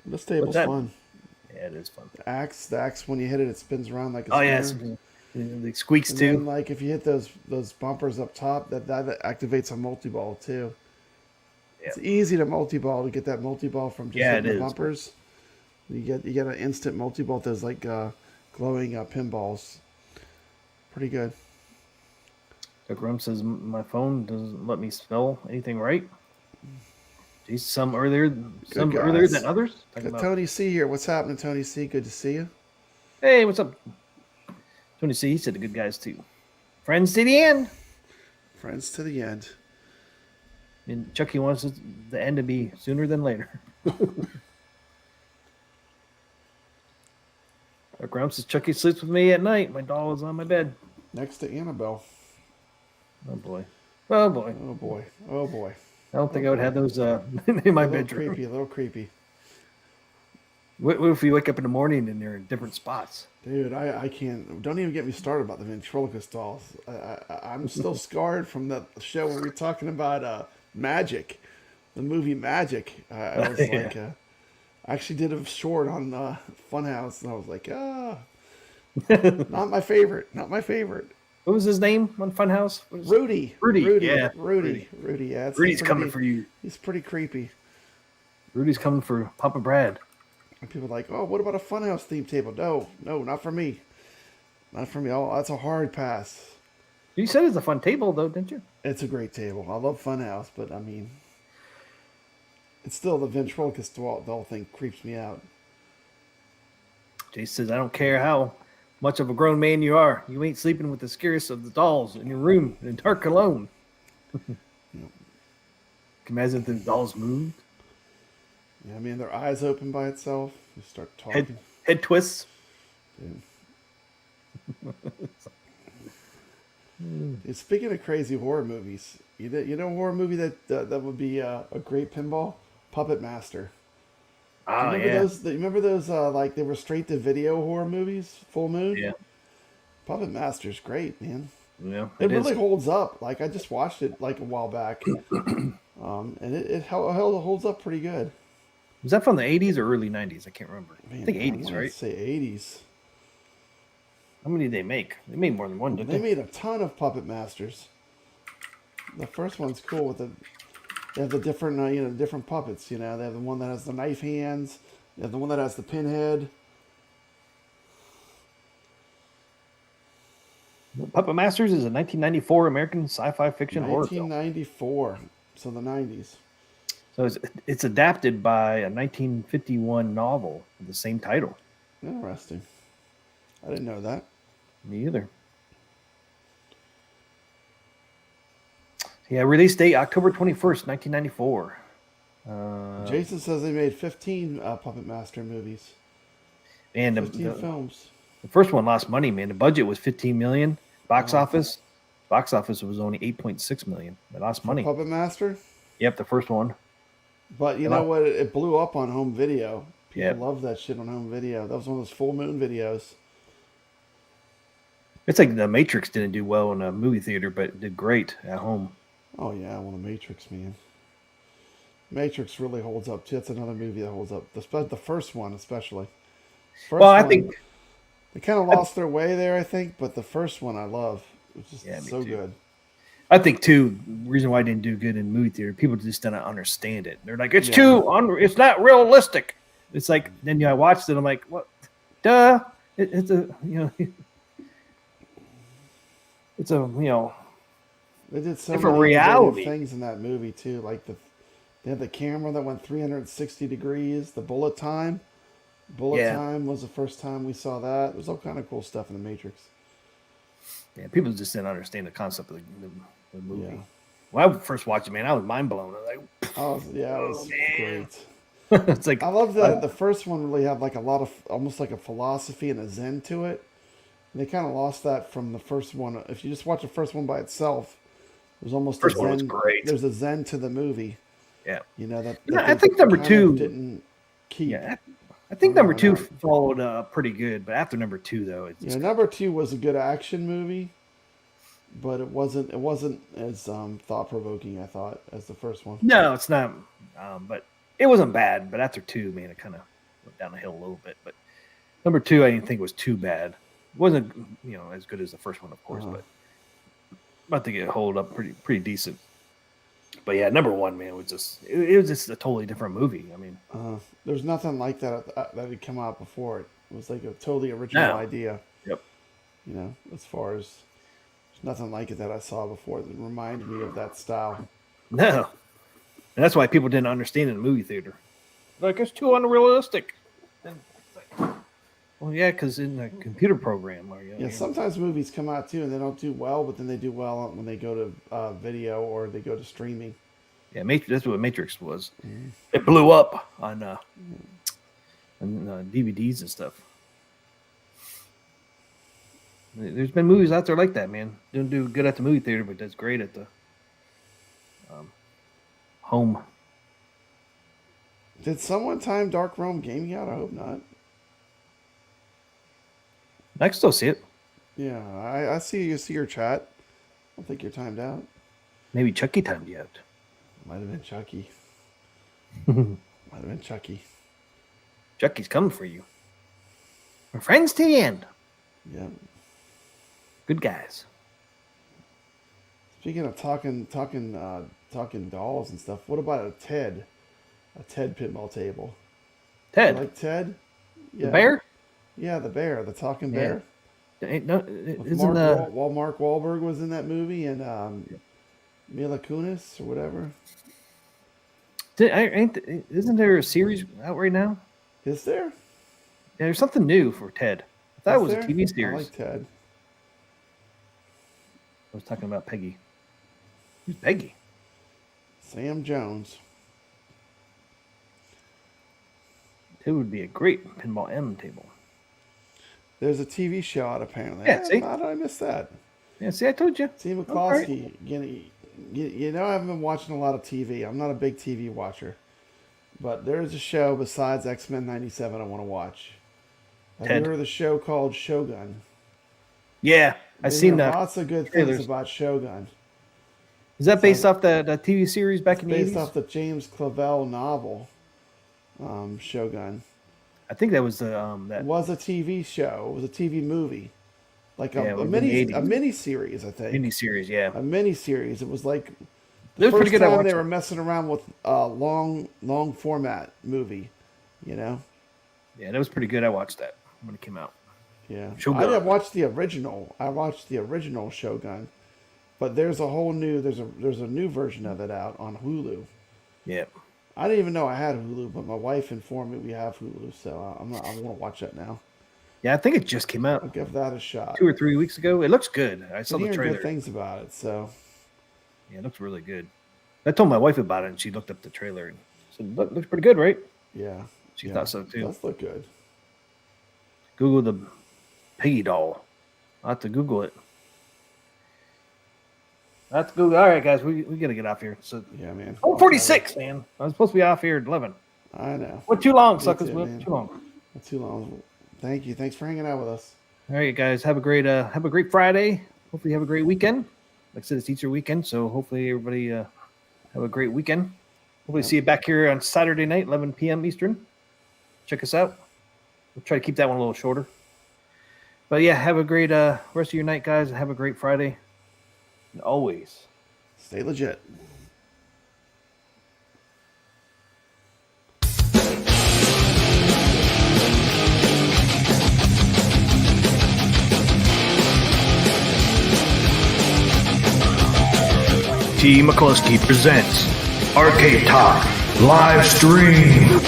This table's that? fun. Yeah, it is fun. The axe when you hit it, it spins around like a Oh spinner. yeah, the squeaks And too. then, like if you hit those bumpers up top, that activates a multi-ball too. Yeah. It's easy to multi-ball to get that multi-ball from just Yeah, hitting it the is. bumpers. You get an instant multi-ball with those like glowing pinballs. Pretty good. Doug Rum says my phone doesn't let me spell anything right. Geez, some earlier guys. than others. Talking Got about- Tony C here. What's happening, Tony C? Good to see you. Hey, what's up? Tony C, he said the good guys too. Friends to the end. Friends to the end. And Chucky wants the end to be sooner than later. Grump says Chucky sleeps with me at night. My doll is on my bed. Next to Annabelle. Oh boy. Oh boy. Oh boy. Oh boy. I don't think I would have those in my A little bedroom. creepy. A little creepy. What if we wake up in the morning and they're in different spots? Dude, I can't. Don't even get me started about the ventriloquist dolls. I'm still scarred from the show where we were talking about Magic, the movie Magic. I was Yeah. like, I actually did a short on Funhouse, and I was like, not my favorite. Not my favorite. What was his name on Funhouse? What was- Rudy. Rudy, Rudy. yeah. Rudy. Yeah. Rudy's coming for you. He's pretty creepy. Rudy's coming for Papa Brad. And people are like, oh, what about a Funhouse theme table? No, not for me. Not for me. Oh, that's a hard pass. You said it's a fun table, though, didn't you? It's a great table. I love Funhouse, but I mean, it's still the ventriloquist doll thing creeps me out. Jay says, I don't care how much of a grown man you are. You ain't sleeping with the scariest of the dolls in your room in the dark alone. Can you imagine if the dolls moved? Yeah, I mean, their eyes open by itself. You start talking. Head twists. Dude, speaking of crazy horror movies, you know a horror movie that would be a great pinball? Puppet Master. Oh, You remember those like they were straight to video horror movies? Full Moon? Yeah. Puppet Master's great, man. Yeah. It really holds up. Like I just watched it like a while back. And it holds up pretty good. Was that from the 80s or early 90s? I can't remember. Man, I think I 80s, wanna right? say 80s. How many did they make? They made more than one, didn't They they? made a ton of Puppet Masters. The first one's cool with they have the different different puppets. They have the one that has the knife hands. They have the one that has the pinhead. Puppet Masters is a 1994 American sci-fi fiction horror film. 1994, so the 90s. So it's adapted by a 1951 novel with the same title. Interesting. I didn't know that. Me either. Yeah, release date October 21st, 1994. Jason says they made 15 Puppet Master movies. And 15 films. The first one lost money, man. The budget was 15 million. Box office was only 8.6 million. They lost money. Puppet Master? Yep, the first one. But you know what? It blew up on home video. People Yep. love that shit on home video. That was one of those full moon videos. It's like The Matrix didn't do well in a movie theater, but it did great at home. Oh yeah, well, The Matrix, man. Matrix really holds up too. That's another movie that holds up. The first one, especially. I think they kind of lost their way there. I think, but the first one I love. It's just so too. good. I think too. The reason why I didn't do good in movie theater, people just didn't understand it. They're like, it's it's not realistic. It's like then I watched it. I'm like, what? Duh! It's a it's a They did so different many reality things in that movie too. Like they had the camera that went 360 degrees. The bullet time. Bullet time was the first time we saw that. There's all kind of cool stuff in the Matrix. Yeah, people just didn't understand the concept of the movie. Yeah. When I first watched it, man, I was mind blown. I was like, it was great. it's like I love that the first one really had like a lot of almost like a philosophy and a zen to it. And they kind of lost that from the first one. If you just watch the first one by itself, there's almost first a one was zen. great. There's a zen to the movie. Yeah, I think number two didn't keep. Yeah, I think number two followed pretty good, but after number two though, it's just number two was a good action movie, but it wasn't as thought provoking. I thought as the first one. No, it's not. But it wasn't bad. But after two, man, it kind of went down the hill a little bit. But number two, I didn't think was too bad. It wasn't as good as the first one, of course, but I think it held up pretty decent. But yeah, number one, man, was just it was just a totally different movie. I mean, there's nothing like that had come out before it. It was like a totally original idea. Yep. As far as there's nothing like it that I saw before that reminded me of that style. No, and that's why people didn't understand it in the movie theater. Like it's too unrealistic. Well, yeah, because in the computer program, sometimes movies come out too and they don't do well, but then they do well when they go to video or they go to streaming. Yeah, that's what Matrix was. Mm-hmm. It blew up on DVDs and stuff. There's been movies out there like that, man. Don't do good at the movie theater, but does great at the home. Did someone time Dark Realm Gaming out? I hope not. I can still see it. Yeah, I see your chat. I don't think you're timed out. Maybe Chucky timed you out. Might have been Chucky. Might have been Chucky. Chucky's coming for you. We're friends to the end. Yeah. Good guys. Speaking of talking dolls and stuff, what about a TED pinball table? Ted? You like Ted? Yeah. The bear? Yeah, the bear, the talking bear. No, Mark Wahlberg was in that movie, and Mila Kunis or whatever. Isn't there a series out right now? Is there? Yeah, there's something new for Ted. I thought it was a TV series. I like Ted. I was talking about Peggy. Who's Peggy? Sam Jones. It would be a great pinball M table. There's a TV show out apparently. Yeah, see? How did I miss that? Yeah, see, I told you. See, McCloskey, I haven't been watching a lot of TV. I'm not a big TV watcher. But there's a show besides X-Men 97 I want to watch. Have you heard of the show called Shogun? Yeah, I've seen that. Lots of good things about Shogun. Is that based off the TV series back in the 80s? Based off the James Clavell novel, Shogun. I think that was the It was a TV show. It was a TV movie, like a mini series. I think mini series. Yeah, a mini series. It was like it was pretty good. Time they were messing around with a long format movie. You know. Yeah, that was pretty good. I watched that when it came out. Yeah, Shogun. I didn't watch the original. I watched the original Shogun, but there's a whole new there's a new version of it out on Hulu. Yeah, I didn't even know I had Hulu, but my wife informed me we have Hulu, so I want to watch that now. yeah, I think it just came out. I'll give that a shot. 2 or 3 weeks ago. It looks good. I saw the trailer. Good things about it, so yeah, it looks really good. I told my wife about it, and she looked up the trailer and said, "Looks pretty good, right?" Yeah, she thought so too. It does look good. Google the piggy doll. I'll have to Google it. That's Google. All right, guys, we got to get off here. So yeah, man. 46, man. I was supposed to be off here at 11. I know. What too long, suckers? What too long? Not too long. Thank you. Thanks for hanging out with us. All right, guys. Have a great Friday. Hopefully, you have a great weekend. Like I said, it's Easter weekend, so hopefully everybody have a great weekend. Hopefully, see you back here on Saturday night, 11 p.m. Eastern. Check us out. We'll try to keep that one a little shorter. But yeah, have a great rest of your night, guys. Have a great Friday. And always stay legit. T. McCluskey presents Arcade Talk live stream.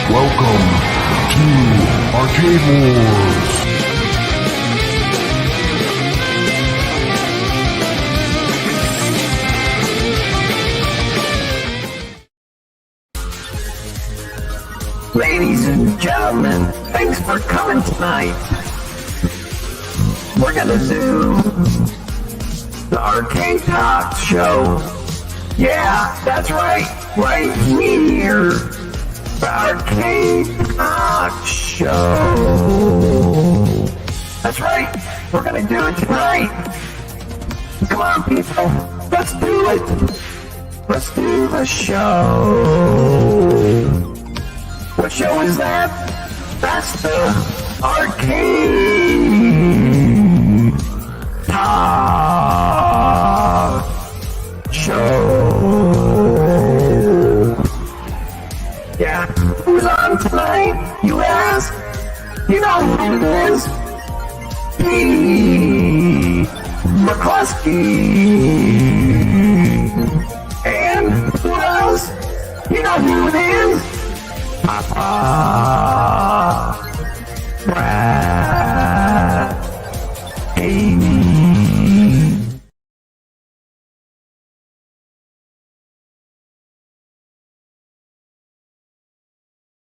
Welcome to Arcade Wars. Ladies and gentlemen, thanks for coming tonight. We're gonna do the Arcade Talk show. Yeah, that's right here. The Arcade Talk show. That's right, we're gonna do it tonight. Come on, people, let's do it. Let's do the show. What show is that? That's the Arcade Talk show. Yeah, who's on tonight, you ask? You know who it is. P. McCluskey. And who else? You know who it is? Papa.